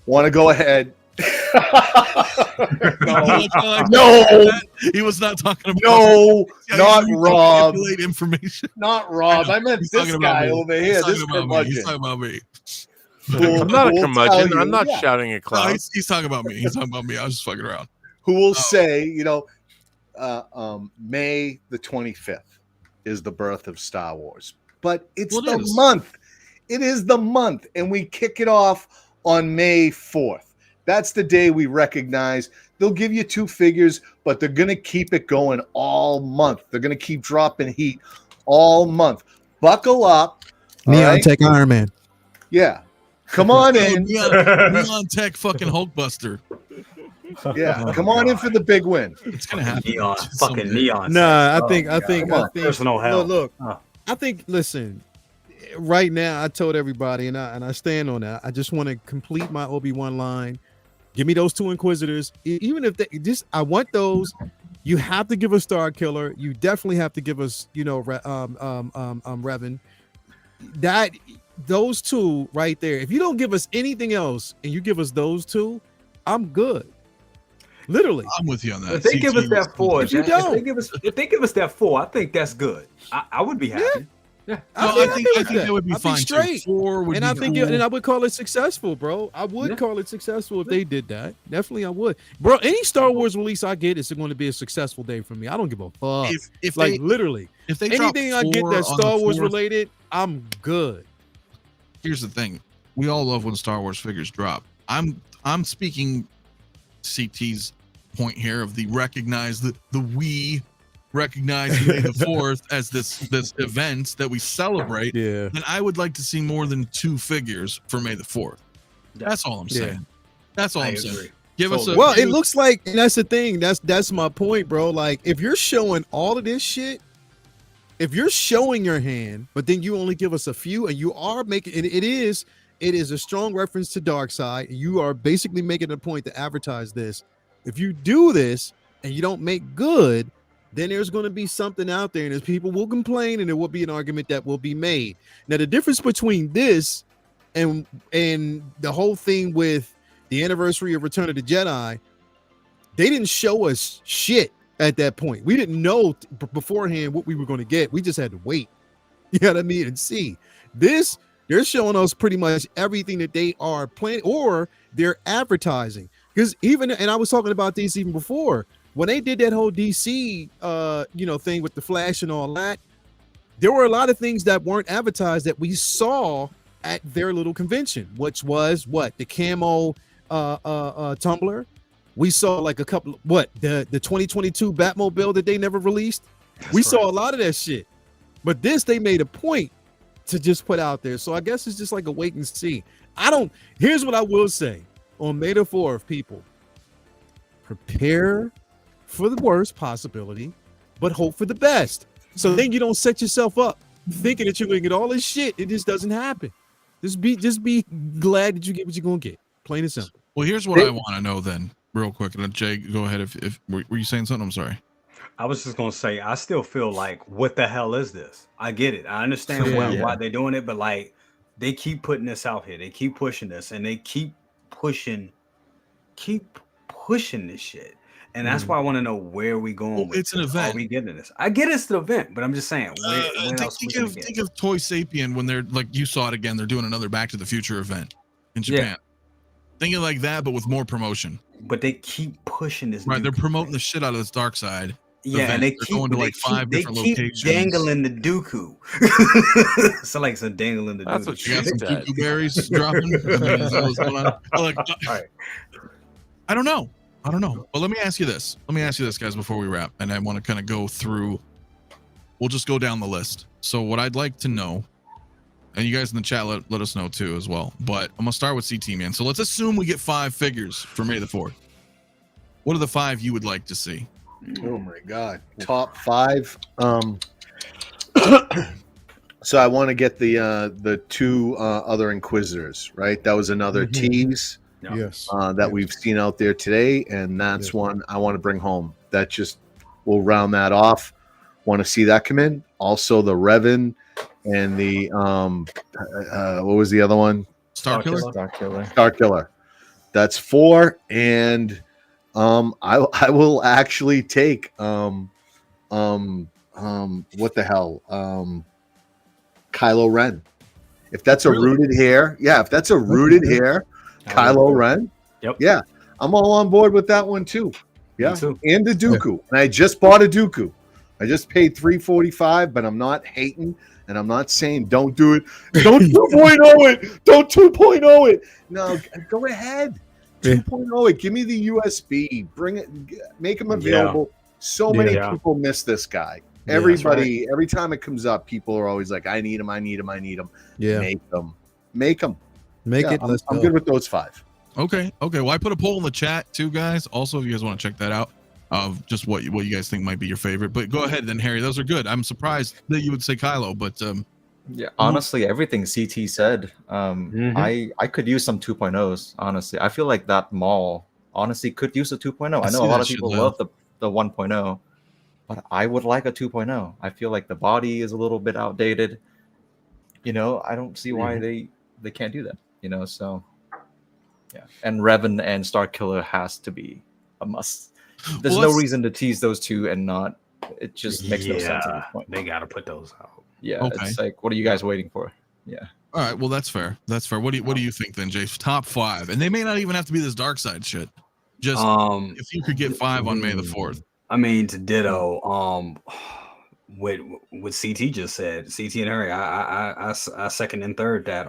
want to go ahead. No, he was not talking about. No, not Rob. Information. Not Rob. I meant this guy over here. This curmudgeon. He's talking about me. I'm not a curmudgeon. I'm not shouting at clouds. No, he's talking about me. He's talking about me. I was just fucking around. Who will say, May the 25th is the birth of Star Wars, but it's the month. It is the month, and we kick it off on May 4th. That's the day we recognize. They'll give you 2 figures, but they're going to keep it going all month. They're going to keep dropping heat all month. Buckle up. Neon Tech Iron Man. Yeah. Come on in. Neon Tech fucking Hulkbuster. Yeah. Come on in for the big win. It's going to happen. Neon. Fucking Neon. Nah, I think personal hell. Look, I think, listen, right now, I told everybody, and I stand on that. I just want to complete my Obi-Wan line. Give me those 2 Inquisitors. Even if they I want those. You have to give us Star Killer. You definitely have to give us, Revan. Those 2 right there. If you don't give us anything else and you give us those 2, I'm good. Literally, I'm with you on that. If they give us that 4, if they give us that 4, I think that's good. I would be happy. Yeah. I think that would be fine. Straight. 4 would and be I think cool. and I would call it successful, bro. I would call it successful if they did that. Definitely, I would, bro. Any Star Wars release I get is going to be a successful day for me. I don't give a fuck. If literally, if they anything I get that's Star Wars related, I'm good. Here's the thing: we all love when Star Wars figures drop. I'm speaking CT's point here of the we recognize May the 4th as this event that we celebrate. Yeah. And I would like to see more than 2 figures for May the 4th. That's all I'm saying. That's all I'm saying. Give us a it looks like, and that's the thing. That's my point, bro. Like, if you're showing all of this shit, if you're showing your hand, but then you only give us a few, and you are making it is a strong reference to Darkside. You are basically making a point to advertise this. If you do this and you don't make good, then there's going to be something out there, and there's people will complain, and there will be an argument that will be made. Now, the difference between this and the whole thing with the anniversary of Return of the Jedi, they didn't show us shit at that point. We didn't know beforehand what we were going to get. We just had to wait. You know what I mean? And see. This They're showing us pretty much everything that they are planning, or they're advertising. Because even, and I was talking about this even before, when they did that whole DC thing with the Flash and all that, there were a lot of things that weren't advertised that we saw at their little convention, which was what? The camo tumbler. We saw like a couple, the 2022 Batmobile that they never released. We saw a lot of that shit. But this they made a point to just put out there. So I guess it's just like a wait and see. Here's what I will say. On May the 4th, people, prepare for the worst possibility, but hope for the best. So then you don't set yourself up thinking that you're going to get all this shit. It just doesn't happen. Just be glad that you get what you're going to get. Plain and simple. Well, here's what I want to know then, real quick. And Jay, go ahead. If were you saying something? I'm sorry. I was just gonna say, I still feel like, what the hell is this? I get it. I understand why they're doing it, but like, they keep putting this out here. They keep pushing this, and they keep pushing this shit. And that's why I want to know where we going. It's an event. Are we getting this? I get it's the event, but I'm just saying. Think of Toy Sapien when they're like, you saw it again. They're doing another Back to the Future event in Japan. Yeah. Thinking like that, but with more promotion. But they keep pushing this. Right, they're promoting the shit out of this Darkside. Yeah, and they're going to like 5 different locations. Dangling the Dooku. So like some dangling the Dooku. That's what you got some Dooku berries dropping. I mean, is that what's going on? Like, I don't know. But let me ask you this, guys, before we wrap, and I want to kind of go through. We'll just go down the list. So what I'd like to know, and you guys in the chat let us know too as well. But I'm gonna start with CT, man. So let's assume we get 5 figures for May the 4th. What are the 5 you would like to see? Oh my God, top 5. So I want to get the 2 other Inquisitors, right? That was another tease. Yes. That we've seen out there today, and that's one I want to bring home. That just will round that off. Want to see that come in. Also, the Revan and the what was the other one? Starkiller. That's 4, and I will actually take what the hell Kylo Ren. If that's a rooted hair, Kylo Ren. Yep. Yeah, I'm all on board with that one too. Yeah, and the Dooku. And I just bought a Dooku. I just paid $345, but I'm not hating, and I'm not saying don't do it. Don't 2.0 it. Don't 2.0 it. No, go ahead. 2.0 it. Give me the USB. Bring it. Make them available. So many people miss this guy. Everybody, every time it comes up, people are always like, I need him. Yeah. Make them. Make it. I'm good with those 5. Okay. Well, I put a poll in the chat too, guys. Also, if you guys want to check that out, of just what you guys think might be your favorite. But go ahead then, Harry. Those are good. I'm surprised that you would say Kylo, but yeah, honestly, everything CT said, I could use some 2.0s. Honestly, I feel like that mall honestly could use a 2.0. I know a lot of people love the 1.0, but I would like a 2.0. I feel like the body is a little bit outdated. I don't see why they can't do that. So yeah. And Revan and Starkiller has to be a must. There's no reason to tease those 2 and not. It just makes no sense at this point. They got to put those out. Yeah, It's like, what are you guys waiting for? Yeah. All right. Well, that's fair. What do you think then, Jay? Top 5, and they may not even have to be this Darkside shit. Just if you could get 5 on May the 4th. I mean, to ditto. What CT just said, CT and Harry, I second and third that.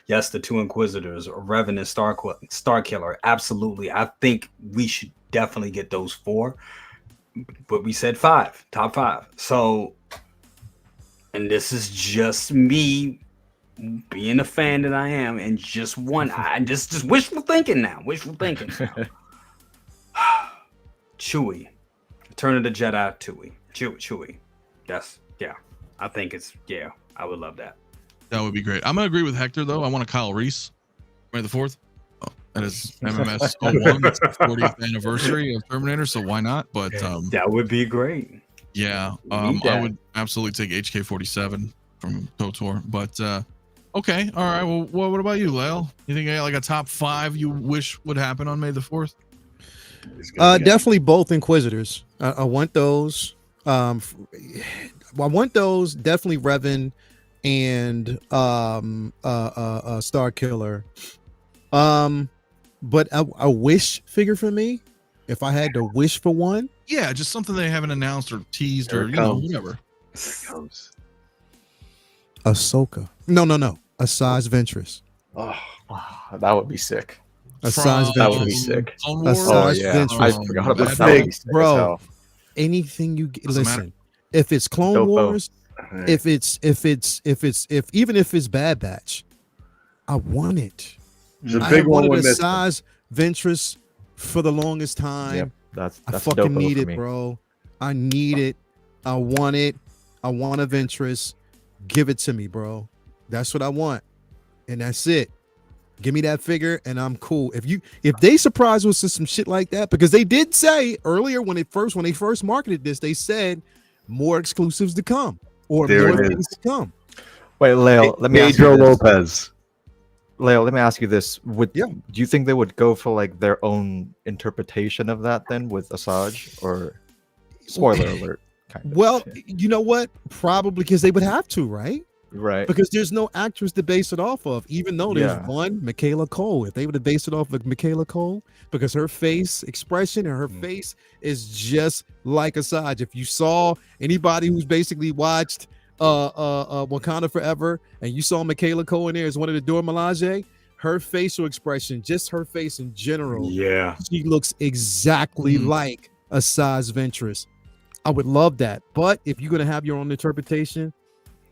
Yes, the 2 Inquisitors, Revan and Starkiller, absolutely. I think we should definitely get those 4, but we said 5, top 5. So, and this is just me being a fan that I am, and just I just wishful thinking now. Chewie, Return of the Jedi, Chewie. I think it's I would love that. That would be great. I'm gonna agree with Hector though. I want a Kyle Reese, May the 4th. That is MMS 01. It's the 40th anniversary of Terminator, so why not? But that would be great. Yeah, I would absolutely take HK-47 from KOTOR. But okay, all right. Well, what about you, Lale? You think like a top 5 you wish would happen on May the 4th? Definitely both Inquisitors. I want those. I want those. Definitely Revan and Star Killer. But a wish figure for me, if I had to wish for one. Yeah, just something they haven't announced or teased Here or it know, comes. whatever. Here it comes. Ahsoka. No. 𝗣𝗓𝗛 Ventress. Oh, That would be sick. 𝗣𝗓𝗛 That would be Ventress. sick. Clone A Wars, size yeah. Ventress. I forgot about Bad that. Would be Batch. sick as Bro, hell. anything you get. Doesn't Listen, matter. if it's Clone Dope, Wars, if even if it's Bad Batch, I want it. there's a I big have one wanted we're a missing. size Ventress for the longest time. Yep, that's I dope fucking for need it, me. bro. I need it. I want it. I want a Ventress. Give it to me, bro. That's what I want, and that's it. Give me that figure, and I'm cool. If they surprise us with some shit like that, because they did say earlier when they first marketed this, they said more exclusives to come or There more it things to come. Wait, Leo, let me ask Pedro you this. Lopez. Leo, let me ask you this: Yeah. do you think they would go for like their own interpretation of that then with 𝗣𝗓𝗛, or spoiler alert? Kind of Well, shit. you know what? Probably because they would have to, right? Right. Because there's no actress to base it off of, even though there's Yeah. one, Michaela Cole. If they would have based it off of Michaela Cole, because her face expression and her face is just like 𝗣𝗓𝗛. If you saw anybody who's basically watched Wakanda Forever and you saw Michaela Cole in there as one of the Dora Milaje, her facial expression, just her face in general, Yeah. she looks exactly like 𝗣𝗓𝗛 Ventress. I would love that. But if you're gonna have your own interpretation,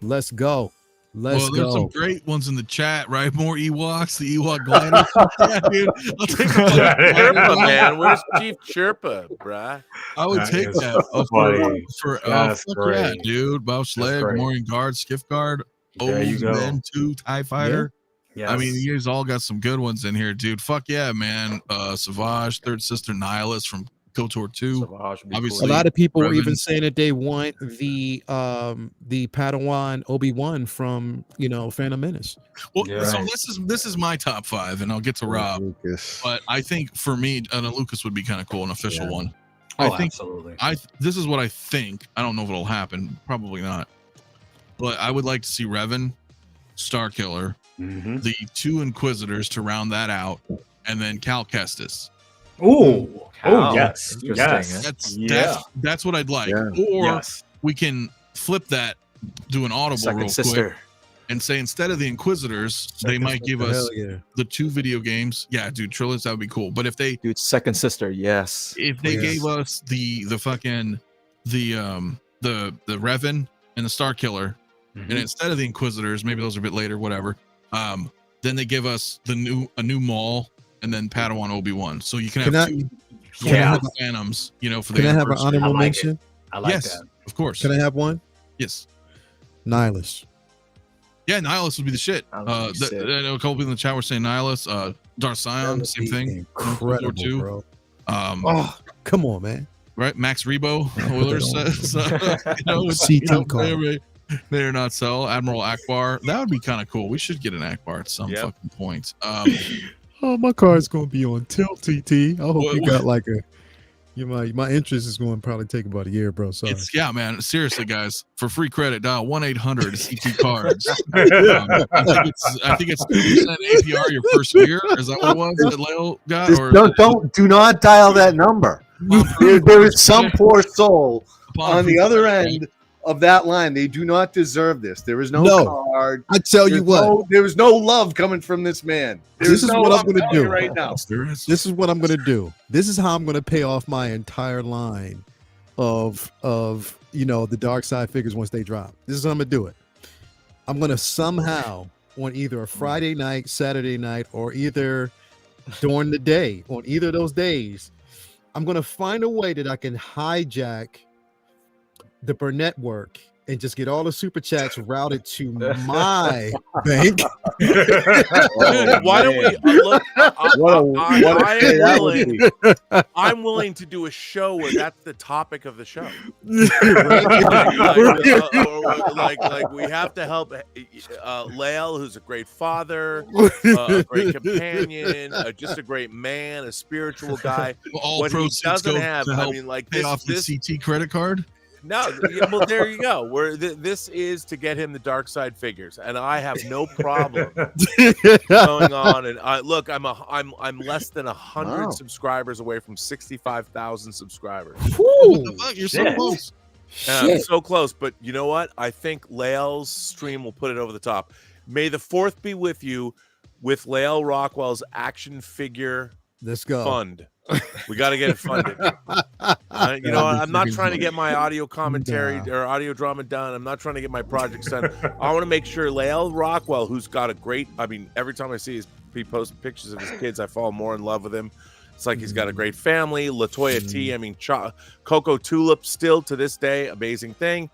let's go. Let's There's some go. great ones in the chat, right? More Ewoks, the Ewok glider. Yeah, dude. I'll take Chirpa, a man. Where's Chief Chirpa, bruh? I would That take is that funny. for That's fuck yeah, great. dude. Bausch Leg, great. Morning Guard, Skiff Guard, There you go. Men 2, TIE Fighter. Yes. I mean, you guys all got some good ones in here, dude. Fuck yeah, man. Savage, Third Sister Nihilus from KOTOR 2. 𝗣𝗓𝗛 would be Obviously. A lot of people were Revan. even saying that they want the Padawan Obi-Wan from Phantom Menace. Well, Yeah. so this is my top 5, and I'll get to Rob. Lucas. But I think for me, Lucas would be kind of cool, an official Yeah. one. Oh, I think absolutely. this is what I think. I don't know if it'll happen. Probably not. But I would like to see Revan, Star Killer, Mhm. the 2 Inquisitors to round that out, and then Cal Kestis. Ooh. Wow. Oh, yes. Interesting, Yes. eh? That's what I'd like. Yeah. Or Yes. we can flip that, do an audible Second real sister. quick, and say instead of the Inquisitors, they might give us Hell yeah. the 2 video games. Yeah, dude, trilogy, that would be cool. But if they Dude, second sister, yes. gave us the fucking the Revan and the Star Killer, Mm-hmm. and instead of the Inquisitors, maybe those are a bit later, whatever. Then they give us a new Maul and then Padawan Obi-Wan. So you can have Can I- 2 Can I have Phantoms, for the Can I have an anniversary. honorable I like mention? I like Yes, that. of course. Can I have one? Yes. Nihilus. Yeah, Nihilus would be the shit. That would be sick. I know a couple people in the chat were saying Nihilus, Darkside, same thing. Incredible, KOTOR 2. bro. Oh, come on, man. Right, Max Rebo, Oilers says, CT card. they're not sell. Admiral Akbar, that would be kind of cool. We should get an Akbar at some fucking point. Oh, my card's gonna be on tilt, TT. I hope What- you got like a. My interest is going to probably take about a year, bro. Sorry. Yeah, man. Seriously, guys, for free credit, dial 1-800 CT cards. I think it's 2% APR your first year. Is that what it was that Leo got? Just do not dial that number. There is some poor soul on the other end of that line. They do not deserve this. There is no card. I tell you what, there is no love coming from this man. This is what I'm going to telling you do right now. This is what I'm going to do. This is how I'm going to pay off my entire line of the Darkside figures once they drop. This is how I'm going to do it. I'm going to somehow on either a Friday night, Saturday night, or either during the day, on either of those days, I'm going to find a way that I can hijack the Burnett work and just get all the super chats routed to my bank. Why don't we look? I'm willing to do a show where that's the topic of the show. like we have to help Lael, who's a great father, a great companion, just a great man, a spiritual guy. All What he proceeds doesn't go have, to I help mean, like pay this, off the CT credit card. No, well, there you go. This is to get him the Darkside figures, and I have no problem going on. And look, I'm less than 100 subscribers away from 65,000 subscribers. What the fuck? You're so close. So close, but you know what? I think Lael's stream will put it over the top. May the 4th be with you with Lael Rockwell's action figure fund. We got to get it funded. You know, I'm not trying to get my audio commentary or audio drama done. I'm not trying to get my projects done. I want to make sure Lael Rockwell, who's got a great, I mean, every time I see he posts pictures of his kids, I fall more in love with him. It's like he's got a great family. Latoya T, I mean, Coco Tulip still to this day, amazing thing.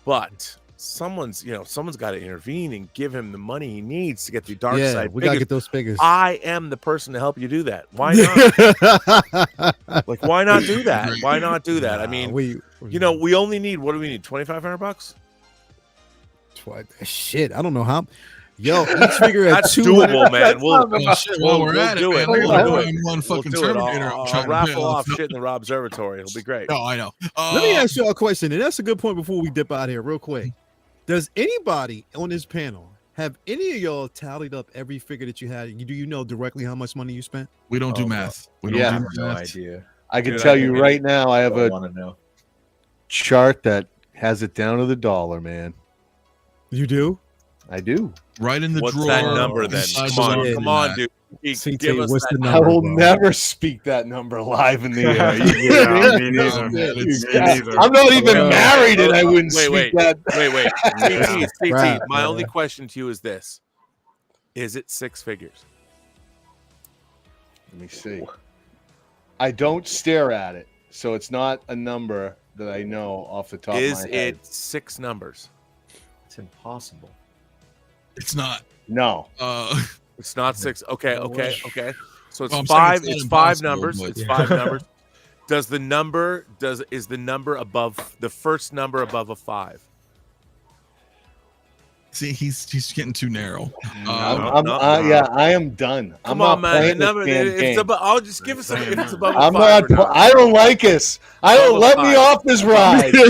But someone's got to intervene and give him the money he needs to get the Darkside. Yeah, we got to get those figures. I am the person to help you do that. Why not? Like, why not do that? Why not do that? I mean, we only need, what do we need? $2,500? Shit, I don't know how. Yo, each figure at that's 200. doable, man. While we're at it, man, I'll raffle off shit in the Rob Observatory. It'll be great. Oh, I know. Let me ask you a question, and that's a good point before we dip out here real quick. Does anybody on this panel have any of y'all tallied up every figure that you had? Do you know directly how much money you spent? We don't do math. We don't do no math. idea. I can tell you right now, I have a chart that has it down to the dollar, man. You do? I do. Right in the What's drawer. that number then? Come on, dude. Give us what's that the I number, will bro? never speak that number live in the air. Me neither. I'm not even married, and I wouldn't speak that. Wait. CT, Right, my only question to you is this: is it 6 figures? Let me see. I don't stare at it, so it's not a number that I know off the top of my head. Is it 6 numbers? It's impossible. It's not. No. It's not 6. Okay. So it's Well, I'm saying 5. it's not It's 5 impossible, numbers. but- It's 5 numbers. Is the number above the first number above a 5? See, he's getting too narrow. I am done. Come on, man. The number. It's above, I'll just give us if it's above a 5. I don't like us. I don't let me off this ride. No.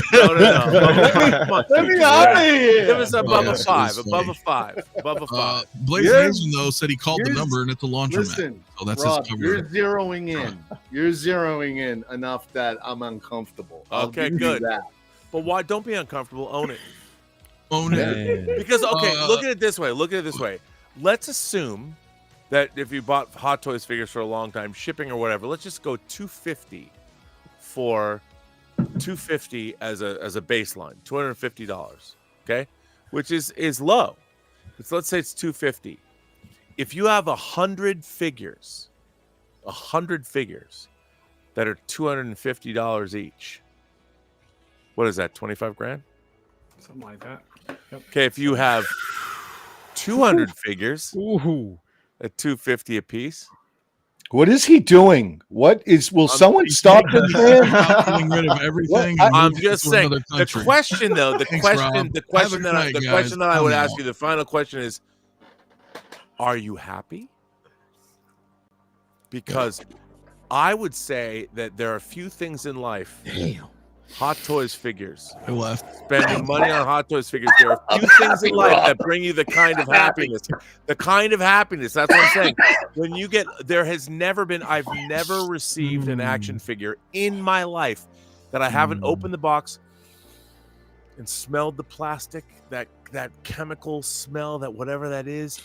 Let me out of here. Give us above a 5. That's Above a funny. 5. Above a 5. Blaze Mason, though, said he called the number and it's a laundromat. Listen, So that's Rob, his cover. you're zeroing in. You're zeroing in enough that I'm uncomfortable. I'll Okay, give you good. that. But why? Don't be uncomfortable. Own it. Own it. Because look at it this way. Let's assume that if you bought Hot Toys figures for a long time, shipping or whatever, let's just go $250 for $250 as a baseline, $250. Okay, which is low. Let's say it's $250. If you have 100 figures that are $250 each, what is that? 25 grand? Something like that. Yep. Okay, if you have 200 figures Ooh. at $250 a piece. What is he doing? Will someone stop this man? Getting rid of everything. I'm just saying. The question, though, the question that I would ask you, the final question is, are you happy? Because I would say that there are a few things in life. Damn. Hot Toys figures. I left. Spending money on Hot Toys figures. There are a few things in life that bring you the kind of happiness. The kind of happiness. That's what I'm saying. When you get, I've never received an action figure in my life that I haven't opened the box and smelled the plastic, that chemical smell, that whatever that is,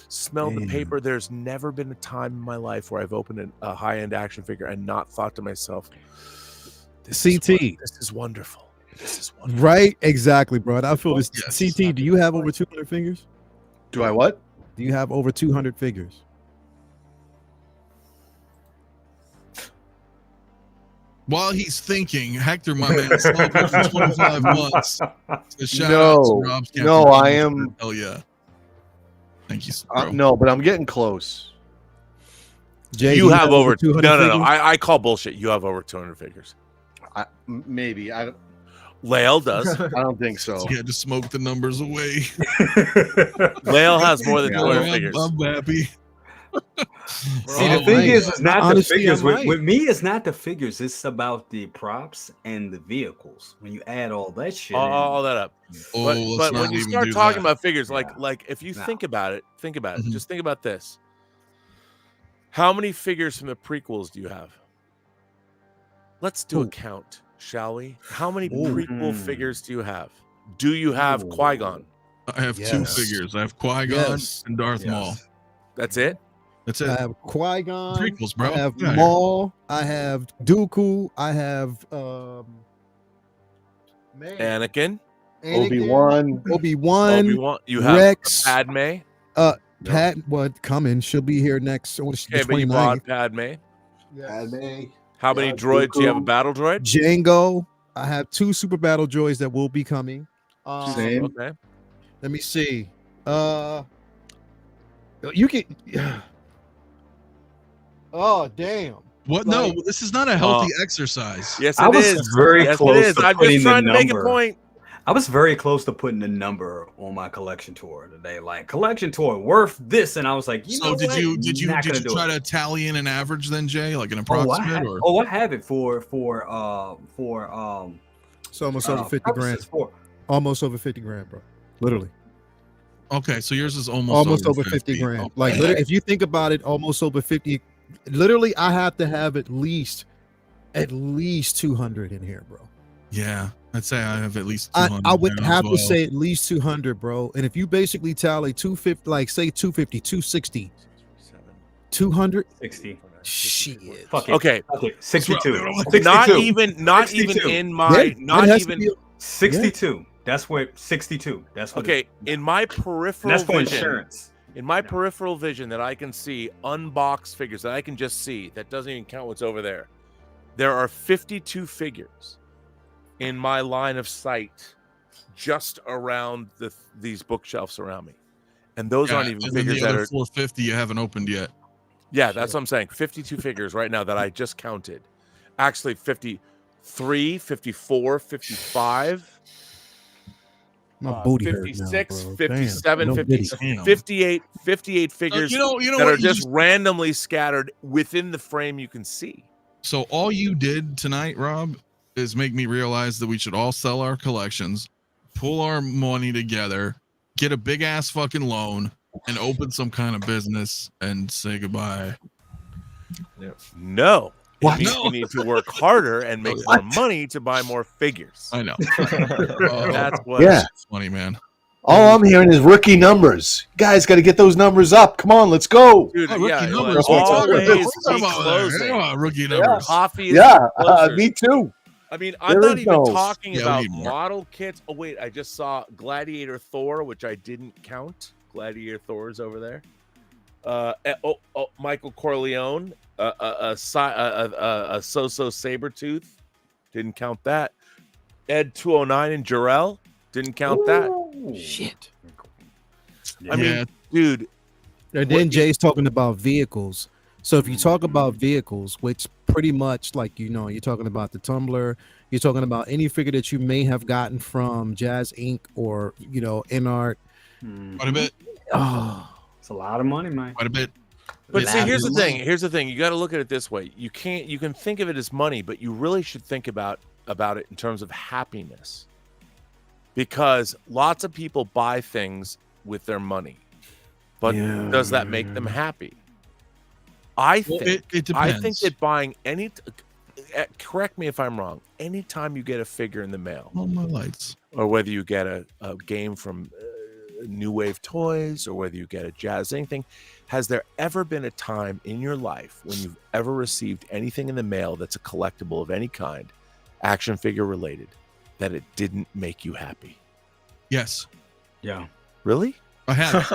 smelled the paper. There's never been a time in my life where I've opened a high-end action figure and not thought to myself, This is wonderful. Right? Exactly, bro. I feel this. Yes. CT, do you have over 200 figures? Do I what? Do you have over 200 figures? While he's thinking, Hector, my man, celebrating 25 months. So shout out to Rob's Captain. I am. Hell yeah. Thank you, bro. No, but I'm getting close. Jay, You have over 200 no. figures? I call bullshit. You have over 200 figures. Maybe. Lael does. I don't think so. Yeah, just smoke the numbers away. Lael has more than 200 figures. I'm happy. See, the thing is, it's not the Honestly, figures. I'm right. With me, it's not the figures. It's about the props and the vehicles. When you add all that shit, all that up. Oh, But, let's but not when you even start do talking that. about figures, Yeah. like if you No. think about it, Mhm. just think about this. How many figures from the prequels do you have? Let's do a count, shall we? How many prequel figures do you have? Do you have Qui-Gon? I have two figures. I have Qui-Gon Yes. and Darth Maul. That's it? That's I it. have Qui-Gon. Prequels, bro. I have Yeah. Maul. I have Dooku. I have Anakin? Obi-Wan. Obi-Wan. You have Rex. Padme? Pat, what coming? She'll be here next. Okay, The but you 29th. bought Padme. Padme. How many Yeah, droids do you have? A Dooku. battle droid? Django. I have 2 super battle droids that will be coming. Same. Okay. Let me see. You can. Oh damn! What? No, Like- this is not a healthy exercise. Yes, I it was is. very Yes, close it is. to I'm putting just the trying to make a number. point. I was very close to putting the number on my collection tour today. Like collection tour worth this, and I was like, So did what? you Not gonna do try it. to tally in an average then, Jay, like an Oh, approximate? I have it for It's almost over 50 grand. purposes for Almost over 50 grand, bro. Literally, Okay, so yours is almost over 50 grand. Okay. Like, literally, if you think about it, almost over 50. Literally, I have to have at least 200 in here, bro. Yeah, I'd say I have at least I 200 would now as have to well. say at least 200, bro. And if you basically tally 250, like say 250, 260, 200, 60. shit. Fuck it. Okay. Fuck it. 62. Not 62. not 62. even in my Yeah, not it has to even be- 62. That's what 62. That's what okay. In my peripheral that's for vision, insurance. in my peripheral vision that I can see unboxed figures that I can just see, that doesn't even count what's over there. There are 52 figures in my line of sight just around these bookshelves around me. And those aren't even and then figures the that other are 450 you haven't opened yet. Yeah, that's what I'm saying. 52 figures right now that I just counted. Actually 53, 54, 55. My booty hurt now, 56, bro. 57, Damn, no 50, biddy. Damn. 58 figures you know that what? are You just randomly scattered within the frame you can see. So all you did tonight, Rob, is make me realize that we should all sell our collections, pull our money together, get a big ass fucking loan, and open some kind of business and say goodbye. No. What? It means No. you need to work harder and make more money to buy more figures. I know. That's what Yeah. It's funny, man. All I'm hearing is rookie numbers. You guys got to get those numbers up. Come on, let's go. Dude, Oh, rookie yeah, numbers. like, What are you always talking be about? closing. Yeah, rookie numbers. Coffee is Yeah, closer. me too. I mean, I'm There not is even those. talking Yeah, we about need more. model kits. Oh, wait, I just saw Gladiator Thor, which I didn't count. Gladiator Thor's over there. Michael Corleone, a So-So Sabretooth, didn't count that. Ed 209 and Jarrell, didn't count that. Shit. I mean, dude, And then Jay's talking about vehicles. So if you talk about vehicles, which pretty much like, you know, you're talking about the Tumbler, you're talking about any figure that you may have gotten from Jazz Inc. or, you know, InArt. Quite a bit. Oh, It's a lot of money, man. Quite a bit. But It's see, here's the money. thing. Here's the thing. You got to look at it this way. You can think of it as money, but you really should think about it in terms of happiness. Because lots of people buy things with their money. But does that make them happy? I Well, think it I depends. think that buying correct me if I'm wrong. Anytime you get a figure in the mail, All my lights. or whether you get a game from New Wave Toys, or whether you get a Jazz anything, has there ever been a time in your life when you've ever received anything in the mail that's a collectible of any kind, action figure related, that it didn't make you happy? Yes, Yeah. Really? I have.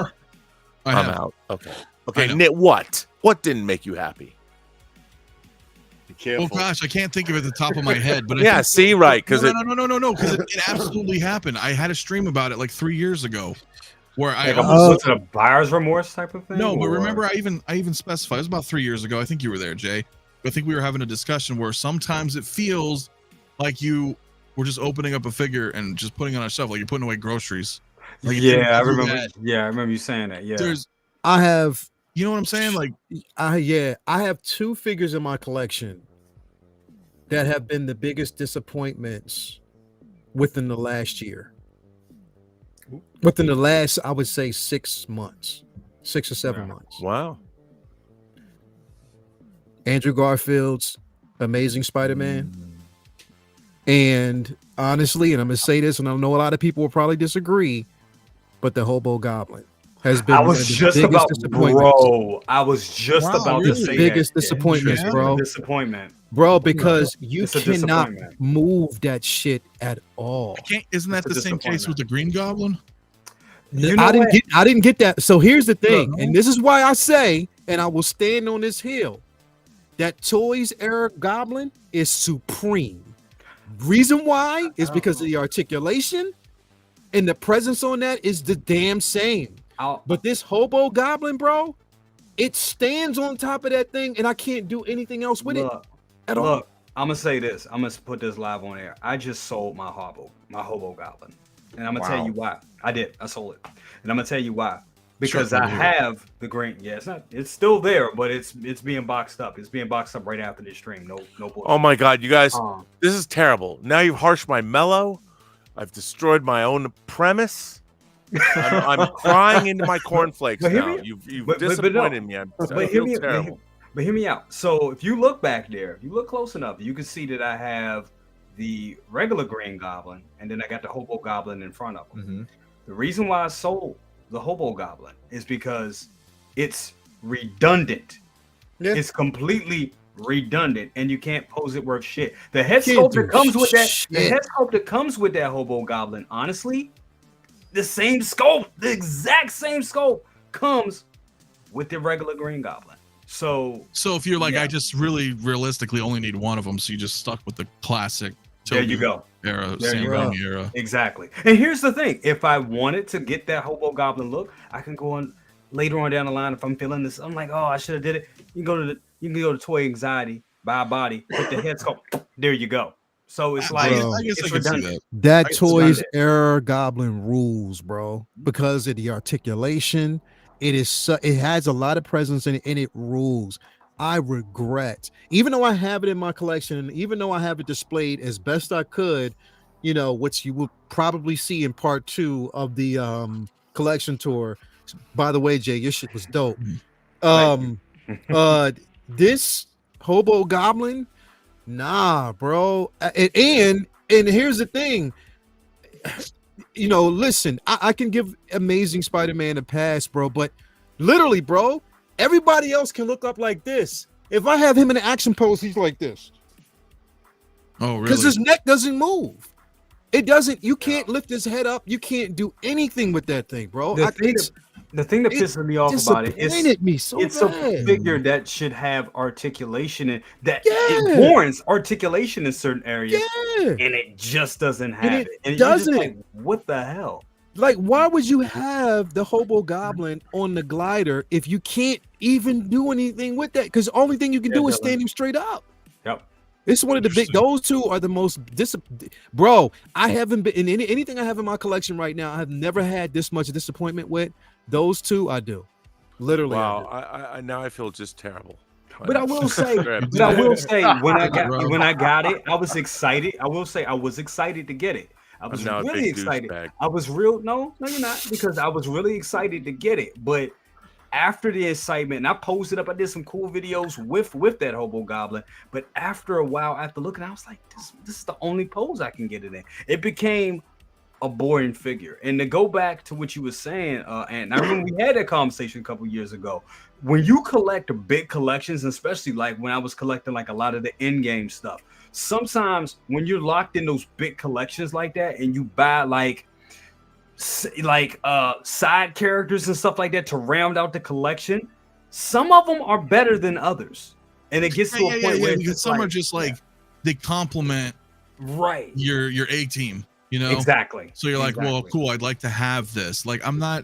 I I'm have. out. Okay. I Okay, know. Nit, what? What didn't make you happy? Be Oh careful. gosh, I can't think of it at the top of my head. But I Yeah, think- see, right? Because no, because it absolutely happened. I had a stream about it like 3 years ago, where I Like almost was it a buyer's remorse type of thing? no, but or- remember, I even specified it was about 3 years ago. I think you were there, Jay. I think we were having a discussion where sometimes it feels like you were just opening up a figure and just putting it on a shelf, like you're putting away groceries. Like it didn't Yeah, I feel remember. that. Yeah, I remember you saying that. Yeah. There's I have You know what I'm saying? Like, I have 2 figures in my collection that have been the biggest disappointments within the last year. Within the last, I would say 6 months, 6 or 7 months. Wow. Andrew Garfield's Amazing Spider-Man. And honestly, and I'm gonna say this, and I know a lot of people will probably disagree, but the Hobo Goblin has been I one was of the just biggest about, disappointments. bro. I was just about to say biggest that. disappointments, It's bro. a disappointment, bro, because you It's a cannot disappointment. move that shit at all. isn't that It's the a same case with the Green Goblin? You know I what? didn't get that. So here's the thing, No. and this is why I say, and I will stand on this hill, that Toys era Goblin is supreme. Reason why is because of the articulation and the presence on that is the damn same. But this Hobo Goblin, bro, it stands on top of that thing, and I can't do anything else with it at all. Look, I'm gonna say this. I'm gonna put this live on air. I just sold my Hobo Goblin, and I'm gonna tell you why. I did. I sold it, and I'm gonna tell you why. Because Sure, I have the green. Yeah, it's not. It's still there, but it's being boxed up. It's being boxed up right after this stream. No bullshit. Oh my God, you guys, this is terrible. Now you've harshed my mellow. I've destroyed my own premise. I'm crying into my cornflakes But hear now. me- You've but no. disappointed me. I feel terrible. But hear me out. So if you look back there, if you look close enough, you can see that I have the regular Green Goblin, and then I got the Hobo Goblin in front of him. The reason why I sold the Hobo Goblin is because it's redundant. Yeah. It's completely redundant, and you can't pose it worth shit. The head Can't sculpt do that comes with that, the shit. head sculpt that comes with that Hobo Goblin, honestly, the same sculpt, the exact same sculpt comes with the regular Green Goblin. So if you're like, yeah. I just really realistically only need one of them, so you just stuck with the classic. There you go. Era, There Sam you go. Raimi era. Exactly. And here's the thing: if I wanted to get that Hobo Goblin look, I can go on later on down the line. If I'm feeling this, I'm like, oh, I should have did it. You can go to Toy Anxiety, buy a body, put the head sculpt. There you go. So it's like Bro. I guess it's I can see redundant. that. That It's Toys redundant. era Goblin rules, bro, because of the articulation. It has a lot of presence in it, and it rules. I regret, even though I have it in my collection, and even though I have it displayed as best I could, which you will probably see in part 2 of the collection tour. By the way, Jay, your shit was dope. This Hobo Goblin, nah, bro. And here's the thing. Listen, I can give Amazing Spider-Man a pass, bro, but literally, bro, everybody else can look up like this. If I have him in an action pose, he's like this. Oh, really? Because his neck doesn't move. It doesn't. You can't lift his head up. You can't do anything with that thing, bro. The thing that pisses me off about it is disappointed me so it's bad. a figure that should have articulation and that Yeah. it warrants articulation in certain areas, Yeah. and it just doesn't have And it. it And you're just doesn't. like, what the hell? Like, why would you have the Hobo Goblin on the glider if you can't even do anything with that? Because the only thing you can do is stand him straight up. Yep. It's one of the big. Those two are the most bro. I haven't been in anything I have in my collection right now. I have never had this much disappointment with. Those two, I do. Literally. Wow, I do. I now I feel just terrible. But I will say, when I got it, I was excited. I will say I was excited to get it. I was now a really big excited. douchebag. I was no, you're not, because I was really excited to get it. But after the excitement, and I posted up, I did some cool videos with that Hobo Goblin. But after a while, after looking, I was like, this is the only pose I can get it in. It became a boring figure. And to go back to what you were saying, and I remember we had that conversation a couple years ago. When you collect big collections, especially like when I was collecting like a lot of the in-game stuff, sometimes when you're locked in those big collections like that, and you buy like side characters and stuff like that to round out the collection, some of them are better than others, and it gets to a point where because some are just like they complement your A team, exactly. So you're like, well, cool, I'd like to have this. Like, I'm not,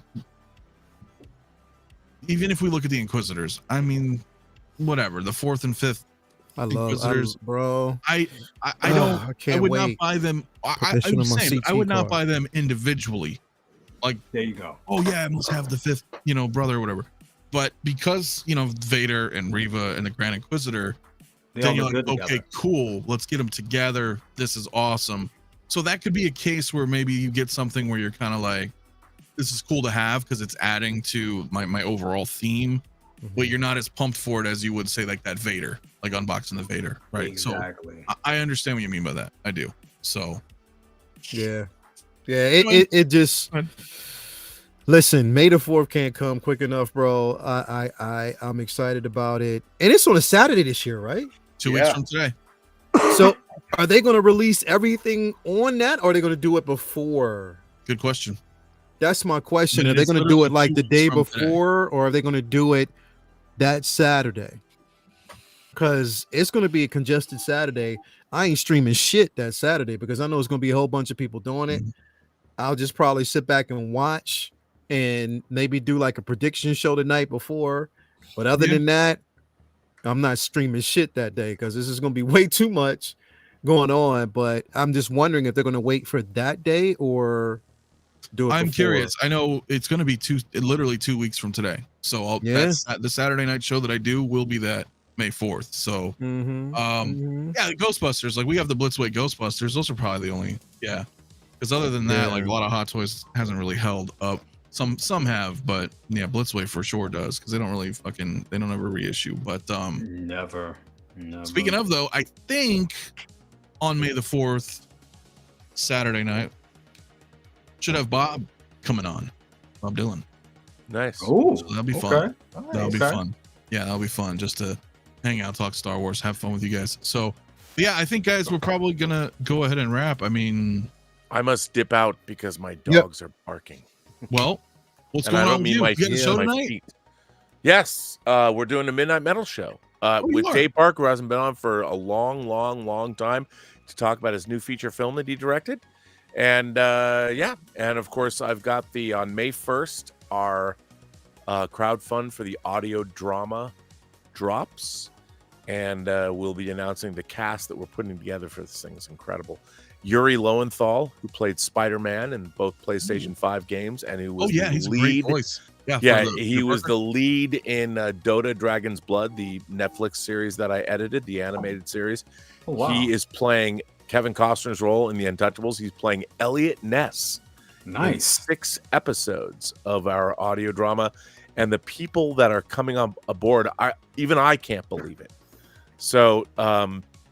even if we look at the Inquisitors, I mean, whatever, the 4th and 5th Inquisitors, bro. I would not buy them. I would not buy them individually. Like, there you go. Oh yeah, I must have the 5th, brother or whatever. But because Vader and Reva and the Grand Inquisitor, then you're like, okay, cool, let's get them together. This is awesome. So that could be a case where maybe you get something where you're kind of like, this is cool to have because it's adding to my overall theme, but you're not as pumped for it as you would say like that Vader, like unboxing the Vader, right? Exactly. So I understand what you mean by that. I do. So yeah. It just listen. May the 4th can't come quick enough, bro. I'm excited about it, and it's on a Saturday this year, right? 2 weeks from today. So, are they going to release everything on that, or are they going to do it before? Good question. That's my question. Are they going to do it like the day before, or are they going to do it that Saturday? Because it's going to be a congested Saturday. I ain't streaming shit that Saturday because I know it's going to be a whole bunch of people doing it. I'll just probably sit back and watch and maybe do like a prediction show the night before. But other than that, I'm not streaming shit that day because this is going to be way too much going on. But I'm just wondering if they're going to wait for that day or do it I'm before. curious. I know it's going to be literally 2 weeks from today. So the Saturday night show that I do will be that May 4th. So yeah, the Ghostbusters, like we have the Blitzway Ghostbusters. Those are probably the only because other than that, like a lot of Hot Toys hasn't really held up. Some have, but yeah, Blitzway for sure does because they don't really they don't ever reissue. But never. Speaking of though, I think on May the 4th, Saturday night, should have Bob coming on, Bob Dylan. Nice. Oh, so that'll be fun. That'll be fun. Yeah, that'll be fun just to hang out, talk Star Wars, have fun with you guys. So yeah, I think guys, we're probably gonna go ahead and wrap. I mean, I must dip out because my dogs are barking. Well, what's going on with you? You got a show tonight? Yes, we're doing a Midnight Metal show with Dave Parker, who hasn't been on for a long time, to talk about his new feature film that he directed. And and of course, I've got on May 1st, our crowdfund for the audio drama drops, and we'll be announcing the cast that we're putting together for this thing. It's incredible. Yuri Lowenthal, who played Spider-Man in both PlayStation 5 games, and who was he's a great voice. He was the lead in Dota Dragon's Blood, the Netflix series that I edited, the animated series. Oh, wow. He is playing Kevin Costner's role in The Untouchables. He's playing Elliot Ness. In 6 episodes of our audio drama, and the people that are coming on aboard, I can't believe it. So,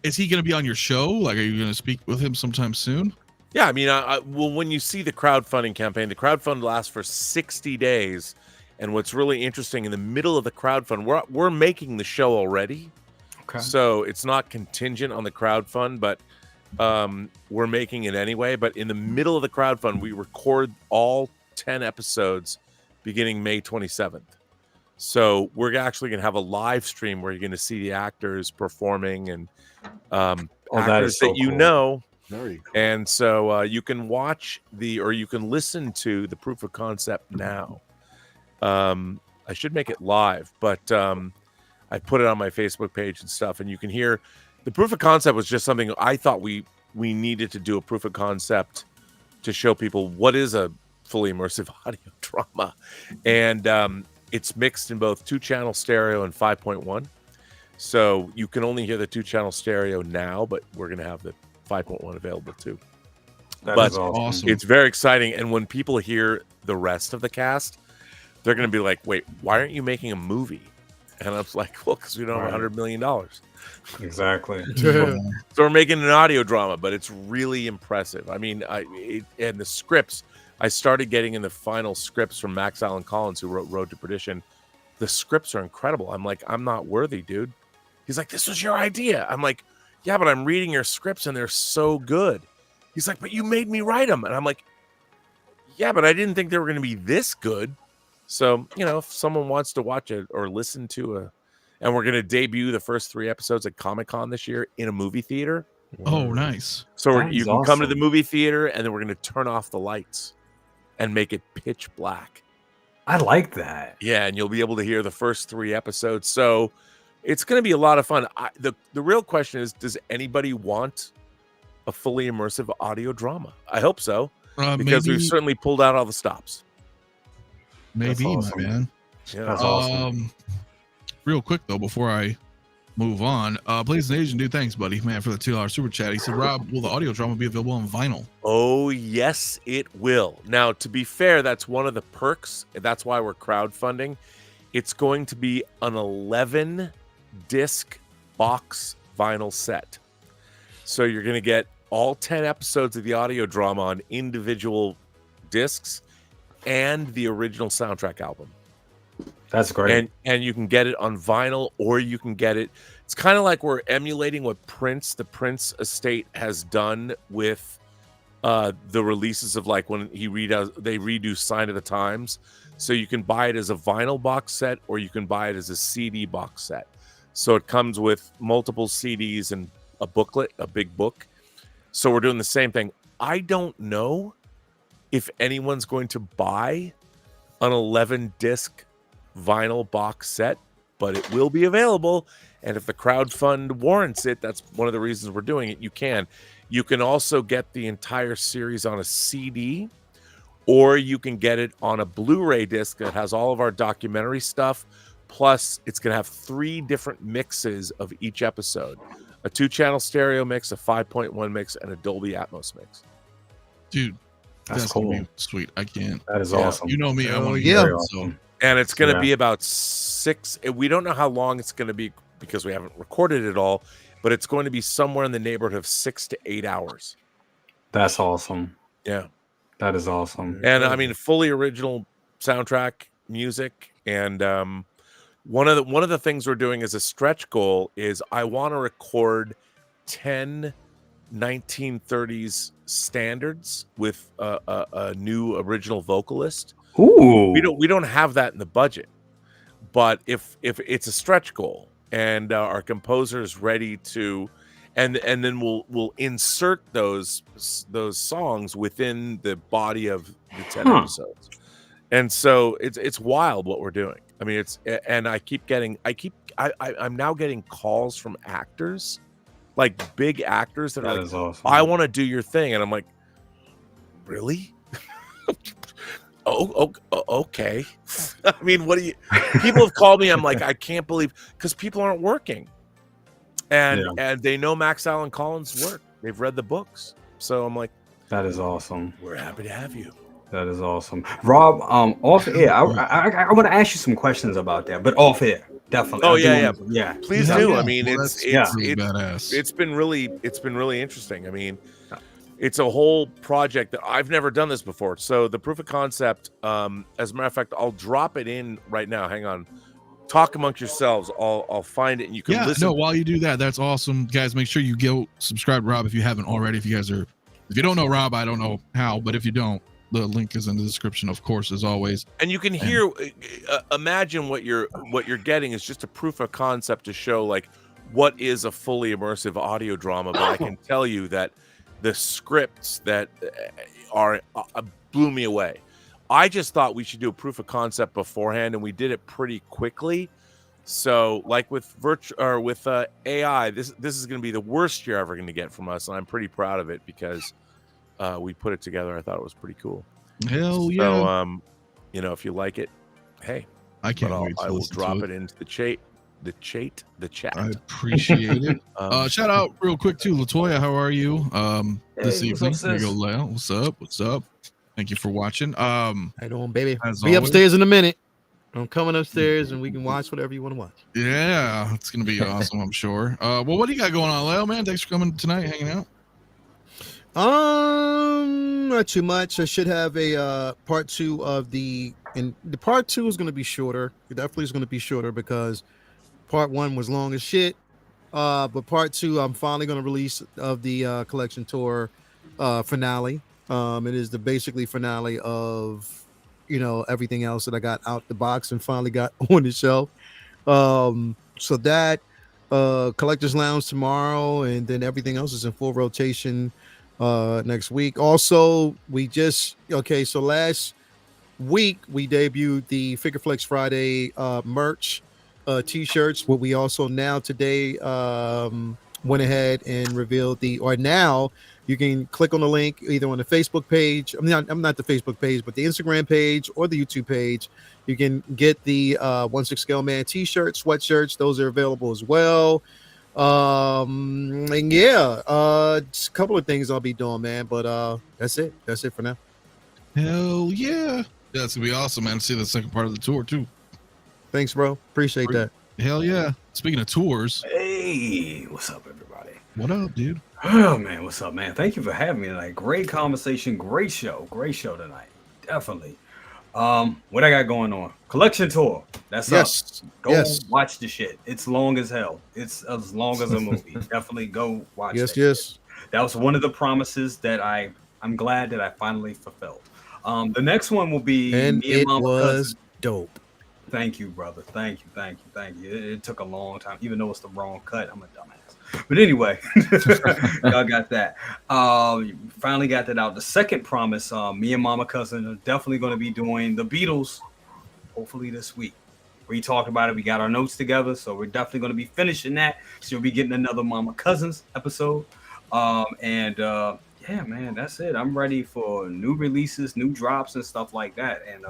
is he going to be on your show? Like, are you going to speak with him sometime soon? Yeah, I mean, well, when you see the crowdfunding campaign, the crowdfund lasts for 60 days, and what's really interesting, in the middle of the crowdfund, we're making the show already. Okay. So it's not contingent on the crowdfund, but we're making it anyway. But in the middle of the crowdfund, we record all 10 episodes beginning May 27th. So we're actually going to have a live stream where you're going to see the actors performing and actors that you know. Very cool. And so you can watch or you can listen to the proof of concept now. I should make it live, but I put it on my Facebook page and stuff, and you can hear. The proof of concept was just something I thought we needed to do, a proof of concept to show people what is a fully immersive audio drama. And it's mixed in both 2-channel stereo and 5.1. So you can only hear the 2-channel stereo now, but we're going to have the 5.1 available too. That is awesome. It's very exciting. And when people hear the rest of the cast, they're going to be like, wait, why aren't you making a movie? And I was like, well, because we don't have $100 million. Exactly. So we're making an audio drama, but it's really impressive. I mean, and the scripts, I started getting in the final scripts from Max Allan Collins, who wrote Road to Perdition. The scripts are incredible. I'm like, I'm not worthy, dude. He's like, this was your idea. I'm like, yeah, but I'm reading your scripts and they're so good. He's like, but you made me write them. And I'm like, yeah, but I didn't think they were going to be this good. So, if someone wants to watch it or listen to and we're going to debut the first 3 episodes at Comic-Con this year in a movie theater. Oh, nice. So you can come to the movie theater, and then we're going to turn off the lights and make it pitch black. I like that. Yeah, and you'll be able to hear the first 3 episodes. So it's going to be a lot of fun. The real question is, does anybody want a fully immersive audio drama? I hope so, because we've certainly pulled out all the stops. Maybe, awesome. My man. Yeah. That's awesome. Real quick though, before I move on, Blaze and Asian dude, thanks, buddy, man, for the $2 super chat. He said, Rob, will the audio drama be available on vinyl? Oh, yes, it will. Now, to be fair, that's one of the perks. That's why we're crowdfunding. It's going to be an 11-disc box vinyl set. So you're going to get all 10 episodes of the audio drama on individual discs and the original soundtrack album. That's great. And you can get it on vinyl, or you can get it. It's kind of like we're emulating what the Prince estate has done with the releases of, like, when they redo Sign of the Times. So you can buy it as a vinyl box set, or you can buy it as a CD box set. So it comes with multiple CDs and a booklet, a big book. So we're doing the same thing. I don't know if anyone's going to buy an 11-disc vinyl box set, but it will be available. And if the crowdfund warrants it, that's one of the reasons we're doing it. You can also get the entire series on a CD, or you can get it on a Blu-ray disc that has all of our documentary stuff. Plus, it's going to have 3 different mixes of each episode: a 2-channel stereo mix, a 5.1 mix, and a Dolby Atmos mix. Dude, that's cool. Gonna be sweet. I can't. That is awesome. You know me. I want to yeah. hear it, so. And it's going to be about 6. We don't know how long it's going to be because we haven't recorded it all, but it's going to be somewhere in the neighborhood of 6 to 8 hours. That's awesome. Yeah. That is awesome. And I mean, fully original soundtrack music. And one of the things we're doing as a stretch goal is I want to record 10 1930s standards with a new original vocalist. Ooh. We don't have that in the budget, but if it's a stretch goal and our composer is ready to, and then we'll insert those songs within the body of the 10 episodes, and so it's wild what we're doing. I mean, I'm now getting calls from actors, like big actors that are like, is awesome. I want to do your thing, and I'm like, really? Oh, okay. I mean, what do you? People have called me. I'm like, I can't believe, because people aren't working, and they know Max Allan Collins' work. They've read the books, so I'm like, that is awesome. We're happy to have you. That is awesome, Rob. Off air, I want to ask you some questions about that, but off air, definitely. Oh yeah. Please do. Yeah. I mean, it's badass. It's been really interesting. I mean, it's a whole project that I've never done this before. So the proof of concept, as a matter of fact, I'll drop it in right now. Hang on. Talk amongst yourselves. I'll find it and you can listen. No, while you do that, that's awesome. Guys, make sure you go subscribe to Rob if you haven't already. If you don't know Rob, I don't know how, but if you don't, the link is in the description, of course, as always. And you can hear, imagine what you're getting is just a proof of concept to show like what is a fully immersive audio drama. But I can tell you that the scripts that are blew me away. I just thought we should do a proof of concept beforehand, and we did it pretty quickly. So, like with AI, this is going to be the worst you're ever going to get from us, and I'm pretty proud of it because we put it together. I thought it was pretty cool. Hell yeah! So, if you like it, hey, I can't wait. I will drop it into the chat. The chat. I appreciate it. Shout out real quick to Latoya. How are you? This evening. There you go, Leo. What's up? Thank you for watching. How you doing, baby? Be always. upstairs in a minute. I'm coming upstairs and we can watch whatever you want to watch. Yeah, it's gonna be awesome, I'm sure. Well, what do you got going on, Leo, man? Thanks for coming tonight, hanging out. Not too much. I should have a part 2 of the part 2 is going to be shorter. It definitely is going to be shorter because part 1 was long as shit. But part 2, I'm finally going to release of the collection tour finale. It is the basically finale of everything else that I got out the box and finally got on the shelf. So that Collector's Lounge tomorrow, and then everything else is in full rotation next week. Also, so last week we debuted the Figure Flex Friday merch t-shirts. What we also now today went ahead and revealed now You can click on the link either on the Facebook page. I'm not the Facebook page, but the Instagram page or the YouTube page. You can get the 1/6 Scale Man t-shirts, sweatshirts. Those are available as well. And yeah, just a couple of things I'll be doing, man. But that's it. That's it for now. Hell yeah. That's gonna be awesome, man. See the second part of the tour too. Thanks, bro. Appreciate that. Hell yeah. Speaking of tours. Hey, what's up, everybody? What up, dude? Oh man, what's up, man? Thank you for having me tonight. Great conversation, great show tonight. Definitely. What I got going on? Collection tour. That's Yes. up. Go watch the shit. It's long as hell. It's as long as a movie. Definitely go watch it. Yes. That was one of the promises that I'm glad that I finally fulfilled. The next one will be And me and it Mama was Cousin. dope. Thank you, brother. Thank you. It took a long time, even though it's the wrong cut. I'm a dumbass. But anyway, y'all got that. Finally got that out. The second promise, me and Mama Cousin are definitely going to be doing the Beatles, hopefully this week. We talked about it. We got our notes together, so we're definitely going to be finishing that. So you'll be getting another Mama Cousins episode. Yeah, man, that's it. I'm ready for new releases, new drops, and stuff like that. And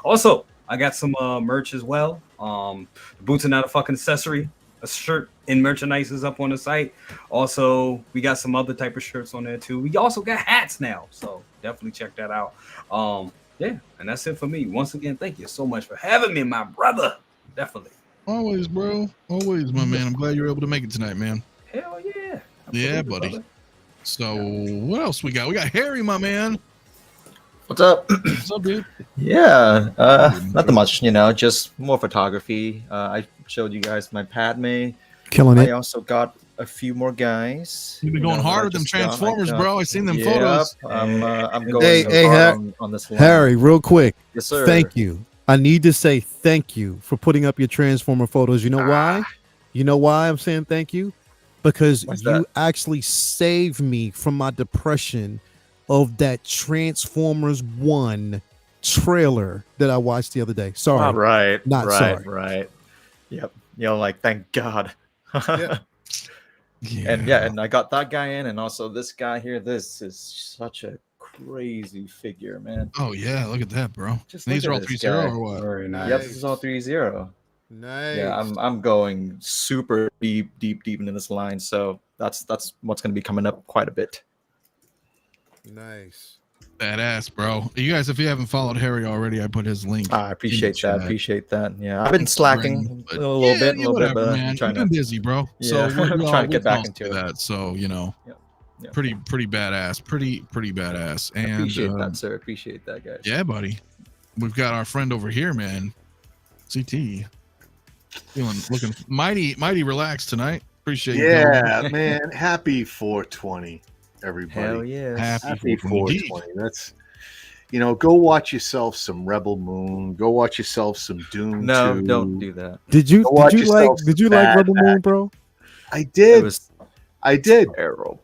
also, I got some merch as well. The boots are not a fucking accessory. A shirt and merchandise is up on the site. Also, we got some other type of shirts on there too. We also got hats now, so definitely check that out. Yeah, and that's it for me. Once again, thank you so much for having me, my brother. Definitely. Always, bro. Always, my man. I'm glad you're able to make it tonight, man. Hell yeah. Yeah, buddy. Brother. So what else we got? We got Harry, my man. What's up? What's up, dude? Yeah, nothing much, just more photography. I showed you guys my Padme. Killing it. I also got a few more guys. You've been going hard with them Transformers, bro. I seen them photos. I'm going on this line. Harry, real quick. Yes, sir. Thank you. I need to say thank you for putting up your Transformer photos. You know why? You know why I'm saying thank you? Because you actually saved me from my depression of that Transformers 1 trailer that I watched the other day. Sorry. Right. Yep. Thank God. Yeah. And I got that guy in, and also this guy here. This is such a crazy figure, man. Oh yeah, look at that, bro. These are all 3-0 or what? Very nice. Yep, this is all 3-0. Nice. Yeah, I'm going super deep into this line, so that's what's going to be coming up quite a bit. Nice. Badass, bro. You guys, if you haven't followed Harry already, I put his link. I appreciate that. Yeah, I've been slacking a little bit, but man. I'm trying You've been busy, bro. Yeah, So I'm trying to get back into that. So Yep. pretty badass. Pretty badass. And appreciate that, sir. Appreciate that, guys. Yeah, buddy. We've got our friend over here, man. CT. Looking mighty relaxed tonight. Appreciate you. Yeah, man. Happy 420, everybody. Hell yeah. Happy 420. That's go watch yourself some Rebel Moon. Go watch yourself some Doom. No, 2. don't do that. Did you like Rebel Moon, bro? I did. I did. Terrible.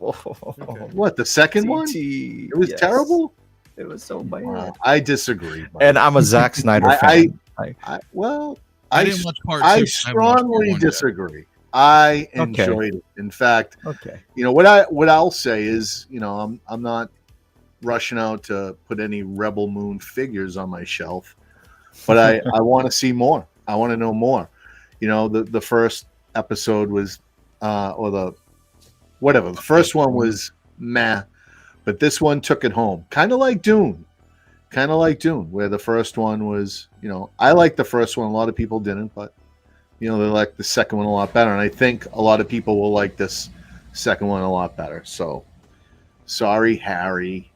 What, the second one? It was terrible? It was so bad. Wow, I disagree. And I'm a Zack Snyder fan. I didn't watch part 2. I strongly disagree. I enjoyed it. In fact, what I'll say is, I'm not rushing out to put any Rebel Moon figures on my shelf, but I want to see more. I want to know more. The first episode was the first one was meh, but this one took it home. Kind of like Dune, where the first one was, I liked the first one. A lot of people didn't, but they like the second one a lot better. And I think a lot of people will like this second one a lot better. So sorry, Harry.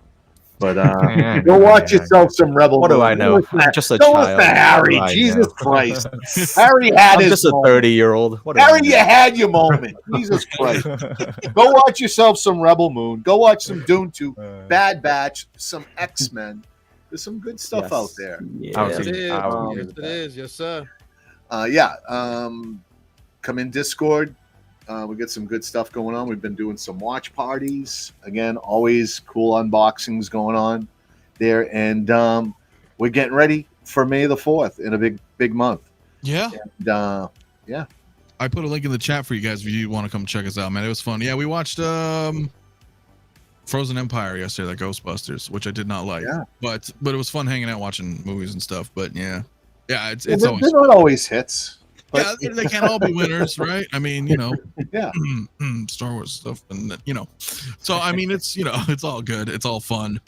But go watch yourself some Rebel. What do I know? I'm just a child. Don't listen to Harry. Jesus Christ. Harry had I'm just a 30-year-old. Harry, you had your moment. Jesus Christ. Go watch yourself some Rebel Moon. Go watch some Dune 2, Bad Batch, some X-Men. There's some good stuff out there. Yes, it is. Yes, sir. Come in Discord. We get some good stuff going on. We've been doing some watch parties. Again, always cool unboxings going on there. And we're getting ready for May the 4th in a big month. Yeah. And, yeah. I put a link in the chat for you guys if you want to come check us out, man. It was fun. Yeah, we watched Frozen Empire yesterday, that Ghostbusters, which I did not like. Yeah. But it was fun hanging out watching movies and stuff. But yeah, it's they're always not always hits. But they can't all be winners, right? I mean, yeah, Star Wars stuff, and so I mean, it's it's all good, it's all fun,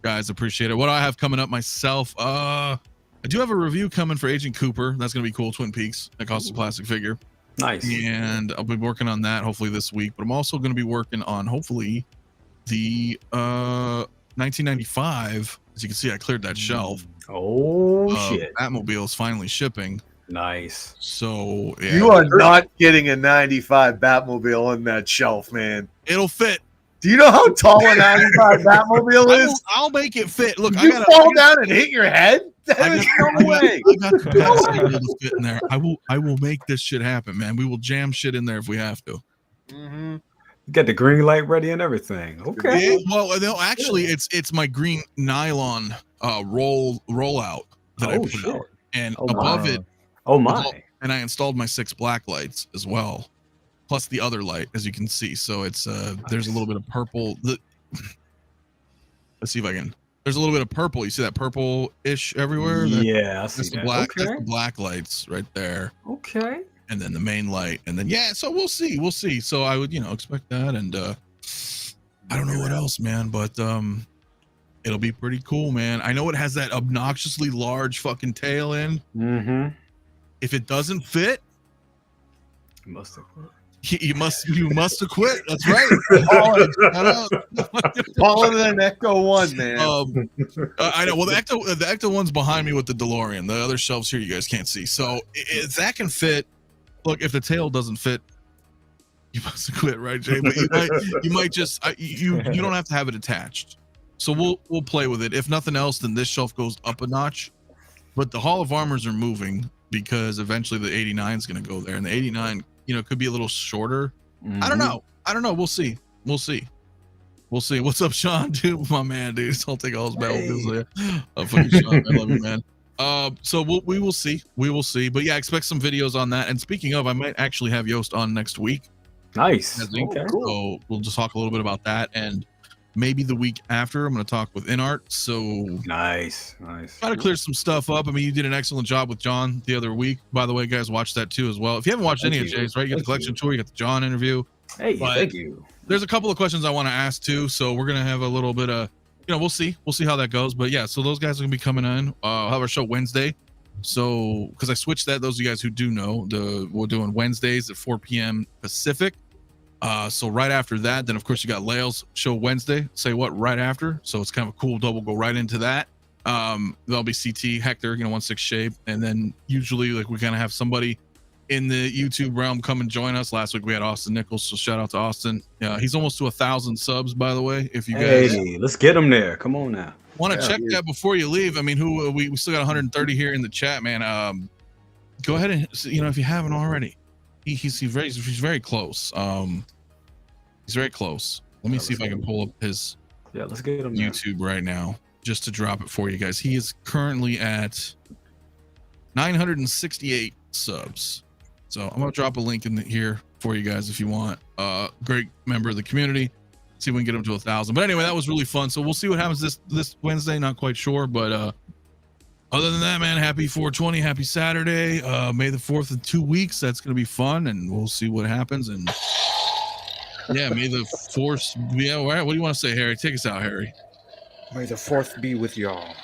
guys. Appreciate it. What do I have coming up myself? I do have a review coming for Agent Cooper. That's gonna be cool. Twin Peaks. That costs a plastic figure. Nice. And I'll be working on that hopefully this week. But I'm also gonna be working on hopefully the 1995. As you can see, I cleared that shelf. Oh shit! Batmobile is finally shipping. Nice. So yeah, you are not getting a 95 Batmobile in that shelf, man. It'll fit. Do you know how tall a 95 Batmobile is? I'll make it fit. Look, you fall down and hit your head. There's no way. I got capacity to fit in there. I will make this shit happen, man. We will jam shit in there if we have to. Mm-hmm. You got the green light ready and everything. Okay. Yeah, well, no, actually, it's my green nylon rollout that I put out, and above it. Oh my! And I installed my 6 black lights as well, plus the other light, as you can see. So it's there's a little bit of purple. Let's see if I can. There's a little bit of purple. You see that purple-ish everywhere? Yeah, I see that's that. the black. Okay. That's the black lights right there. Okay. And then the main light, and then so we'll see. So I would expect that, and I don't know what else, man, but it'll be pretty cool, man. I know it has that obnoxiously large fucking tail end. Mm-hmm. If it doesn't fit, You must have quit. you must have quit. That's right. Taller than Echo One, man. I know. Well, the Ecto one's behind me with the DeLorean. The other shelves here you guys can't see. So if that can fit, look. If the tail doesn't fit, you must have quit, right, Jay? But you might just you don't have to have it attached. So we'll play with it. If nothing else, then this shelf goes up a notch. But the Hall of Armors are moving because eventually the 89 is going to go there, and the 89, could be a little shorter. Mm-hmm. I don't know. We'll see. What's up, Sean? Dude, my man, dude. I'll take all his battles. Fucking Sean, I love you, man. So we will see. But yeah, expect some videos on that. And speaking of, I might actually have Yost on next week. Nice. Okay. So we'll just talk a little bit about that, and maybe the week after I'm going to talk with InArt. So nice. Got to clear some stuff up. I mean, you did an excellent job with John the other week. By the way, guys, watch that too as well. If you haven't watched any of Jay's, right? You got the collection tour, you got the John interview. Hey, thank you. There's a couple of questions I want to ask too, so we're gonna have a little bit of, we'll see how that goes. But yeah, so those guys are gonna be coming in. I'll have our show Wednesday. So because I switched that, those of you guys who do know, we're doing Wednesdays at 4 p.m. Pacific. So right after that, then of course you got Lael's show Wednesday. Say what right after. So it's kind of a cool double. Go right into that. There'll be CT Hector, 1/6 shape, and then usually like we kind of have somebody in the YouTube realm come and join us. Last week we had Austin Nichols, so shout out to Austin. He's almost to 1,000 subs, by the way. If you guys let's get him there. Come on now. Want to check that before you leave. I mean, we still got 130 here in the chat, man. Go ahead and if you haven't already, he's very close. He's very close. Let me see if I can pull up his let's get him YouTube right now just to drop it for you guys. He is currently at 968 subs. So I'm gonna drop a link in here for you guys if you want. Great member of the community. See if we can get him to 1,000. But anyway, that was really fun. So we'll see what happens this Wednesday. Not quite sure, but other than that, man, happy 420, happy Saturday. May the 4th in 2 weeks. That's gonna be fun, and we'll see what happens. And yeah, may the force. Yeah, all right. What do you want to say, Harry? Take us out, Harry. May the 4th be with y'all.